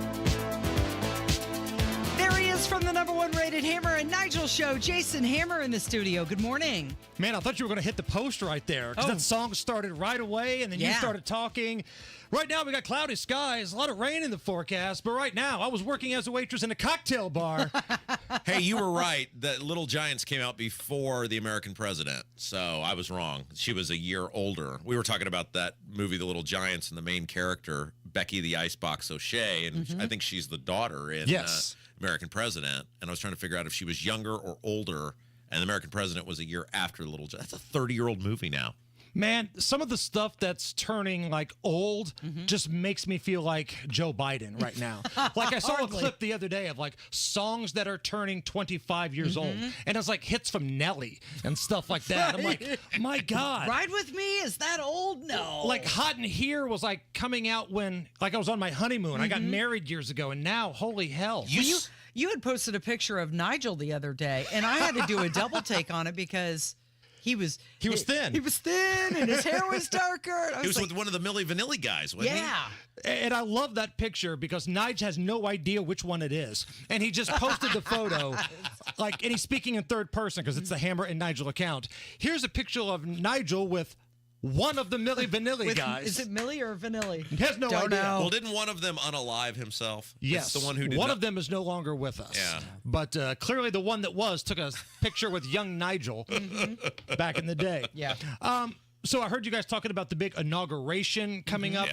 There he is from the #1 rated Hammer and Nigel show, Jason Hammer in the studio. Good morning. Man, I thought you were going to hit the post right there because that song started right away and then you started talking. Right now, we got cloudy skies, a lot of rain in the forecast, but right now, I was working as a waitress in a cocktail bar. Hey, you were right. The Little Giants came out before The American President, so I was wrong. She was a year older. We were talking about that movie, The Little Giants, and the main character, Becky the Icebox O'Shea, and I think she's the daughter in American President, and I was trying to figure out if she was younger or older, and The American President was a year after The Little Giants. That's a 30-year-old movie now. Man, some of the stuff that's turning like old just makes me feel like Joe Biden right now. Like I saw a clip the other day of like songs that are turning 25 years old. And it's like hits from Nelly and stuff like that. I'm like, my God. Ride With Me? Is that old? No. Like Hot in Here was like coming out when like I was on my honeymoon. I got married years ago and now, holy hell. You had posted a picture of Nigel the other day and I had to do a double take on it because he was thin. He was thin, and his hair was darker. He was with one of the Milli Vanilli guys, wasn't he? And I love that picture because Nige has no idea which one it is. And he just posted the photo, and he's speaking in third person because it's the Hammer and Nigel account. Here's a picture of Nigel with one of the Milli Vanilli guys. Is it Milli or Vanilli? He has no idea. Well, didn't one of them unalive himself? Yes. It's the one who did one of them is no longer with us. Yeah. But clearly the one that was took a picture with young Nigel back in the day. Yeah. So I heard you guys talking about the big inauguration coming up.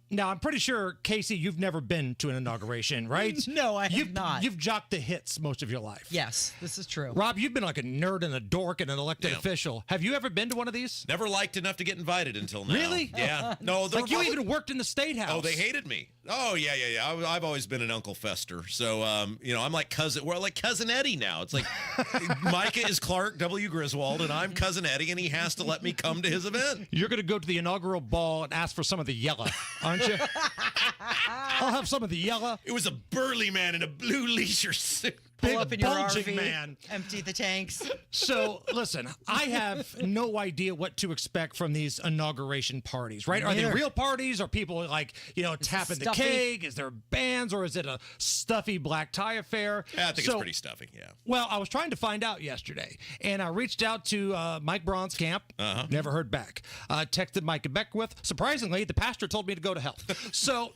Now, I'm pretty sure, Casey, you've never been to an inauguration, right? No, I have not. You've jocked the hits most of your life. Yes, this is true. Rob, you've been like a nerd and a dork and an elected official. Have you ever been to one of these? Never liked enough to get invited until now. Really? Yeah. No, like you even worked in the State House. Oh, they hated me. Oh, yeah. I've always been an Uncle Fester. So, I'm like Cousin Eddie now. It's like Micah is Clark W. Griswold, and I'm Cousin Eddie, and he has to let me come to his event. You're going to go to the inaugural ball and ask for some of the yella, aren't you? I'll have some of the yella. It was a burly man in a blue leisure suit. Pull up in your bulging RV, man. empty the tanks. So, listen, I have no idea what to expect from these inauguration parties, right? Are they real parties? Are people like, tapping the keg? Is there bands or is it a stuffy black tie affair? Yeah, I think it's pretty stuffy, yeah. Well, I was trying to find out yesterday, and I reached out to Mike Braun's camp. Never heard back. Texted Mike Beckwith. Surprisingly, the pastor told me to go to hell. So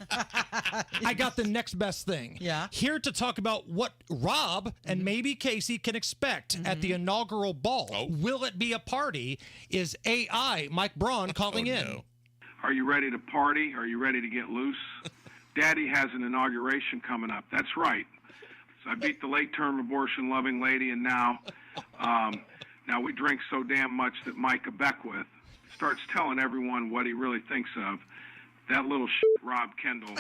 I got the next best thing. Yeah. Here to talk about what Rob and maybe Casey can expect at the inaugural ball. Will it be a party? Is AI Mike Braun calling in? No. Are you ready to party? Are you ready to get loose? Daddy has an inauguration coming up. That's right. So I beat the late-term abortion-loving lady, and now we drink so damn much that Micah Beckwith starts telling everyone what he really thinks of that little shit, Rob Kendall.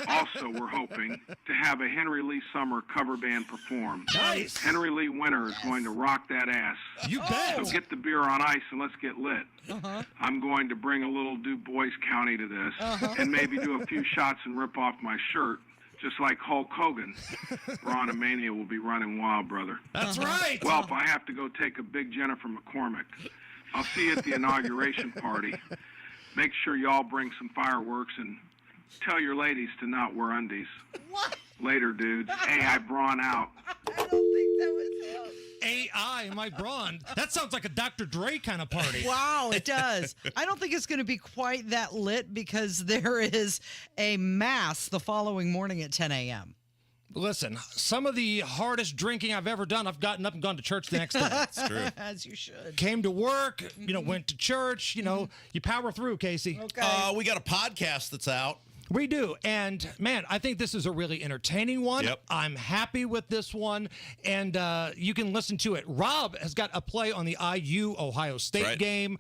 Also, we're hoping to have a Henry Lee Summer cover band perform. Nice. Henry Lee Winter is going to rock that ass. You bet. So get the beer on ice and let's get lit. I'm going to bring a little Du Bois County to this and maybe do a few shots and rip off my shirt. Just like Hulk Hogan, Braun-a-Mania will be running wild, brother. That's right. Well, if I have to go take a big Jennifer McCormick, I'll see you at the inauguration party. Make sure y'all bring some fireworks and tell your ladies to not wear undies. What? Later, dudes. AI Braun out. I don't think that was him. AI Mike Braun. That sounds like a Dr. Dre kind of party. Wow, it does. I don't think it's going to be quite that lit because there is a mass the following morning at 10 a.m. Listen, some of the hardest drinking I've ever done, I've gotten up and gone to church the next day. That's true. As you should. Came to work, went to church, you power through, Casey. Okay. We got a podcast that's out. We do. And, man, I think this is a really entertaining one. Yep. I'm happy with this one. And you can listen to it. Rob has got a play on the IU-Ohio State game.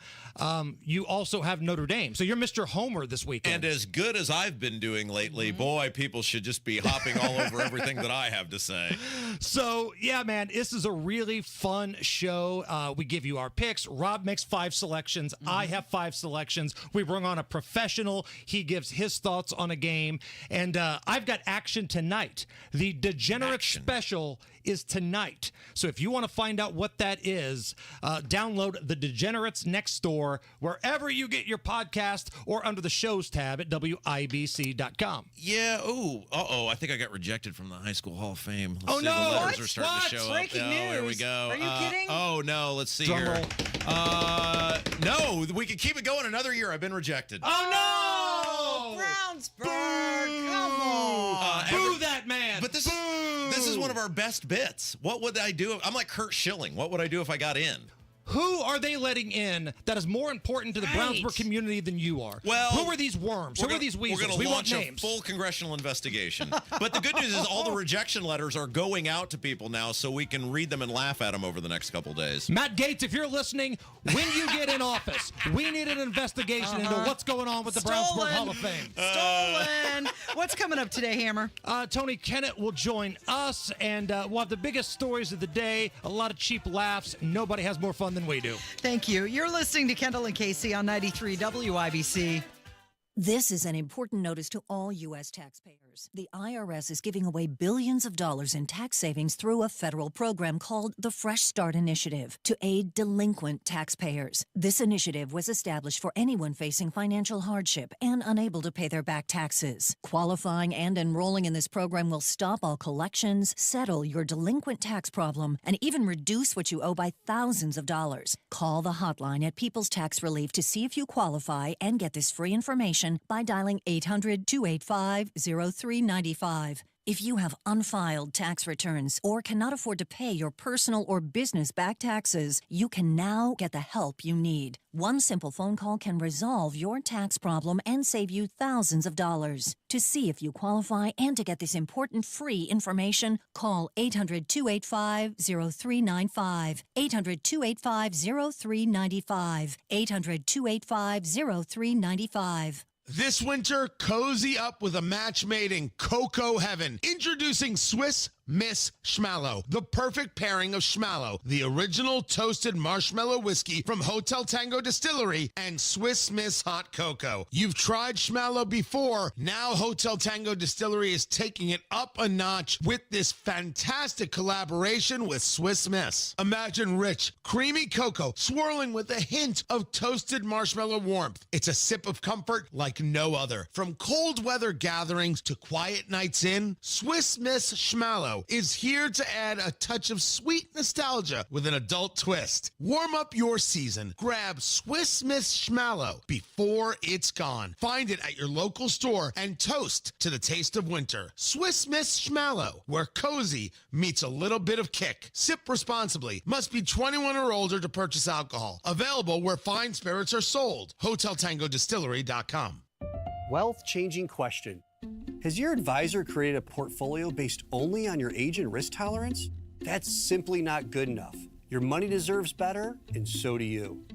You also have Notre Dame. So you're Mr. Homer this weekend. And as good as I've been doing lately, boy, people should just be hopping all over everything that I have to say. So, yeah, man, this is a really fun show. We give you our picks. Rob makes 5 selections. I have 5 selections. We bring on a professional. He gives his thoughts on a game. And I've got action tonight. The Degenerate Special is tonight. So if you want to find out what that is, download the Degenerates Next Door wherever you get your podcast or under the shows tab at WIBC.com. Yeah. I think I got rejected from the High School Hall of Fame. Oh, no. The letters are starting to show Breaking up. news. Here we go. Are you kidding? Oh, no. Let's see Drum here. roll. No, we can keep it going another year. I've been rejected. Oh, no! Brownsburg, come on. Boo that man. But this is one of our best bits. What would I do? I'm like Kurt Schilling. What would I do if I got in? Who are they letting in that is more important to the Brownsburg community than you are? Well, who are these worms? Who are these weasels? We're going We to want launch a names. full congressional investigation. But the good news is all the rejection letters are going out to people now, so we can read them and laugh at them over the next couple days. Matt Gaetz, if you're listening, when you get in office, we need an investigation into what's going on with the Brownsburg Hall of Fame. Stolen. What's coming up today, Hammer? Tony Kennett will join us, and we'll have the biggest stories of the day, a lot of cheap laughs. Nobody has more fun than we do. Thank you. You're listening to Kendall and Casey on 93 WIBC. This is an important notice to all U.S. taxpayers. The IRS is giving away billions of dollars in tax savings through a federal program called the Fresh Start Initiative to aid delinquent taxpayers. This initiative was established for anyone facing financial hardship and unable to pay their back taxes. Qualifying and enrolling in this program will stop all collections, settle your delinquent tax problem, and even reduce what you owe by thousands of dollars. Call the hotline at People's Tax Relief to see if you qualify and get this free information by dialing 800-285-0395. If you have unfiled tax returns or cannot afford to pay your personal or business back taxes, you can now get the help you need. One simple phone call can resolve your tax problem and save you thousands of dollars. To see if you qualify and to get this important free information, call 800-285-0395. 800-285-0395. 800-285-0395. This winter, cozy up with a match made in Cocoa Heaven. Introducing Swiss Miss Schmallow, the perfect pairing of Schmallow, the original toasted marshmallow whiskey from Hotel Tango Distillery, and Swiss Miss Hot Cocoa. You've tried Schmallow before. Now Hotel Tango Distillery is taking it up a notch with this fantastic collaboration with Swiss Miss. Imagine rich, creamy cocoa swirling with a hint of toasted marshmallow warmth. It's a sip of comfort like no other. From cold weather gatherings to quiet nights in, Swiss Miss Schmallow is here to add a touch of sweet nostalgia with an adult twist. Warm up your season. Grab Swiss Miss Schmallow before it's gone. Find it at your local store and toast to the taste of winter. Swiss Miss Schmallow, where cozy meets a little bit of kick. Sip responsibly. Must be 21 or older to purchase alcohol. Available where fine spirits are sold. HotelTangoDistillery.com. Wealth-changing question. Has your advisor created a portfolio based only on your age and risk tolerance? That's simply not good enough. Your money deserves better, and so do you.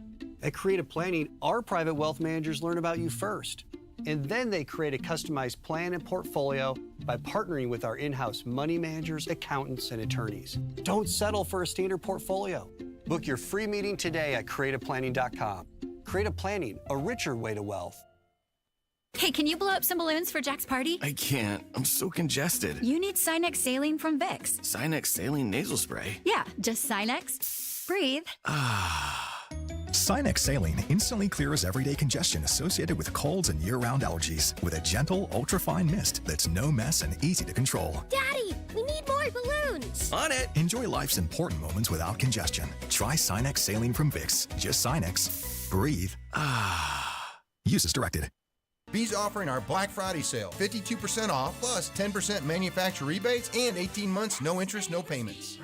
At Creative Planning, our private wealth managers learn about you first, and then they create a customized plan and portfolio by partnering with our in-house money managers, accountants, and attorneys. Don't settle for a standard portfolio. Book your free meeting today at creativeplanning.com. Creative Planning, a richer way to wealth. Hey, can you blow up some balloons for Jack's party? I can't. I'm so congested. You need Sinex Saline from Vicks. Sinex Saline nasal spray? Yeah, just Sinex. Breathe. Sinex Saline instantly clears everyday congestion associated with colds and year-round allergies with a gentle, ultra-fine mist that's no mess and easy to control. Daddy, we need more balloons. On it. Enjoy life's important moments without congestion. Try Sinex Saline from Vicks. Just Sinex. Breathe. Use as directed. B's offering our Black Friday sale, 52% off, plus 10% manufacturer rebates, and 18 months, no interest, no payments.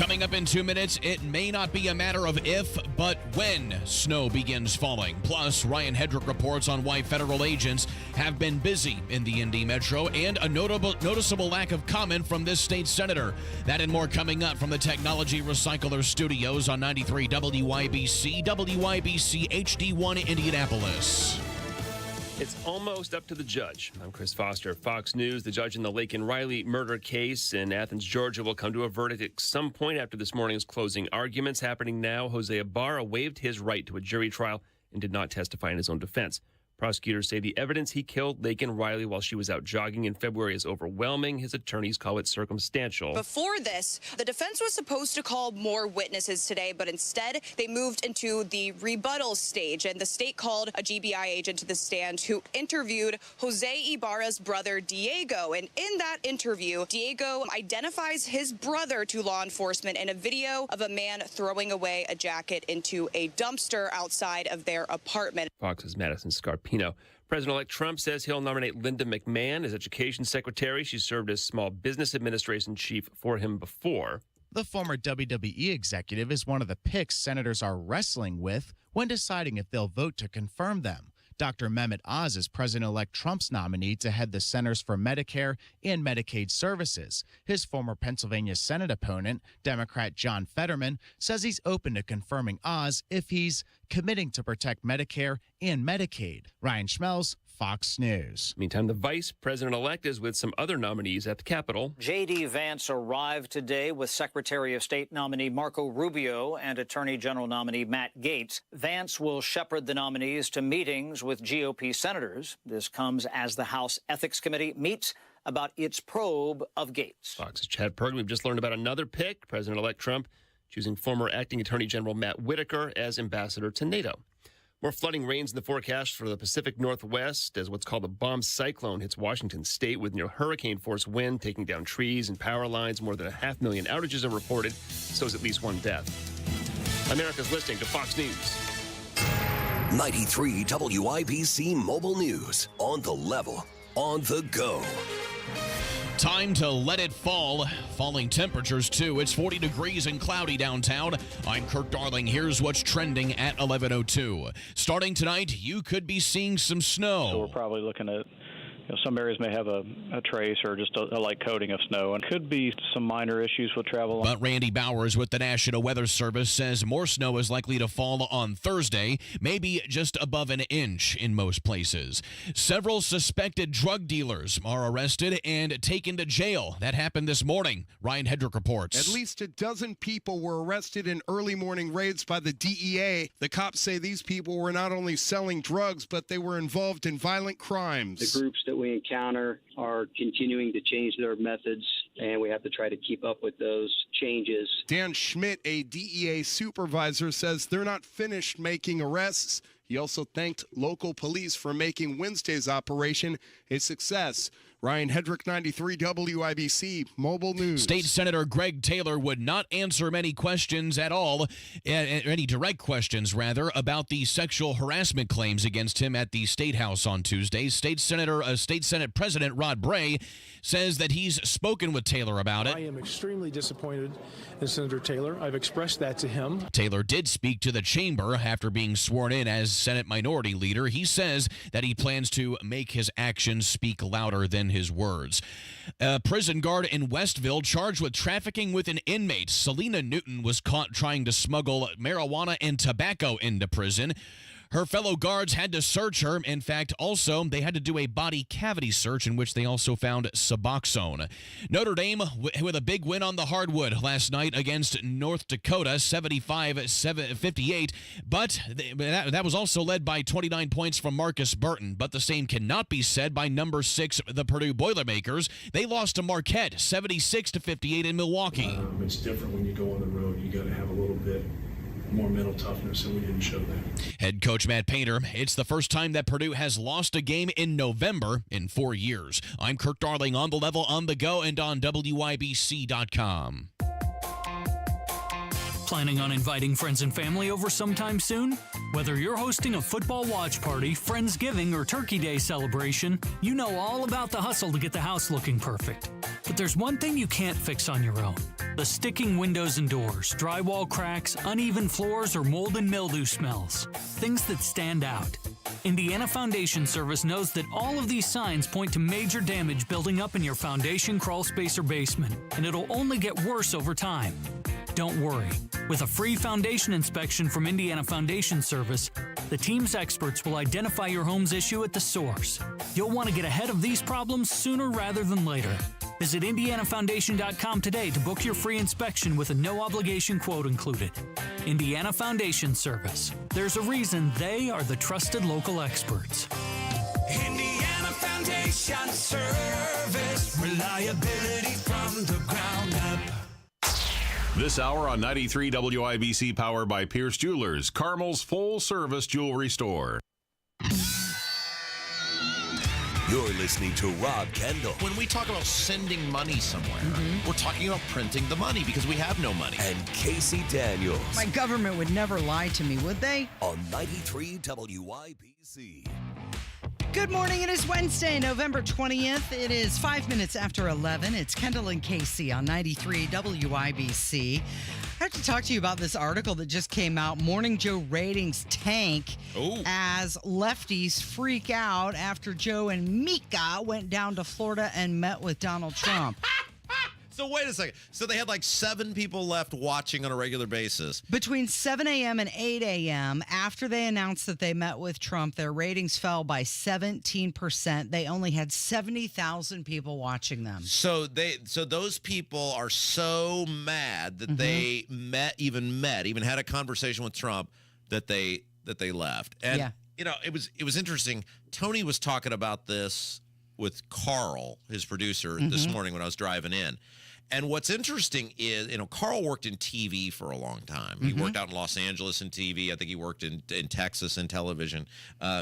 Coming up in 2 minutes, it may not be a matter of if, but when snow begins falling. Plus, Ryan Hedrick reports on why federal agents have been busy in the Indy Metro and a noticeable lack of comment from this state senator. That and more coming up from the Technology Recycler Studios on 93 WYBC, WYBC HD1 Indianapolis. It's almost up to the judge. I'm Chris Foster, Fox News. The judge in the Laken Riley murder case in Athens, Georgia, will come to a verdict at some point after this morning's closing arguments. Happening now, Jose Ibarra waived his right to a jury trial and did not testify in his own defense. Prosecutors say the evidence he killed Laken Riley while she was out jogging in February is overwhelming. His attorneys call it circumstantial. Before this, the defense was supposed to call more witnesses today, but instead they moved into the rebuttal stage, and the state called a GBI agent to the stand who interviewed Jose Ibarra's brother, Diego. And in that interview, Diego identifies his brother to law enforcement in a video of a man throwing away a jacket into a dumpster outside of their apartment. Fox's Madison Scarpino. President-elect Trump says he'll nominate Linda McMahon as Education Secretary. She served as Small Business Administration Chief for him before. The former WWE executive is one of the picks senators are wrestling with when deciding if they'll vote to confirm them. Dr. Mehmet Oz is President-elect Trump's nominee to head the Centers for Medicare and Medicaid Services. His former Pennsylvania Senate opponent, Democrat John Fetterman, says he's open to confirming Oz if he's committing to protect Medicare and Medicaid. Ryan Schmelz, Fox News. Meantime, the vice president-elect is with some other nominees at the Capitol. J.D. Vance arrived today with Secretary of State nominee Marco Rubio and Attorney General nominee Matt Gaetz. Vance will shepherd the nominees to meetings with GOP senators. This comes as the House Ethics Committee meets about its probe of Gaetz. Fox's Chad Perkin. We've just learned about another pick, President-elect Trump choosing former acting Attorney General Matt Whitaker as ambassador to NATO. More flooding rains in the forecast for the Pacific Northwest as what's called a bomb cyclone hits Washington state with near hurricane-force wind taking down trees and power lines. More than 500,000 outages are reported, so is at least one death. America's listening to Fox News. 93 WIBC Mobile News. On the level, on the go. Time to let it fall. Falling temperatures, too. It's 40 degrees and cloudy downtown. I'm Kirk Darling. Here's what's trending at 11:02. Starting tonight, you could be seeing some snow. So we're probably looking at some areas may have a trace or just a light coating of snow, and could be some minor issues with travel. But Randy Bowers with the National Weather Service says more snow is likely to fall on Thursday, maybe just above an inch in most places. Several suspected drug dealers are arrested and taken to jail. That happened this morning. Ryan Hedrick reports. At least a dozen people were arrested in early morning raids by the DEA. The cops say these people were not only selling drugs, but they were involved in violent crimes. The groups that we encounter are continuing to change their methods, and we have to try to keep up with those changes. Dan Schmidt, a DEA supervisor, says they're not finished making arrests. He also thanked local police for making Wednesday's operation a success. Ryan Hedrick, 93 WIBC Mobile News. State Senator Greg Taylor would not answer many questions at all, any direct questions, rather, about the sexual harassment claims against him at the State House on Tuesday. State Senate President Rod Bray says that he's spoken with Taylor about it. I am extremely disappointed in Senator Taylor. I've expressed that to him. Taylor did speak to the chamber after being sworn in as Senate Minority Leader. He says that he plans to make his actions speak louder than his words. A prison guard in Westville charged with trafficking with an inmate. Selena Newton was caught trying to smuggle marijuana and tobacco into prison. Her fellow guards had to search her. In fact, also, they had to do a body cavity search in which they also found Suboxone. Notre Dame with a big win on the hardwood last night against North Dakota, 75-58. But that was also led by 29 points from Marcus Burton. But the same cannot be said by number 6, the Purdue Boilermakers. They lost to Marquette, 76-58 in Milwaukee. It's different when you go on the road. You got to have a little bit more mental toughness, and we didn't show that. Head coach Matt Painter, it's the first time that Purdue has lost a game in November in 4 years. I'm Kirk Darling, on the level, on the go, and on WIBC.com. Planning on inviting friends and family over sometime soon? Whether you're hosting a football watch party, Friendsgiving, or Turkey Day celebration, you know all about the hustle to get the house looking perfect. But there's one thing you can't fix on your own: the sticking windows and doors, drywall cracks, uneven floors, or mold and mildew smells. Things that stand out. Indiana Foundation Service knows that all of these signs point to major damage building up in your foundation, crawl space, or basement, and it'll only get worse over time. Don't worry. With a free foundation inspection from Indiana Foundation Service, the team's experts will identify your home's issue at the source. You'll want to get ahead of these problems sooner rather than later. Visit IndianaFoundation.com today to book your free inspection with a no-obligation quote included. Indiana Foundation Service. There's a reason they are the trusted local experts. Indiana Foundation Service. Reliability from the ground up. This hour on 93 WIBC, powered by Pierce Jewelers, Carmel's full-service jewelry store. You're listening to Rob Kendall. When we talk about sending money somewhere, we're talking about printing the money because we have no money. And Casey Daniels. My government would never lie to me, would they? On 93 WIBC. Good morning. It is Wednesday, November 20th. It is 5 minutes after 11. It's Kendall and Casey on 93 WIBC. I have to talk to you about this article that just came out. Morning Joe ratings tank as lefties freak out after Joe and Mika went down to Florida and met with Donald Trump. So wait a second. So they had like 7 people left watching on a regular basis. Between 7 a.m. and 8 a.m., after they announced that they met with Trump, their ratings fell by 17%. They only had 70,000 people watching them. So those people are so mad that they even had a conversation with Trump that they left. And you know, it was interesting. Tony was talking about this with Carl, his producer, this morning when I was driving in. And what's interesting is, you know, Carl worked in TV for a long time. He worked out in Los Angeles in TV. I think he worked in Texas in television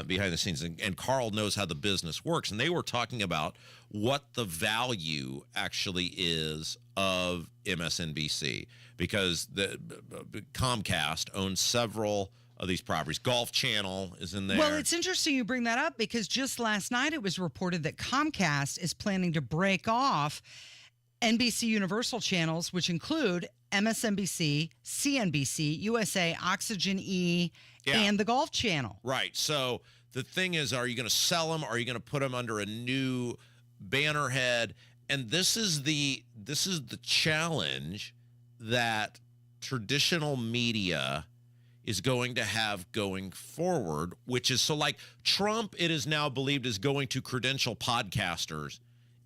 behind the scenes. And Carl knows how the business works. And they were talking about what the value actually is of MSNBC, because the Comcast owns several of these properties. Golf Channel is in there. Well, it's interesting you bring that up because just last night it was reported that Comcast is planning to break off NBC Universal channels, which include MSNBC, CNBC, USA, Oxygen E, and the Golf Channel. Right. So the thing is, are you going to sell them? Are you going to put them under a new banner head? And this is the challenge that traditional media is going to have going forward, which is, so like Trump, it is now believed, is going to credential podcasters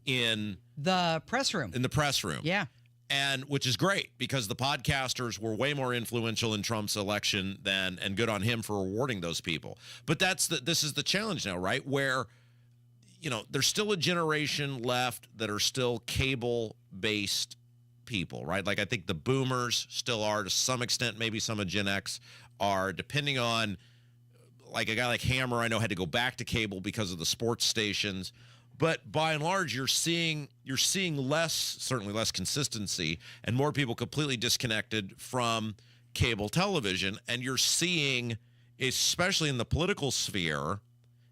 in the press room. In the press room. Yeah. And which is great because the podcasters were way more influential in Trump's election and good on him for rewarding those people. But this is the challenge now, right? Where, you know, there's still a generation left that are still cable-based people, right? Like I think the boomers still are to some extent, maybe some of Gen X are, depending on, like a guy like Hammer, I know had to go back to cable because of the sports stations. But by and large, you're seeing certainly less consistency and more people completely disconnected from cable television. And you're seeing, especially in the political sphere,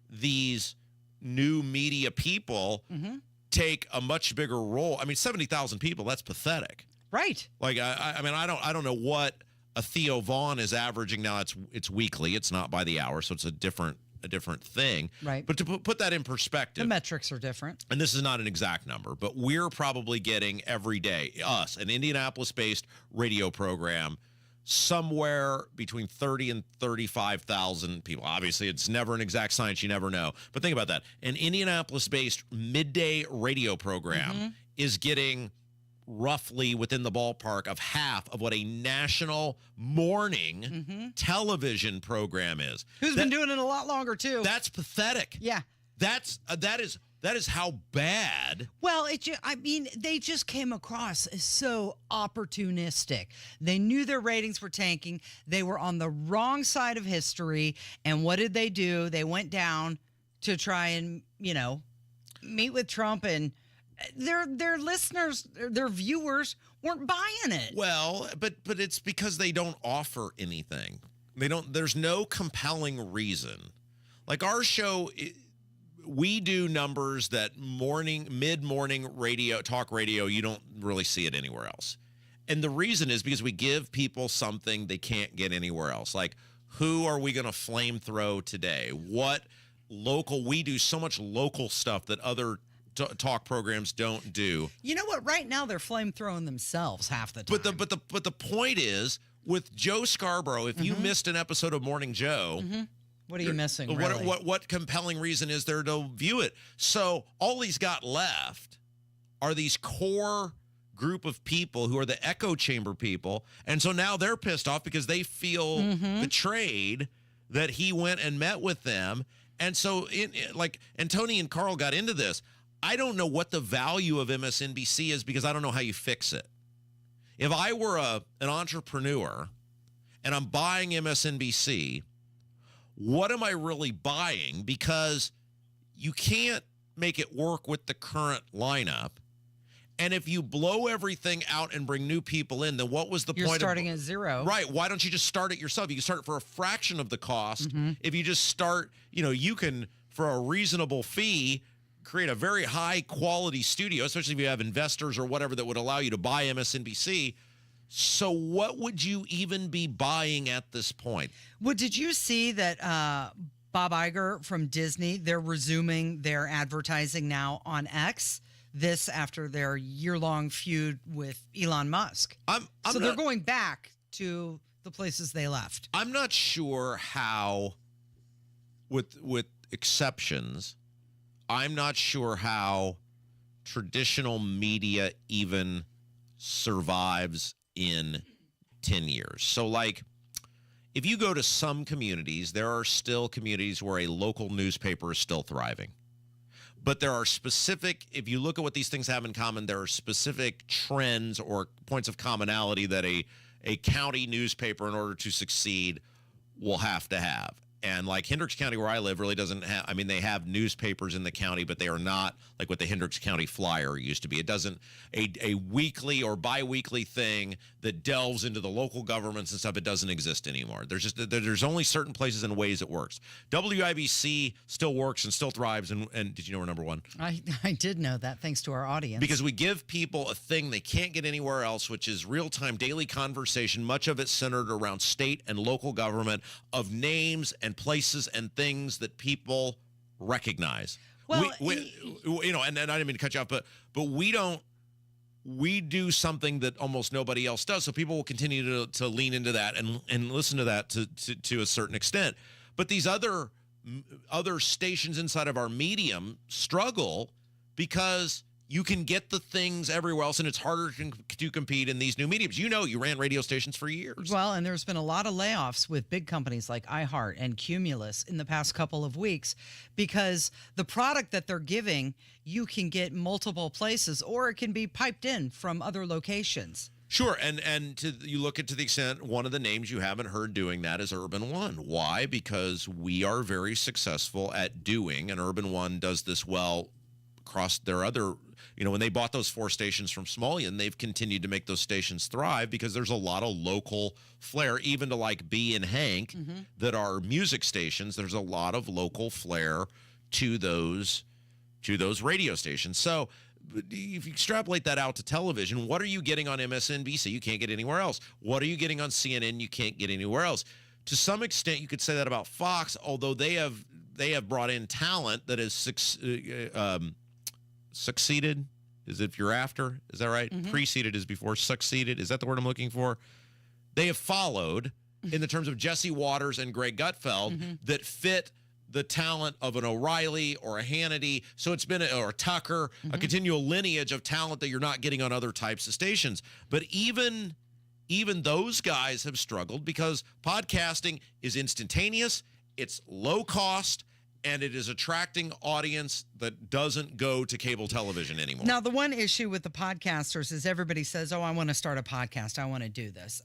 these new media people take a much bigger role. I mean, 70,000 people, that's pathetic. Right. Like, I mean, I don't know what a Theo Vaughn is averaging now. It's weekly. It's not by the hour, so it's a different thing. Right. But to put that in perspective, the metrics are different. And this is not an exact number, but we're probably getting every day, us, an Indianapolis-based radio program, somewhere between 30 and 35,000 people. Obviously, it's never an exact science. You never know. But think about that. An Indianapolis-based midday radio program is getting roughly within the ballpark of half of what a national morning television program is. Who's been doing it a lot longer, too. That's pathetic. Yeah. That is how bad. Well, they just came across as so opportunistic. They knew their ratings were tanking. They were on the wrong side of history. And what did they do? They went down to try and, you know, meet with Trump, and their listeners, their viewers weren't buying it. Well, but it's because they don't offer anything. There's no compelling reason. Like our show, we do numbers that mid-morning talk radio, you don't really see it anywhere else. And the reason is because we give people something they can't get anywhere else. Like, who are we going to flamethrow today? We do so much local stuff that other talk programs don't do. You know what? Right now they're flamethrowing themselves half the time. But the point is, with Joe Scarborough, if you missed an episode of Morning Joe, what are you missing? Really? What compelling reason is there to view it? So all he's got left are these core group of people who are the echo chamber people, and so now they're pissed off because they feel betrayed that he went and met with them. And so and Tony and Carl got into this. I don't know what the value of MSNBC is because I don't know how you fix it. If I were an entrepreneur and I'm buying MSNBC, what am I really buying? Because you can't make it work with the current lineup. And if you blow everything out and bring new people in, then what was the point? You're starting at zero. Right. Why don't you just start it yourself? You can start it for a fraction of the cost. If you just start, you can, for a reasonable fee, create a very high quality studio, especially if you have investors or whatever that would allow you to buy MSNBC. So what would you even be buying at this point? Well, did you see that Bob Iger from Disney, they're resuming their advertising now on X? This after their year-long feud with Elon Musk. So they're going back to the places they left. I'm not sure how, with exceptions, I'm not sure how traditional media even survives in 10 years. So, like, if you go to some communities, there are still communities where a local newspaper is still thriving. But there are specific, if you look at what these things have in common, there are specific trends or points of commonality that a county newspaper, in order to succeed, will have to have. And like Hendricks County, where I live, really doesn't have, I mean, they have newspapers in the county, but they are not like what the Hendricks County Flyer used to be. It doesn't, a weekly or bi-weekly thing that delves into the local governments and stuff, it doesn't exist anymore. There's only certain places and ways it works. WIBC still works and still thrives. And did you know we're number one? I did know that, thanks to our audience. Because we give people a thing they can't get anywhere else, which is real-time daily conversation, much of it centered around state and local government, of names and places and things that people recognize. Well, and I didn't mean to cut you off, but we do something that almost nobody else does. So people will continue to lean into that and listen to that to a certain extent. But these other stations inside of our medium struggle because you can get the things everywhere else, and it's harder to compete in these new mediums. You ran radio stations for years. Well, and there's been a lot of layoffs with big companies like iHeart and Cumulus in the past couple of weeks because the product that they're giving, you can get multiple places, or it can be piped in from other locations. Sure, and you look at to the extent one of the names you haven't heard doing that is Urban One. Why? Because we are very successful at doing, and Urban One does this well across their other. When they bought those 4 stations from Smulyan, they've continued to make those stations thrive because there's a lot of local flair, even to like B and Hank that are music stations. There's a lot of local flair to those radio stations. So if you extrapolate that out to television, what are you getting on MSNBC? You can't get anywhere else. What are you getting on CNN? You can't get anywhere else. To some extent, you could say that about Fox, although they have brought in talent that is succeeded is if you're after, is that right? Preceded is before, succeeded, is that the word I'm looking for? They have followed in the terms of Jesse Waters and Greg Gutfeld that fit the talent of an O'Reilly or a Hannity. So it's been or a Tucker, a continual lineage of talent that you're not getting on other types of stations. But even those guys have struggled because podcasting is instantaneous, it's low cost, and it is attracting audience that doesn't go to cable television anymore. Now, the one issue with the podcasters is everybody says, I want to start a podcast. I want to do this.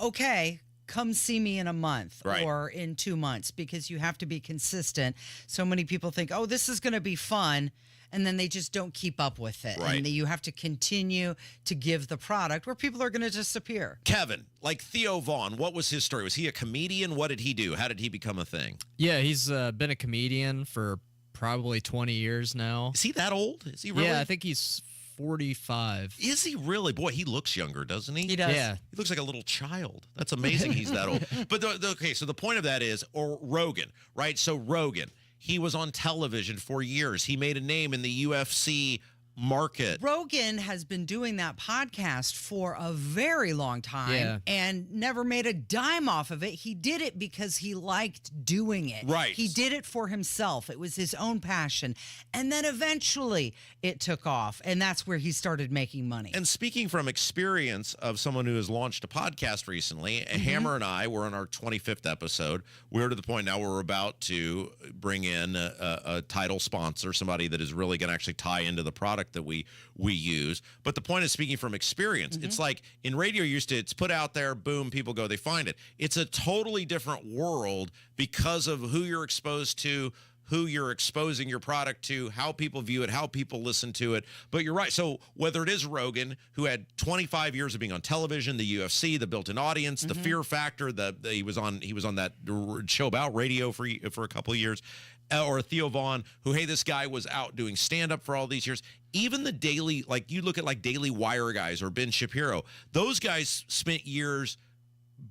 Okay, come see me in a month Right. or in 2 months, because you have to be consistent. So many people think, oh, this is going to be fun, and then they just don't keep up with it. Right. And you have to continue to give the product, or people are going to disappear. Kevin, like Theo Vaughn, what was his story? Was he a comedian? What did he do? How did he become a thing? Yeah, he's been a comedian for probably 20 years now. Is he that old? Is he really? Yeah, I think he's 45. Is he really? Boy, he looks younger, doesn't he? He does. Yeah. He looks like a little child. That's amazing he's that old. But, okay, so the point of that is, or Rogan, right? So Rogan, he was on television for years. He made a name in the UFC market. Rogan has been doing that podcast for a very long time and never made a dime off of it. He did it because he liked doing it. Right. He did it for himself. It was his own passion. And then eventually it took off, and that's where he started making money. And speaking from experience of someone who has launched a podcast recently, Hammer and I were on our 25th episode. We're to the point now where we're about to bring in a title sponsor, somebody that is really going to actually tie into the product that we use. But the point is, speaking from experience, it's like in radio, it's put out there, boom, people go, they find it. It's a totally different world because of who you're exposed to, who you're exposing your product to, how people view it, how people listen to it. But you're right. So whether it is Rogan, who had 25 years of being on television, the UFC, the built-in audience, the Fear Factor, he was on that show about radio for a couple of years, or Theo Vaughn, who, hey, this guy was out doing stand-up for all these years. Even the daily, like you look at like Daily Wire guys or Ben Shapiro, those guys spent years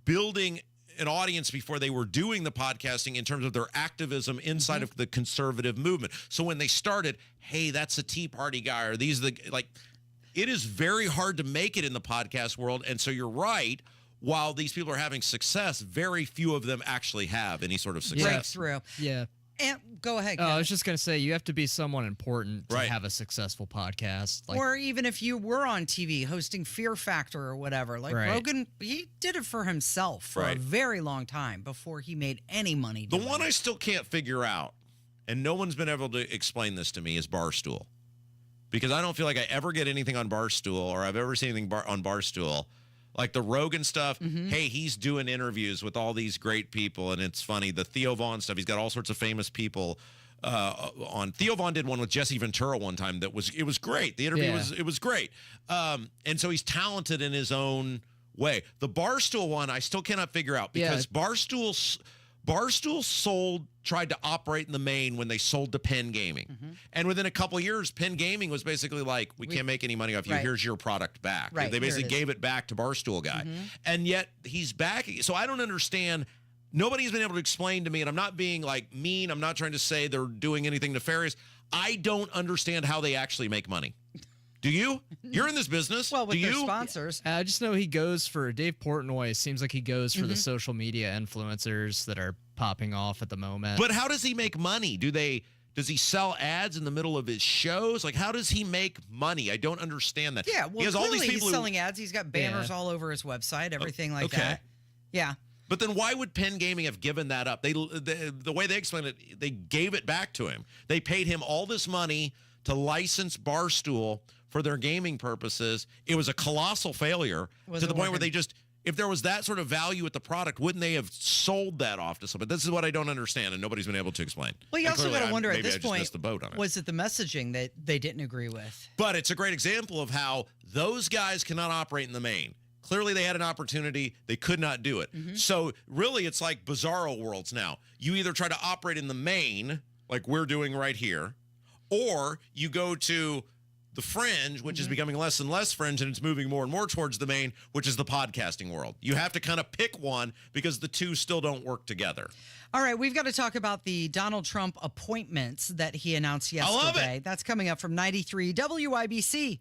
building an audience before they were doing the podcasting in terms of their activism inside of the conservative movement. So when they started, hey, that's a Tea Party guy, or these are the, like, it is very hard to make it in the podcast world. And so you're right. While these people are having success, very few of them actually have any sort of success. Breakthrough. Yeah. And go ahead, Oh, I Kevin. was just going to say, you have to be someone important to have a successful podcast. Like, or even if you were on TV hosting Fear Factor or whatever. Like Rogan, he did it for himself for a very long time before he made any money. The one I still can't figure out, and no one's been able to explain this to me, is Barstool. Because I don't feel like I ever get anything on Barstool, or I've ever seen anything on Barstool. Like the Rogan stuff, hey, he's doing interviews with all these great people, and it's funny. The Theo Vaughn stuff, he's got all sorts of famous people on. Theo Vaughn did one with Jesse Ventura one time it was great. The interview was great. And so he's talented in his own way. The Barstool one, I still cannot figure out, because Barstool tried to operate in the main when they sold to Penn Gaming. And within a couple of years, Penn Gaming was basically like, we can't make any money off you. Here's your product back. They basically gave it back to Barstool guy. And yet he's back. So I don't understand. Nobody's been able to explain to me, and I'm not being like mean. I'm not trying to say they're doing anything nefarious. I don't understand how they actually make money. Do you? You're in this business. Well, with Do their you? sponsors. I just know he goes for Dave Portnoy. Seems like he goes for the social media influencers that are popping off at the moment. But how does he make money? Does he sell ads in the middle of his shows? Like, how does he make money? I don't understand that. Yeah, well, he has all these clearly people he's selling ads. He's got banners all over his website, everything like okay. that. Yeah. But then why would Penn Gaming have given that up? The way they explained it, they gave it back to him. They paid him all this money to license Barstool for their gaming purposes. It was a colossal failure to the point where they just, if there was that sort of value at the product, wouldn't they have sold that off to somebody? This is what I don't understand, and nobody's been able to explain. Well, you And also got clearly to wonder maybe at this I just point, missed the boat on it. was it the messaging that they didn't agree with? But it's a great example of how those guys cannot operate in the main. Clearly, they had an opportunity. They could not do it. So really, it's like bizarro worlds now. You either try to operate in the main, like we're doing right here, or you go to the fringe, which is becoming less and less fringe, and it's moving more and more towards the main, which is the podcasting world. You have to kind of pick one because the two still don't work together. All right, we've got to talk about the Donald Trump appointments that he announced yesterday. I love it. That's coming up from 93 WIBC.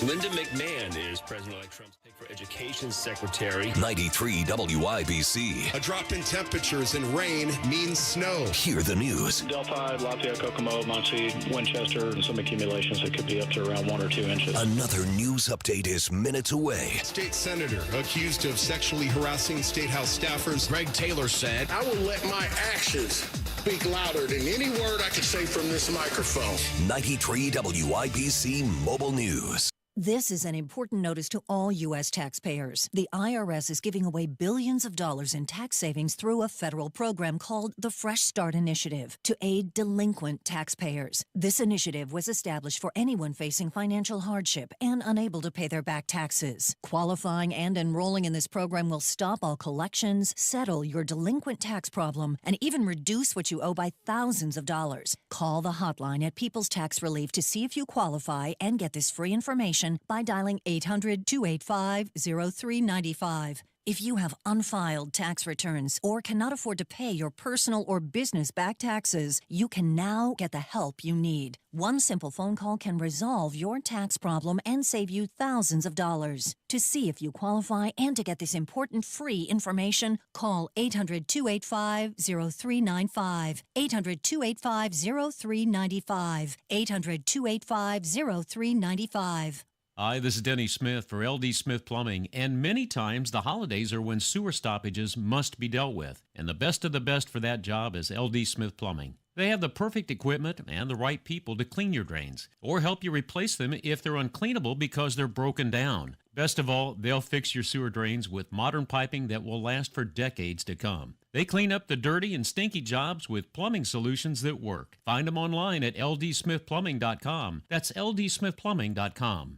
Linda McMahon is President-elect Trump's pick for Education Secretary. 93 WIBC. A drop in temperatures and rain means snow. Hear the news. Delphi, Lafayette, Kokomo, Muncie, Winchester, and some accumulations that could be up to around 1 or 2 inches. Another news update is minutes away. State senator accused of sexually harassing State House staffers. Greg Taylor said, I will let my actions speak louder than any word I could say from this microphone. 93 WIBC Mobile News. This is an important notice to all U.S. taxpayers. The IRS is giving away billions of dollars in tax savings through a federal program called the Fresh Start Initiative to aid delinquent taxpayers. This initiative was established for anyone facing financial hardship and unable to pay their back taxes. Qualifying and enrolling in this program will stop all collections, settle your delinquent tax problem, and even reduce what you owe by thousands of dollars. Call the hotline at People's Tax Relief to see if you qualify and get this free information by dialing 800-285-0395. If you have unfiled tax returns or cannot afford to pay your personal or business back taxes, you can now get the help you need. One simple phone call can resolve your tax problem and save you thousands of dollars. To see if you qualify and to get this important free information, call 800-285-0395. 800-285-0395. 800-285-0395. Hi, this is Denny Smith for LD Smith Plumbing, and many times the holidays are when sewer stoppages must be dealt with, and the best of the best for that job is LD Smith Plumbing. They have the perfect equipment and the right people to clean your drains, or help you replace them if they're uncleanable because they're broken down. Best of all, they'll fix your sewer drains with modern piping that will last for decades to come. They clean up the dirty and stinky jobs with plumbing solutions that work. Find them online at ldsmithplumbing.com. That's ldsmithplumbing.com.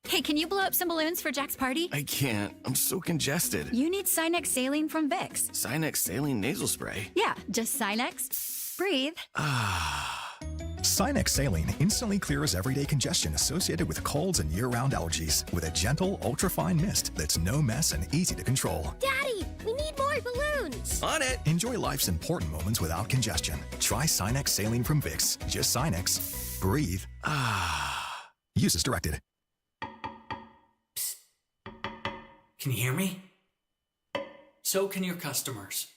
Hey, can you blow up some balloons for Jack's party? I can't. I'm so congested. You need Sinex Saline from Vicks. Sinex Saline Nasal Spray. Yeah, just Sinex. Breathe. Sinex Saline instantly clears everyday congestion associated with colds and year-round allergies with a gentle, ultra-fine mist that's no mess and easy to control. Daddy, we need more balloons. On it. Enjoy life's important moments without congestion. Try Sinex Saline from Vicks. Just Sinex. Breathe. Use as directed. Can you hear me? So can your customers.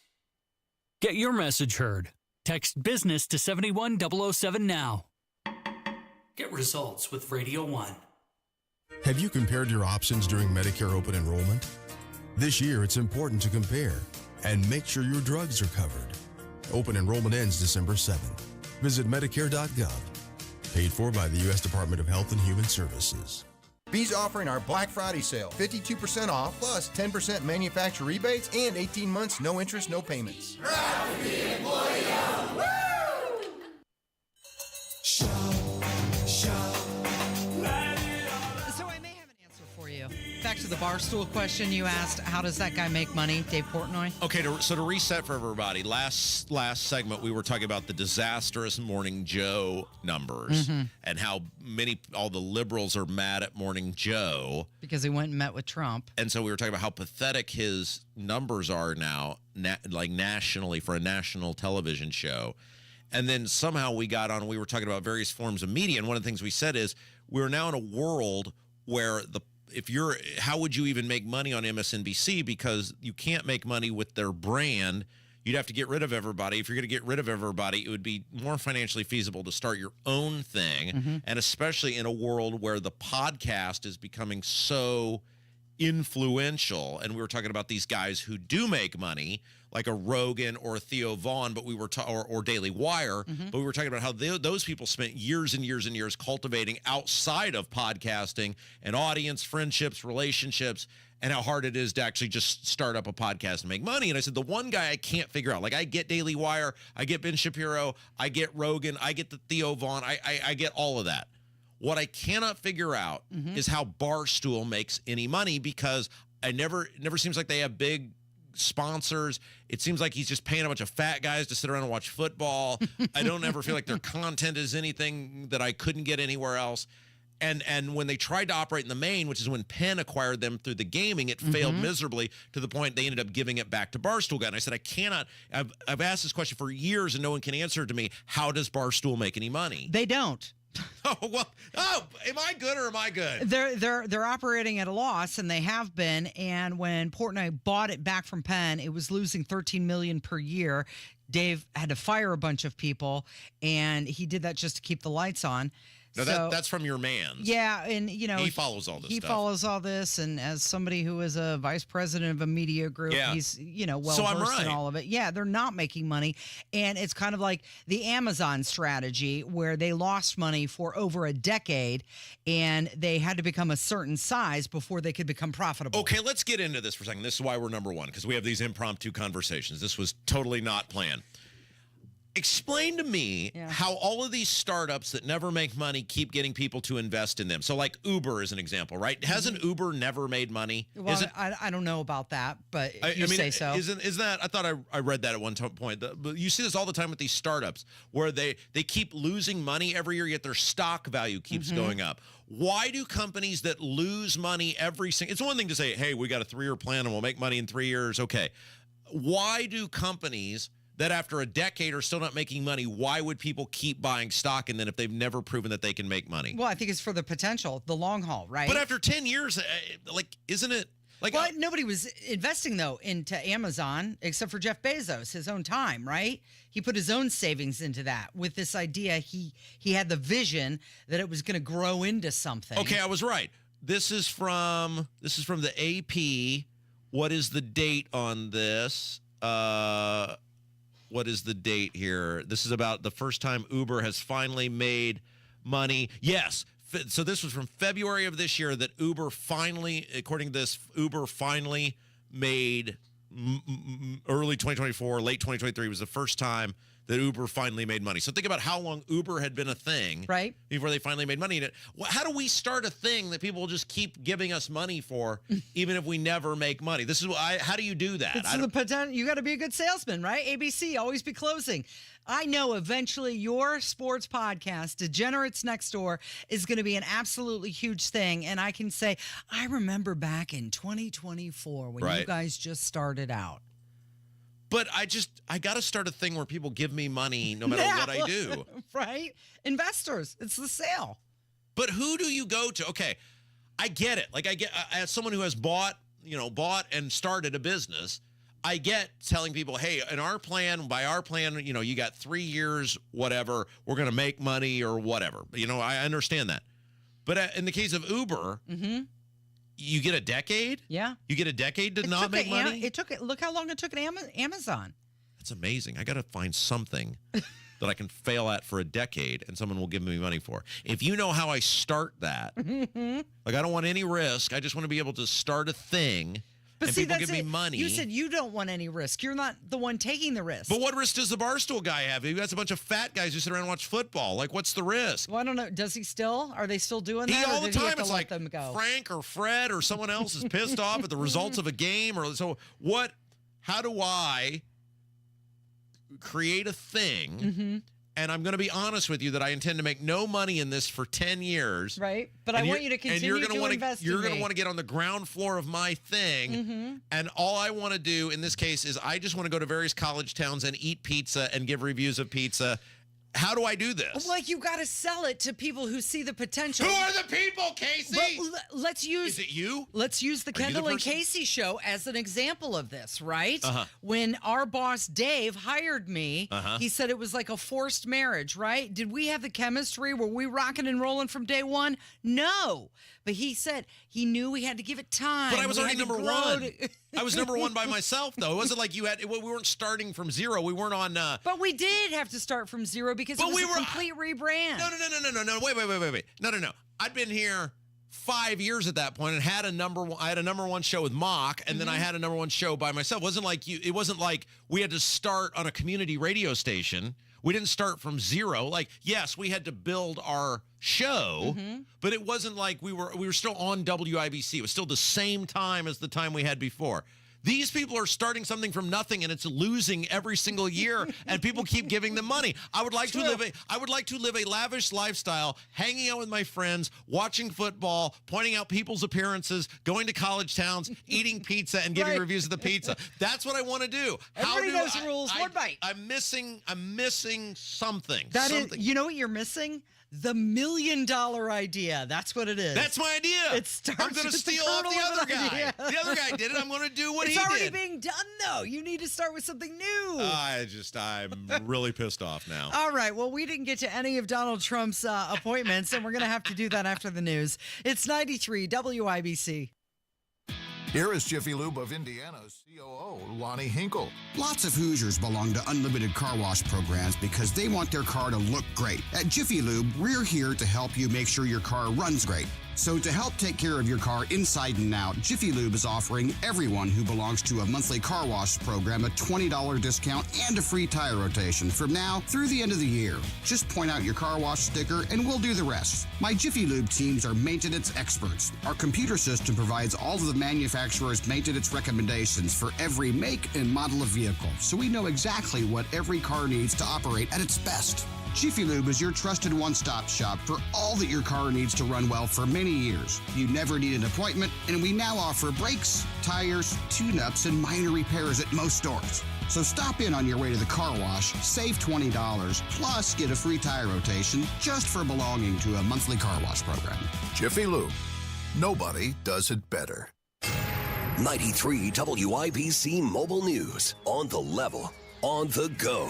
Get your message heard. Text business to 71007 now. Get results with Radio 1. Have you compared your options during Medicare open enrollment? This year, it's important to compare and make sure your drugs are covered. Open enrollment ends December 7th. Visit Medicare.gov. Paid for by the U.S. Department of Health and Human Services. Bees offering our Black Friday sale, 52% off, plus 10% manufacturer rebates and 18 months, no interest, no payments. So I may have an answer for you. Back to the Barstool question you asked, how does that guy make money, Dave Portnoy? Okay, so to reset for everybody, last segment we were talking about the disastrous Morning Joe numbers and how all the liberals are mad at Morning Joe. Because he went and met with Trump. And so we were talking about how pathetic his numbers are now, like nationally for a national television show. And then somehow we were talking about various forms of media, and one of the things we said is we're now in a world where how would you even make money on MSNBC, because you can't make money with their brand. You'd have to get rid of everybody. If you're going to get rid of everybody, it would be more financially feasible to start your own thing. And especially in a world where the podcast is becoming so influential. And we were talking about these guys who do make money, like a Rogan or a Theo Vaughn, but we were or Daily Wire, but we were talking about how those people spent years and years and years cultivating outside of podcasting an audience, friendships, relationships, and how hard it is to actually just start up a podcast and make money. And I said, the one guy I can't figure out, like I get Daily Wire, I get Ben Shapiro, I get Rogan, I get the Theo Vaughn, I get all of that. What I cannot figure out is how Barstool makes any money, because it never seems like they have big sponsors. It seems like he's just paying a bunch of fat guys to sit around and watch football. I don't ever feel like their content is anything that I couldn't get anywhere else. And when they tried to operate in the main, which is when Penn acquired them through the gaming, it failed miserably to the point they ended up giving it back to Barstool. And I said, I've asked this question for years and no one can answer it to me. How does Barstool make any money? They don't. Am I good or am I good? They're operating at a loss, and they have been. And when Portnoy bought it back from Penn, it was losing $13 million per year. Dave had to fire a bunch of people, and he did that just to keep the lights on. No, So- that's from your man's. Yeah, and he follows all this He stuff. follows all this, and as somebody who is a vice president of a media group, Yeah. he's well So I'm versed in right. all of it. Yeah, they're not making money, and it's kind of like the Amazon strategy where they lost money for over a decade, and they had to become a certain size before they could become profitable. Okay, let's get into this for a second. This is why we're number one, because we have these impromptu conversations. This was totally not planned. Explain to me how all of these startups that never make money keep getting people to invest in them. So like Uber is an example, right? Hasn't Uber never made money? Well, I don't know about that, but I you mean, say so. Isn't that? I thought I read that at one point. But you see this all the time with these startups where they keep losing money every year, yet their stock value keeps going up. Why do companies that lose money every single? It's one thing to say, "Hey, we got a 3-year plan and we'll make money in 3 years." Okay, why do companies that after a decade are still not making money, why would people keep buying stock in them if they've never proven that they can make money? Well, I think it's for the potential, the long haul, right? But after 10 years, isn't it? Well, nobody was investing, though, into Amazon except for Jeff Bezos, his own time, right? He put his own savings into that with this idea. He had the vision that it was going to grow into something. Okay, I was right. This is from the AP. What is the date on this? What is the date here? This is about the first time Uber has finally made money. Yes. So this was from February of this year that Uber finally, according to this, Uber finally made early 2024, late 2023 was the first time that Uber finally made money. So think about how long Uber had been a thing, right? Before they finally made money in it. How do we start a thing that people will just keep giving us money for, even if we never make money? This is how do you do that? It's the potential. You got to be a good salesman, right? ABC, always be closing. I know eventually your sports podcast, Degenerates Next Door, is going to be an absolutely huge thing. And I can say, I remember back in 2024 when you guys just started out. But I got to start a thing where people give me money no matter what I do. Right? Investors. It's the sale. But who do you go to? Okay, I get it. Like as someone who has bought and started a business, I get telling people, hey, by our plan, you got 3 years, whatever, we're going to make money or whatever. I understand that. But in the case of Uber, you get a decade? Yeah. You get a decade to not make money? Look how long it took at Amazon. That's amazing. I got to find something that I can fail at for a decade and someone will give me money for. If you know how I start that, like I don't want any risk. I just want to be able to start a thing. But and see, people that's give me money. You said you don't want any risk. You're not the one taking the risk. But what risk does the Barstool guy have? He has a bunch of fat guys who sit around and watch football. Like, what's the risk? Well, I don't know. Does he still? Are they still doing that? All or the did he time. have to It's let like them go? Frank or Fred or someone else is pissed off at the results of a game. How do I create a thing? And I'm going to be honest with you that I intend to make no money in this for 10 years. Right. But I want you to continue to invest in You're me. going to want to get on the ground floor of my thing. And all I want to do in this case is I just want to go to various college towns and eat pizza and give reviews of pizza. How do I do this? Like, you got to sell it to people who see the potential. Who are the people, Casey? Well, let's use. Is it you? Let's use the Kendall and Casey show as an example of this, right? When our boss Dave hired me, he said it was like a forced marriage, right? Did we have the chemistry? Were we rocking and rolling from day one? No. But he said he knew we had to give it time. But I was We already had to number grow one. I was number one by myself, though. It wasn't like we weren't starting from zero. We weren't on. But we did have to start from zero because it was a complete rebrand. No. Wait. No. I'd been here 5 years at that point and had a number one. I had a number one show with Mock, and then I had a number one show by myself. It wasn't like we had to start on a community radio station. We didn't start from zero. Like, yes, we had to build our show, but it wasn't like we were still on WIBC. It was still the same time as the time we had before. These people are starting something from nothing and it's losing every single year and people keep giving them money. I would like to live a lavish lifestyle, hanging out with my friends, watching football, pointing out people's appearances, going to college towns, eating pizza and giving reviews of the pizza. That's what I want to do. Everybody knows the rules. One bite. I'm missing something. You know what you're missing? The $1 million idea. That's what it is. That's my idea. It starts I'm going to steal off the other guy. The other guy did it. I'm going to do what It's already being done, though. You need to start with something new. I'm really pissed off now. All right. Well, we didn't get to any of Donald Trump's appointments, and we're going to have to do that after the news. It's 93 WIBC. Here is Jiffy Lube of Indiana's COO, Lonnie Hinkle. Lots of Hoosiers belong to unlimited car wash programs because they want their car to look great. At Jiffy Lube, we're here to help you make sure your car runs great. So to help take care of your car inside and out, Jiffy Lube is offering everyone who belongs to a monthly car wash program a $20 discount and a free tire rotation from now through the end of the year. Just point out your car wash sticker and we'll do the rest. My Jiffy Lube teams are maintenance experts. Our computer system provides all of the manufacturer's maintenance recommendations for every make and model of vehicle, so we know exactly what every car needs to operate at its best. Jiffy Lube is your trusted one-stop shop for all that your car needs to run well for many years. You never need an appointment, and we now offer brakes, tires, tune-ups, and minor repairs at most stores. So stop in on your way to the car wash, save $20, plus get a free tire rotation just for belonging to a monthly car wash program. Jiffy Lube. Nobody does it better. 93 WIBC Mobile News. On the level, on the go.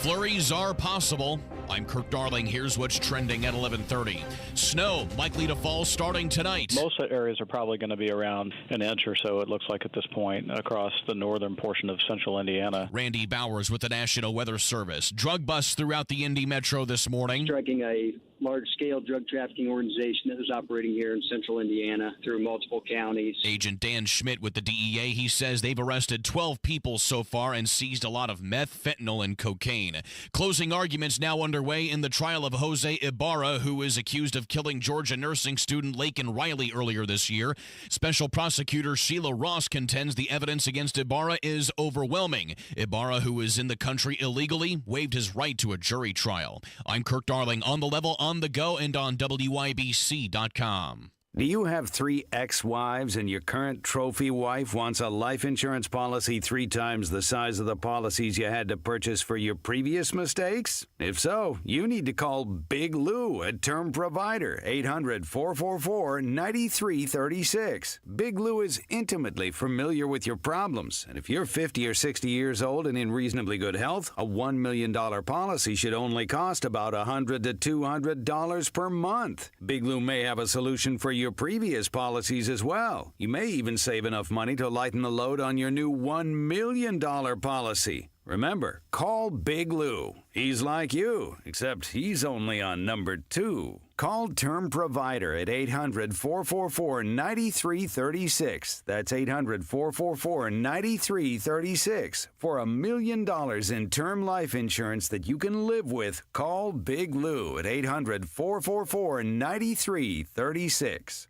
Flurries are possible. I'm Kirk Darling. Here's what's trending at 11:30. Snow likely to fall starting tonight. Most areas are probably going to be around an inch or so, it looks like at this point, across the northern portion of central Indiana. Randy Bowers with the National Weather Service. Drug busts throughout the Indy Metro this morning. Striking a large-scale drug trafficking organization that was operating here in central Indiana through multiple counties. Agent Dan Schmidt with the DEA, he says they've arrested 12 people so far and seized a lot of meth, fentanyl, and cocaine. Closing arguments now underway in the trial of Jose Ibarra, who is accused of killing Georgia nursing student Laken Riley earlier this year. Special prosecutor Sheila Ross contends the evidence against Ibarra is overwhelming. Ibarra, who is in the country illegally, waived his right to a jury trial. I'm Kirk Darling, on the level, on the go, and on WIBC.com. Do you have 3 ex-wives and your current trophy wife wants a life insurance policy 3 times the size of the policies you had to purchase for your previous mistakes? If so, you need to call Big Lou at Term Provider, 800-444-9336. Big Lou is intimately familiar with your problems, and if you're 50 or 60 years old and in reasonably good health, a $1 million policy should only cost about $100 to $200 per month. Big Lou may have a solution for your previous policies as well. You may even save enough money to lighten the load on your new $1 million policy. Remember, call Big Lou. He's like you, except he's only on number 2. Call Term Provider at 800-444-9336. That's 800-444-9336. For $1 million in term life insurance that you can live with, call Big Lou at 800-444-9336.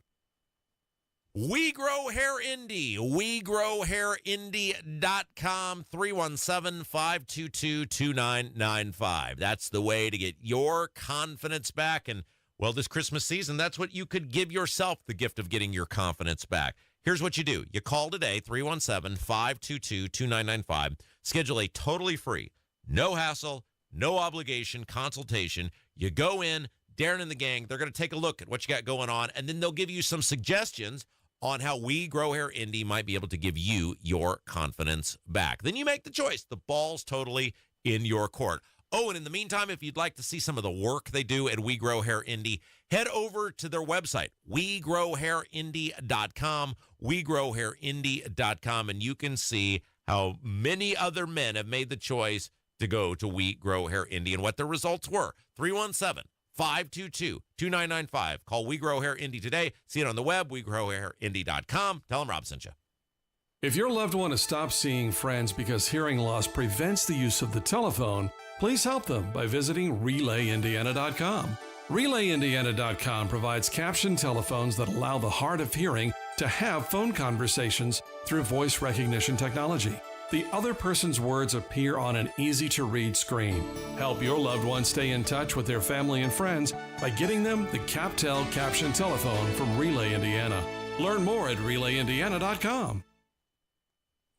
We Grow Hair Indy. WeGrowHairIndy.com, 317-522-2995. That's the way to get your confidence back. And, well, this Christmas season, that's what you could give yourself, the gift of getting your confidence back. Here's what you do. You call today, 317-522-2995. Schedule a totally free, no hassle, no obligation consultation. You go in, Darren and the gang, they're going to take a look at what you got going on, and then they'll give you some suggestions on how We Grow Hair Indy might be able to give you your confidence back. Then you make the choice. The ball's totally in your court. Oh, and in the meantime, if you'd like to see some of the work they do at We Grow Hair Indy, head over to their website, WeGrowHairIndy.com, WeGrowHairIndy.com, and you can see how many other men have made the choice to go to We Grow Hair Indy and what their results were. 317-522-2995. Call We Grow Hair Indy today. See it on the web, WeGrowHairIndy.com. Tell them Rob sent you. If your loved one has stopped seeing friends because hearing loss prevents the use of the telephone, please help them by visiting RelayIndiana.com. RelayIndiana.com provides captioned telephones that allow the hard of hearing to have phone conversations through voice recognition technology. The other person's words appear on an easy-to-read screen. Help your loved one stay in touch with their family and friends by getting them the CapTel caption telephone from Relay Indiana. Learn more at RelayIndiana.com.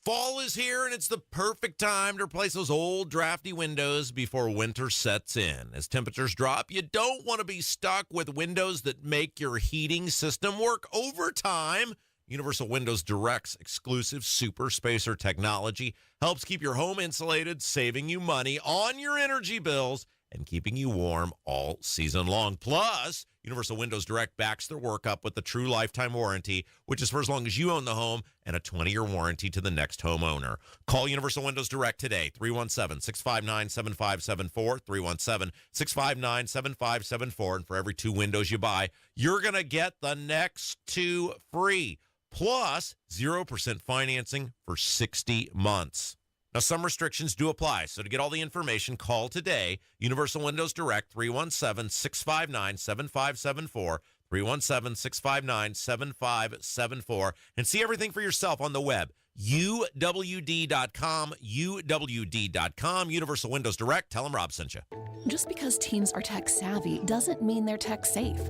Fall is here, and it's the perfect time to replace those old drafty windows before winter sets in. As temperatures drop, you don't want to be stuck with windows that make your heating system work overtime Universal Windows Direct's exclusive super spacer technology helps keep your home insulated, saving you money on your energy bills and keeping you warm all season long. Plus, Universal Windows Direct backs their work up with a true lifetime warranty, which is for as long as you own the home, and a 20-year warranty to the next homeowner. Call Universal Windows Direct today, 317-659-7574, 317-659-7574. And for every 2 windows you buy, you're going to get the next 2 free, plus 0% financing for 60 months. Now, some restrictions do apply, so to get all the information, call today. Universal Windows Direct, 317-659-7574, 317-659-7574, and see everything for yourself on the web. UWD.com, UWD.com, Universal Windows Direct. Tell them Rob sent you. Just because teens are tech savvy doesn't mean they're tech safe.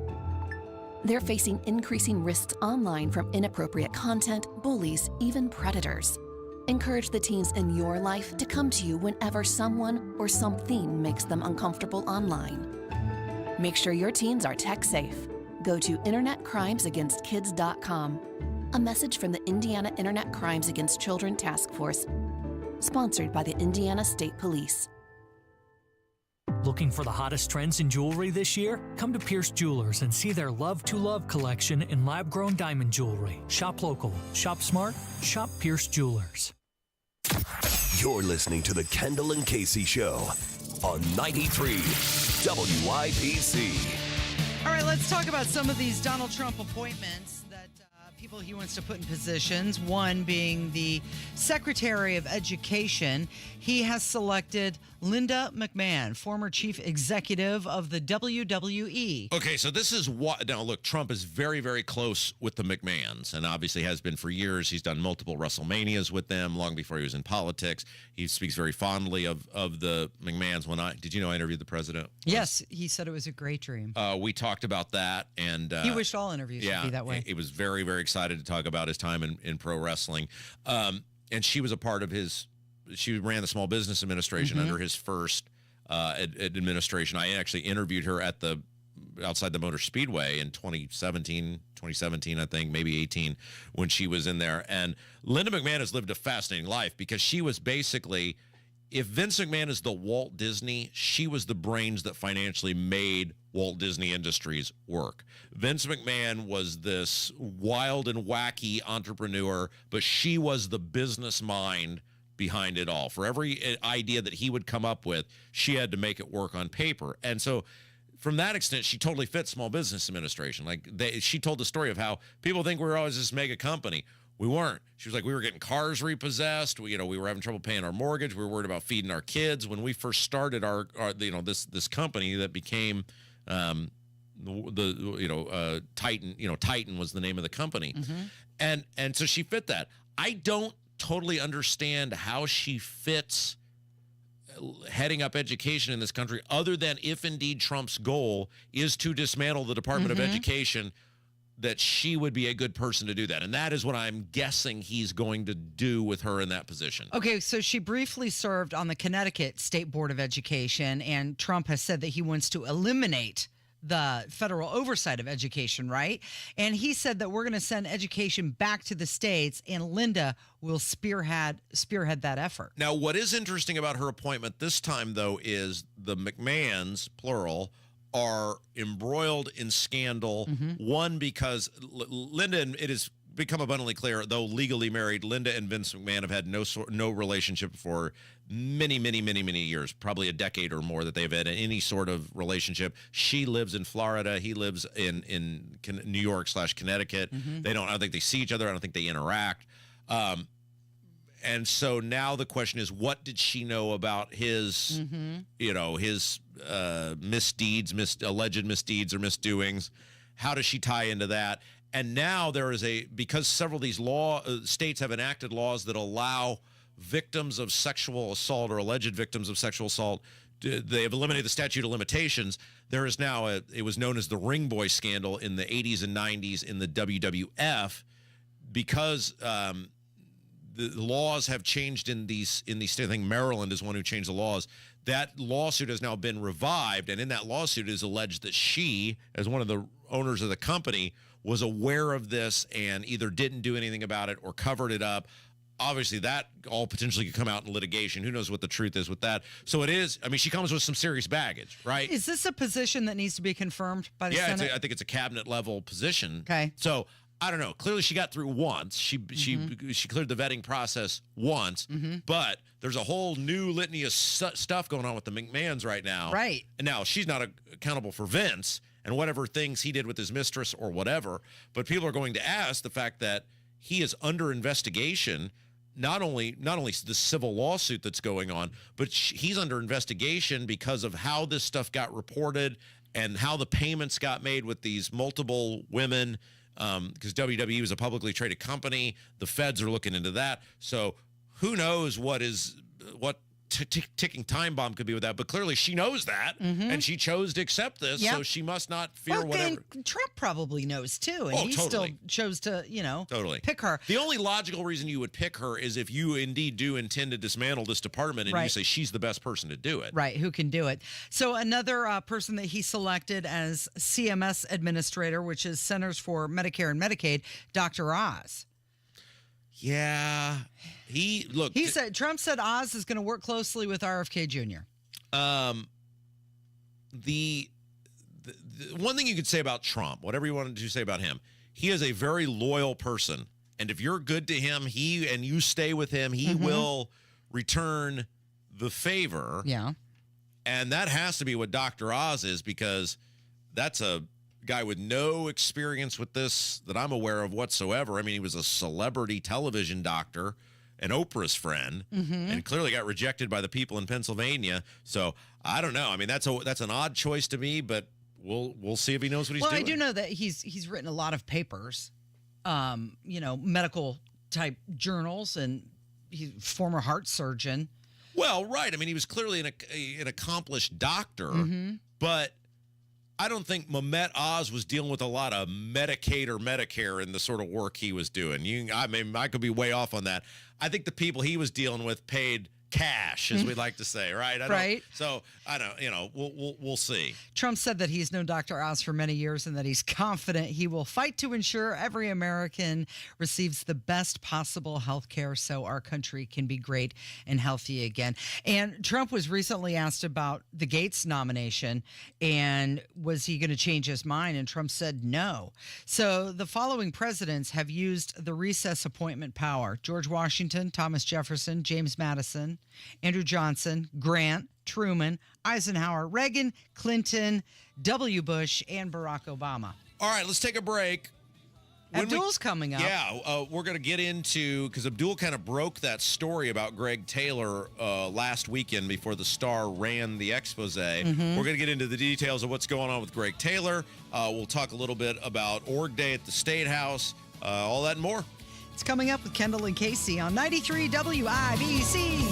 They're facing increasing risks online from inappropriate content, bullies, even predators. Encourage the teens in your life to come to you whenever someone or something makes them uncomfortable online. Make sure your teens are tech safe. Go to InternetCrimesAgainstKids.com. A message from the Indiana Internet Crimes Against Children Task Force, sponsored by the Indiana State Police. Looking for the hottest trends in jewelry this year? Come to Pierce Jewelers and see their Love to Love collection in lab-grown diamond jewelry. Shop local, shop smart, shop Pierce Jewelers. You're listening to the Kendall and Casey Show on 93 WIPC. All right, let's talk about some of these Donald Trump appointments that people he wants to put in positions. One being the Secretary of Education. He has selected Linda McMahon, former chief executive of the WWE. Okay, so this is what. Now, look, Trump is very, very close with the McMahons, and obviously has been for years. He's done multiple WrestleManias with them long before he was in politics. He speaks very fondly of the McMahons. Did you know I interviewed the president? Yes, he said it was a great dream. We talked about that, and he wished all interviews should be that way. He was very, very excited to talk about his time in pro wrestling, and she was a part of his. She ran the Small Business Administration under his first administration. I actually interviewed her at outside the Motor Speedway in 2017, I think, maybe 18, when she was in there. And Linda McMahon has lived a fascinating life because she was basically, if Vince McMahon is the Walt Disney, she was the brains that financially made Walt Disney Industries work. Vince McMahon was this wild and wacky entrepreneur, but she was the business mind behind it all. For every idea that he would come up with, she had to make it work on paper. And so from that extent, she totally fits Small Business Administration. She told the story of how people think we were always this mega company. We weren't. She was like, we were getting cars repossessed. We were having trouble paying our mortgage. We were worried about feeding our kids. When we first started this company that became Titan, Titan was the name of the company. And so she fit that. I don't totally understand how she fits heading up education in this country, other than if indeed Trump's goal is to dismantle the Department of Education, that she would be a good person to do that. And that is what I'm guessing he's going to do with her in that position. Okay, so she briefly served on the Connecticut State Board of Education, and Trump has said that he wants to eliminate the federal oversight of education, right? And he said that we're going to send education back to the states, and Linda will spearhead that effort. Now, what is interesting about her appointment this time, though, is the McMahons, plural, are embroiled in scandal. One, because Linda, and it has become abundantly clear, though legally married, Linda and Vince McMahon have had no relationship for many years, probably a decade or more, that they've had any sort of relationship. She lives in Florida. He lives in New York / Connecticut. I don't think they see each other. I don't think they interact. And so now the question is, what did she know about his, his misdeeds, alleged misdeeds or misdoings? How does she tie into that? And now there is because several of these states have enacted laws that allow victims of sexual assault or alleged victims of sexual assault, they have eliminated the statute of limitations. There is now it was known as the Ring Boy scandal in the 80s and 90s in the WWF, because the laws have changed in these states. I think Maryland is one who changed the laws. That lawsuit has now been revived, and in that lawsuit is alleged that she, as one of the owners of the company, was aware of this and either didn't do anything about it or covered it up. Obviously, that all potentially could come out in litigation. Who knows what the truth is with that? So it is. I mean, she comes with some serious baggage, right? Is this a position that needs to be confirmed by the Senate? Yeah, I think it's a cabinet level position. Okay. So I don't know. Clearly, she got through once. She cleared the vetting process once, but there's a whole new litany of stuff going on with the McMahons right now. Right. And now she's not accountable for Vince and whatever things he did with his mistress or whatever. But people are going to ask the fact that he is under investigation. Not only the civil lawsuit that's going on, but he's under investigation because of how this stuff got reported and how the payments got made with these multiple women. Because WWE is a publicly traded company, the feds are looking into that. So who knows what ticking time bomb could be with that? But clearly she knows that, and she chose to accept this. Yep. So she must not fear whatever. And Trump probably knows too, and he totally. still chose to, Totally pick her. The only logical reason you would pick her is if you indeed do intend to dismantle this department, and you say she's the best person to do it. Right, who can do it. So another person that he selected as CMS administrator, which is Centers for Medicare and Medicaid, Dr. Oz. Yeah, Trump said Oz is going to work closely with RFK Jr. The one thing you could say about Trump, whatever you wanted to say about him, he is a very loyal person, and if you're good to him, and you stay with him, he will return the favor. Yeah, and that has to be what Dr. Oz is, because that's a guy with no experience with this that I'm aware of whatsoever. I mean, he was a celebrity television doctor, an Oprah's friend, and clearly got rejected by the people in Pennsylvania. So I don't know. I mean, that's an odd choice to me, but we'll see if he knows what he's doing. Well, I do know that he's written a lot of papers, medical type journals, and he's a former heart surgeon. Well, right. I mean, he was clearly an accomplished doctor, but I don't think Mehmet Oz was dealing with a lot of Medicaid or Medicare in the sort of work he was doing. I could be way off on that. I think the people he was dealing with paid cash, as we like to say, right? Right. So I don't. We'll see. Trump said that he's known Dr. Oz for many years and that he's confident he will fight to ensure every American receives the best possible health care so our country can be great and healthy again. And Trump was recently asked about the Gates nomination and was he going to change his mind? And Trump said no. So the following presidents have used the recess appointment power: George Washington, Thomas Jefferson, James Madison, Andrew Johnson, Grant, Truman, Eisenhower, Reagan, Clinton, W. Bush, and Barack Obama. All right, let's take a break. Abdul's coming up. Yeah, we're going to get into, because Abdul kind of broke that story about Greg Taylor last weekend before the Star ran the expose. We're going to get into the details of what's going on with Greg Taylor. We'll talk a little bit about Org Day at the State House, all that and more. It's coming up with Kendall and Casey on 93 WIBC.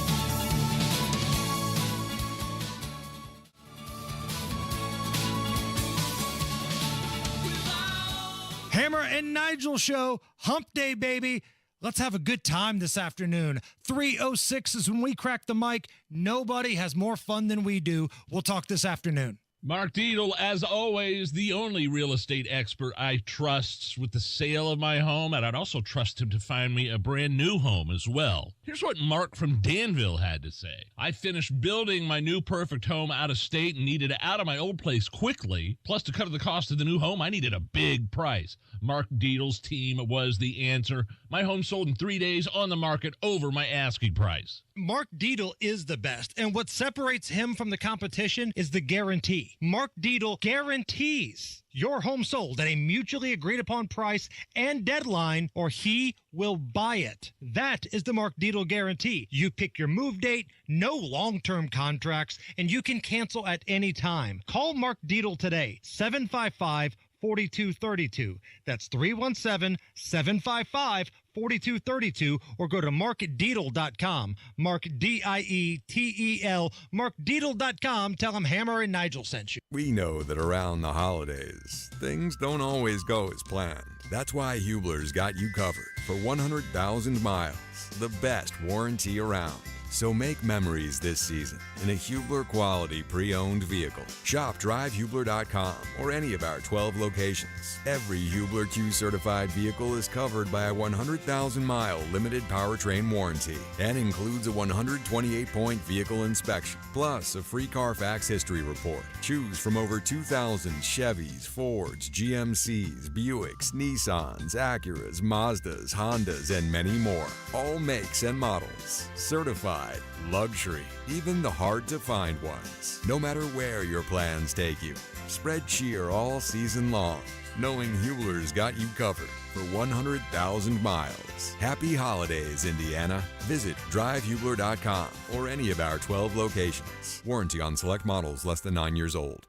Hammer and Nigel Show, Hump Day, baby. Let's have a good time this afternoon. 3:06 is when we crack the mic. Nobody has more fun than we do. We'll talk this afternoon. Mark Dietl, as always, the only real estate expert I trust with the sale of my home, and I'd also trust him to find me a brand new home as well. Here's what Mark from Danville had to say. I finished building my new perfect home out of state and needed out of my old place quickly. Plus, to cover the cost of the new home, I needed a big price. Mark Dietl's team was the answer. My home sold in 3 days on the market over my asking price. Mark Dietl is the best, and what separates him from the competition is the guarantee. Mark Dietl guarantees your home sold at a mutually agreed upon price and deadline, or he will buy it. That is the Mark Dietl guarantee. You pick your move date, no long-term contracts, and you can cancel at any time. Call Mark Dietl today, 755-4232. That's 317-755-4232, or go to markdietl.com. Mark Dietel, markdietl.com. Tell him Hammer and Nigel sent you. We know that around the holidays, things don't always go as planned. That's why Hubler's got you covered for 100,000 miles, the best warranty around. So make memories this season in a Hubler quality pre-owned vehicle. Shop drivehubler.com or any of our 12 locations. Every Hubler Q certified vehicle is covered by a 100,000-mile limited powertrain warranty and includes a 128-point vehicle inspection, plus a free Carfax history report. Choose from over 2,000 Chevys, Fords, GMCs, Buicks, Nissans, Acuras, Mazdas, Hondas, and many more. All makes and models. Certified luxury, even the hard-to-find ones. No matter where your plans take you, spread cheer all season long, knowing Hubler's got you covered for 100,000 miles. Happy holidays, Indiana. Visit drivehubler.com or any of our 12 locations. Warranty on select models less than 9 years old.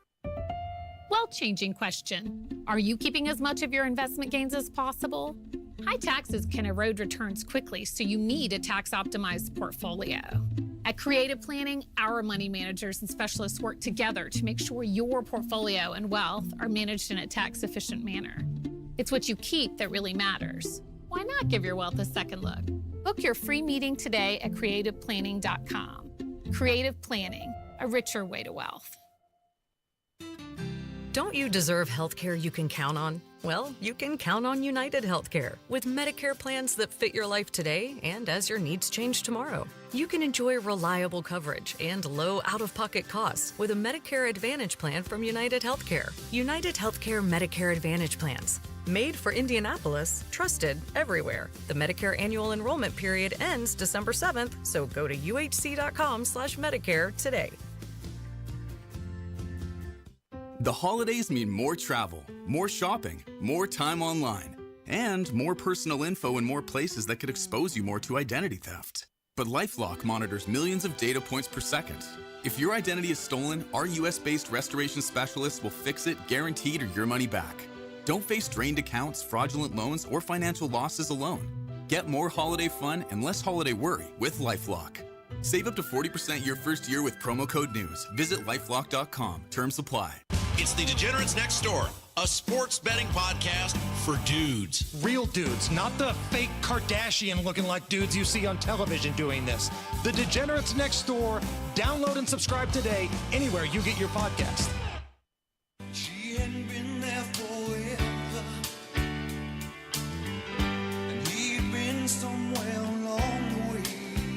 Changing question. Are you keeping as much of your investment gains as possible? High taxes can erode returns quickly, so you need a tax-optimized portfolio. At Creative Planning, our money managers and specialists work together to make sure your portfolio and wealth are managed in a tax-efficient manner. It's what you keep that really matters. Why not give your wealth a second look? Book your free meeting today at creativeplanning.com. Creative Planning, a richer way to wealth. Don't you deserve health care you can count on? Well, you can count on United Healthcare with Medicare plans that fit your life today and as your needs change tomorrow. You can enjoy reliable coverage and low out-of-pocket costs with a Medicare Advantage plan from United Healthcare. United Healthcare Medicare Advantage plans. Made for Indianapolis, trusted everywhere. The Medicare annual enrollment period ends December 7th, so go to uhc.com/Medicare today. The holidays mean more travel, more shopping, more time online, and more personal info in more places that could expose you more to identity theft. But LifeLock monitors millions of data points per second. If your identity is stolen, our US-based restoration specialists will fix it, guaranteed, or your money back. Don't face drained accounts, fraudulent loans, or financial losses alone. Get more holiday fun and less holiday worry with LifeLock. Save up to 40% your first year with promo code NEWS. Visit lifelock.com. Terms apply. It's the Degenerates Next Door, a sports betting podcast for dudes. Real dudes, not the fake Kardashian-looking like dudes you see on television doing this. The Degenerates Next Door. Download and subscribe today anywhere you get your podcast. She hadn't been there forever, and he'd been somewhere along the way.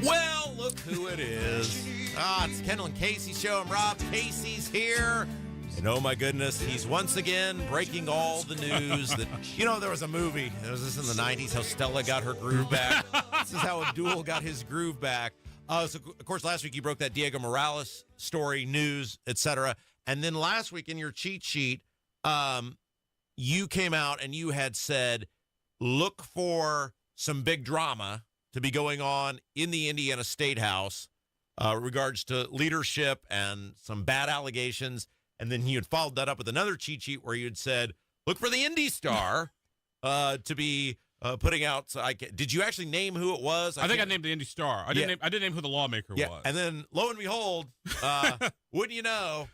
Well, look who it is. It's Kendall and Casey show. I'm Rob. Casey's here. And oh my goodness, he's once again breaking all the news that, there was a movie, it was this in the 90s, how Stella got her groove back. This is how Abdul got his groove back. So, of course, last week you broke that Diego Morales story, news, etc. And then last week in your cheat sheet, you came out and you had said, look for some big drama to be going on in the Indiana State House regards to leadership and some bad allegations. And then you had followed that up with another cheat sheet where you had said, look for the Indy Star to be putting out. So did you actually name who it was? I think I named the Indy Star. I didn't name who the lawmaker was. And then lo and behold, wouldn't you know,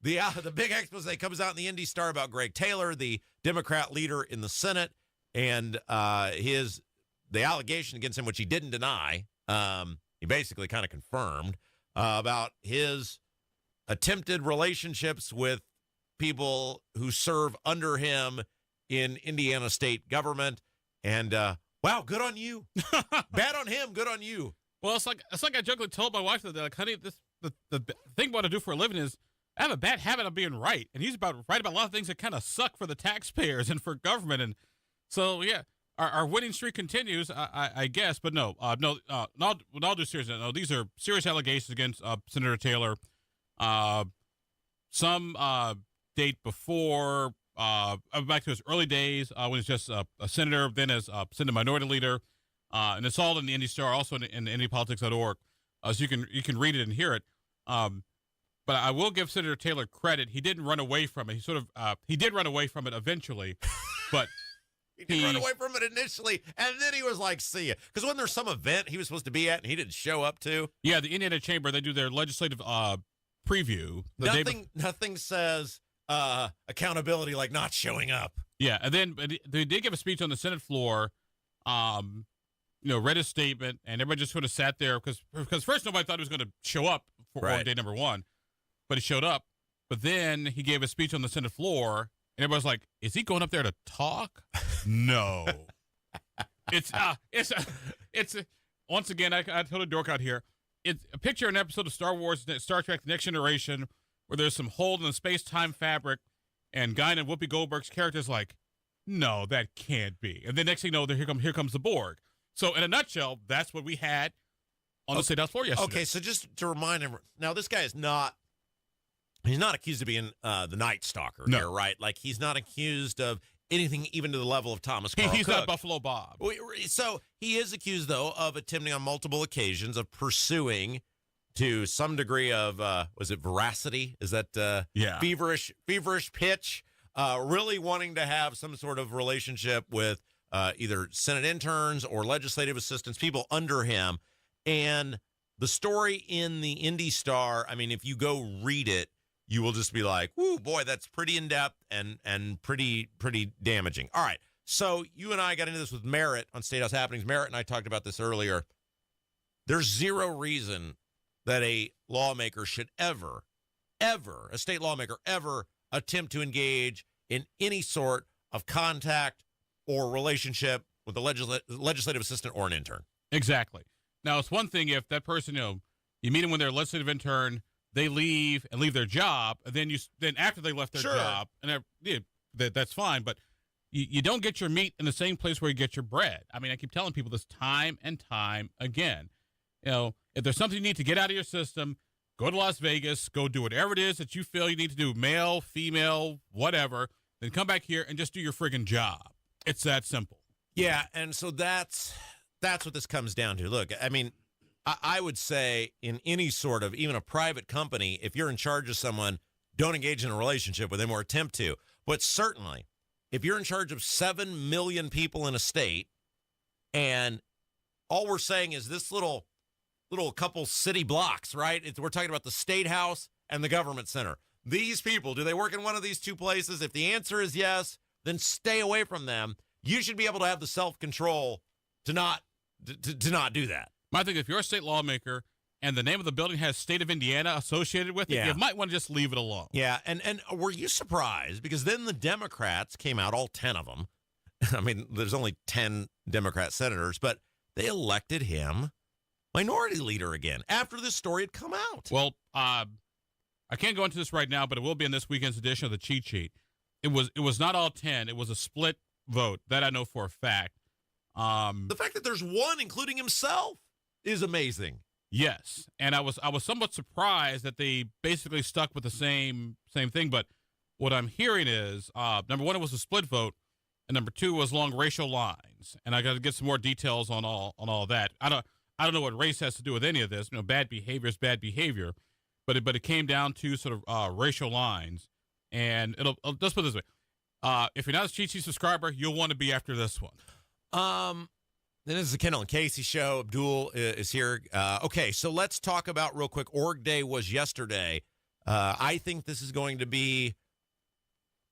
the big expose comes out in the Indy Star about Greg Taylor, the Democrat leader in the Senate, and the allegation against him, which he didn't deny. He basically kind of confirmed about his attempted relationships with people who serve under him in Indiana state government. And, wow, good on you. Bad on him, good on you. Well, it's like I jokingly told my wife that, like, honey, the thing I want to do for a living is I have a bad habit of being right. And he's right about a lot of things that kind of suck for the taxpayers and for government. And so, yeah, our winning streak continues, I guess. But no, with all due seriousness, no, these are serious allegations against Senator Taylor. Some date before, back to his early days when he was just a senator, then as Senate Minority Leader, and it's all in the Indy Star, also in IndyPolitics.org, so you can read it and hear it. But I will give Senator Taylor credit; he didn't run away from it. He did run away from it eventually, but he did run away from it initially, and then he was like, "See ya," because when there's some event he was supposed to be at and he didn't show up to. Yeah, the Indiana Chamber, they do their legislative preview. Nothing says accountability like not showing up. Yeah, and then they did give a speech on the Senate floor. read his statement, and everybody just sort of sat there because first nobody thought he was going to show up for org day number 1, but he showed up. But then he gave a speech on the Senate floor, and everybody's like, "Is he going up there to talk?" No. It's once again, I told a dork out here. It's a picture an episode of Star Trek: The Next Generation, where there's some hole in the space-time fabric, and Guy and Whoopi Goldberg's character's like, "No, that can't be." And then next thing you know, here comes the Borg. So in a nutshell, that's what we had on the State House floor yesterday. Okay, so just to remind him, now this guy is not. He's not accused of being the Night Stalker here, right? Like, he's not accused of anything even to the level of Thomas Carl He's Cook. not Buffalo Bob. So he is accused, though, of attempting on multiple occasions of pursuing to some degree of, was it veracity? Is that feverish pitch? Really wanting to have some sort of relationship with either Senate interns or legislative assistants, people under him. And the story in the Indy Star, I mean, if you go read it, you will just be like, "Woo, boy, that's pretty in-depth and pretty damaging." All right, so you and I got into this with Merritt on State House Happenings. Merritt and I talked about this earlier. There's zero reason that a lawmaker should ever, a state lawmaker, ever attempt to engage in any sort of contact or relationship with a legislative assistant or an intern. Exactly. Now, it's one thing if that person, you meet them when they're a legislative intern, they leave their job, and then after they left their job, and that's fine. But you don't get your meat in the same place where you get your bread. I mean, I keep telling people this time and time again. If there's something you need to get out of your system, go to Las Vegas, go do whatever it is that you feel you need to do, male, female, whatever. Then come back here and just do your friggin' job. It's that simple. Yeah, and so that's what this comes down to. Look, I mean, I would say in any sort of, even a private company, if you're in charge of someone, don't engage in a relationship with them or attempt to. But certainly, if you're in charge of 7 million people in a state, and all we're saying is this little couple city blocks, right? We're talking about the State House and the Government Center. These people, do they work in one of these two places? If the answer is yes, then stay away from them. You should be able to have the self-control to not do that. I think if you're a state lawmaker and the name of the building has State of Indiana associated with it, you might want to just leave it alone. Yeah, and were you surprised? Because then the Democrats came out, all 10 of them. I mean, there's only 10 Democrat senators, but they elected him minority leader again after this story had come out. Well, I can't go into this right now, but it will be in this weekend's edition of the cheat sheet. It was not all 10. It was a split vote. That I know for a fact. The fact that there's one, including himself, is amazing. Yes, and I was somewhat surprised that they basically stuck with the same thing. But what I'm hearing is, number one, it was a split vote, and number two was along racial lines. And I got to get some more details on all that. I don't know what race has to do with any of this. Bad behavior is bad behavior, but it came down to sort of racial lines. And let's put it this way: if you're not a cheat sheet subscriber, you'll want to be after this one. This is the Kendall Casey show. Abdul is here. Okay, so let's talk about real quick. Org Day was yesterday. I think this is going to be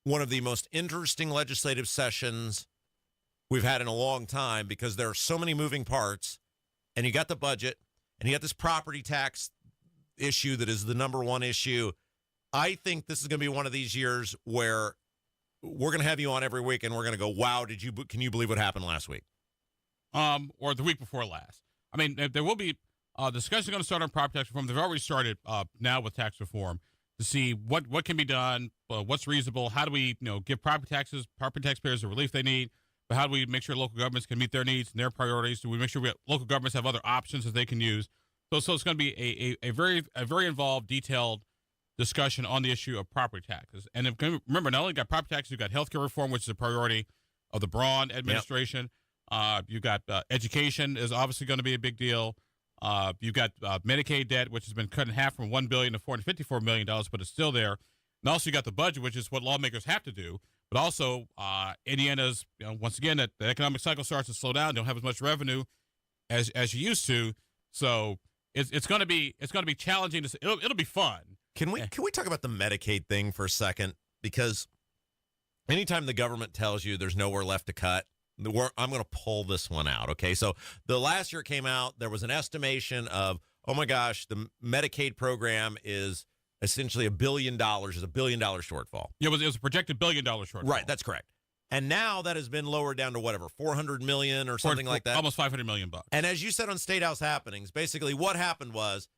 one of the most interesting legislative sessions we've had in a long time because there are so many moving parts. And you got the budget, and you got this property tax issue that is the number one issue. I think this is going to be one of these years where we're going to have you on every week, and we're going to go, wow, can you believe what happened last week? Or the week before last. I mean, there will be discussion going to start on property tax reform. They've already started now with tax reform to see what can be done, what's reasonable, how do we give property taxpayers the relief they need, but how do we make sure local governments can meet their needs and their priorities? Do we make sure local governments have other options that they can use? So it's going to be a very involved, detailed discussion on the issue of property taxes. And remember, not only got property taxes, you've got healthcare reform, which is a priority of the Braun administration. Yep. You've got education is obviously going to be a big deal. You've got Medicaid debt, which has been cut in half from $1 billion to $454 million, but it's still there. And also you got the budget, which is what lawmakers have to do. But also Indiana's, once again, that the economic cycle starts to slow down. Don't have as much revenue as you used to. So it's going to be challenging. It'll be fun. Can we talk about the Medicaid thing for a second? Because anytime the government tells you there's nowhere left to cut, I'm going to pull this one out, okay? So the last year it came out, there was an estimation of, oh my gosh, the Medicaid program is essentially $1 billion, is $1 billion shortfall. Yeah, it was a projected $1 billion shortfall. Right, that's correct. And now that has been lowered down to whatever, 400 million or something like that. Almost $500 million. And as you said on State House Happenings, basically what happened was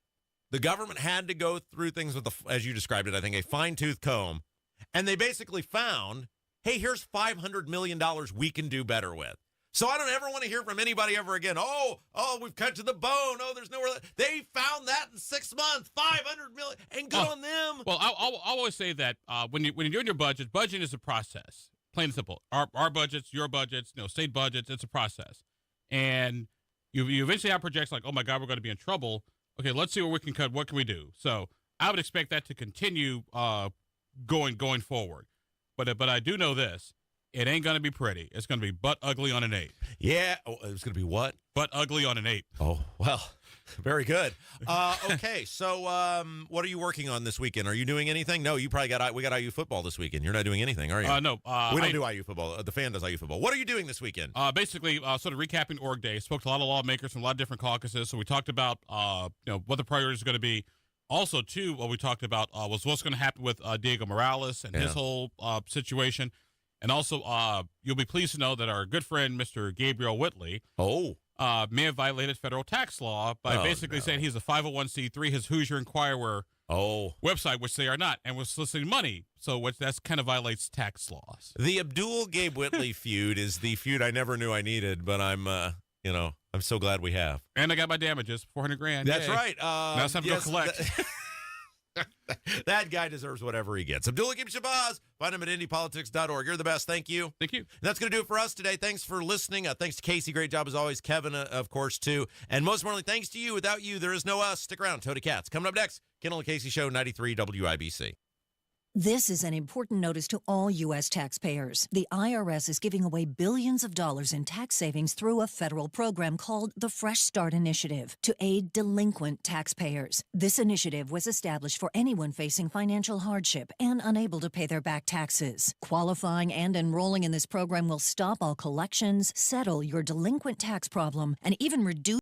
the government had to go through things with, as you described it, I think, a fine-tooth comb. And they basically found, hey, here's $500 million we can do better with. So I don't ever want to hear from anybody ever again. Oh, we've cut to the bone. Oh, there's nowhere. They found that in 6 months, $500 million, and good on them. Well, I'll always say that when you're doing your budget, budgeting is a process. Plain and simple. Our budgets, your budgets, state budgets, it's a process. And you eventually have projects like, oh my God, we're going to be in trouble. Okay, let's see what we can cut. What can we do? So I would expect that to continue going forward. But I do know this. It ain't going to be pretty. It's going to be butt ugly on an 8. Yeah. Oh, it's going to be what? Butt ugly on an 8. Oh, well, very good. Okay, so what are you working on this weekend? Are you doing anything? No, we got IU football this weekend. You're not doing anything, are you? No. We don't do IU football. The fan does IU football. What are you doing this weekend? Basically, sort of recapping Org Day. Spoke to a lot of lawmakers from a lot of different caucuses. So we talked about, what the priorities are going to be. Also, too, what we talked about was what's going to happen with Diego Morales and his whole situation. And also, you'll be pleased to know that our good friend, Mr. Gabriel Whitley, may have violated federal tax law by basically saying he's a 501c3, his Hoosier Inquirer website, which they are not, and was soliciting money. So that's kind of violates tax laws. The Abdul-Gabe Whitley feud is the feud I never knew I needed, but I'm so glad we have. And I got my damages, $400,000. That's Yay. right. Now it's time to go collect. That guy deserves whatever he gets. Abdul-Gabe Shabazz, find him at IndyPolitics.org. You're the best. Thank you. Thank you. And that's going to do it for us today. Thanks for listening. Thanks to Casey. Great job as always. Kevin, of course, too. And most importantly, thanks to you. Without you, there is no us. Stick around. Toady Cats. Coming up next, Kendall Casey Show, 93 WIBC. This is an important notice to all U.S. taxpayers. The IRS is giving away billions of dollars in tax savings through a federal program called the Fresh Start Initiative to aid delinquent taxpayers. This initiative was established for anyone facing financial hardship and unable to pay their back taxes. Qualifying and enrolling in this program will stop all collections, settle your delinquent tax problem, and even reduce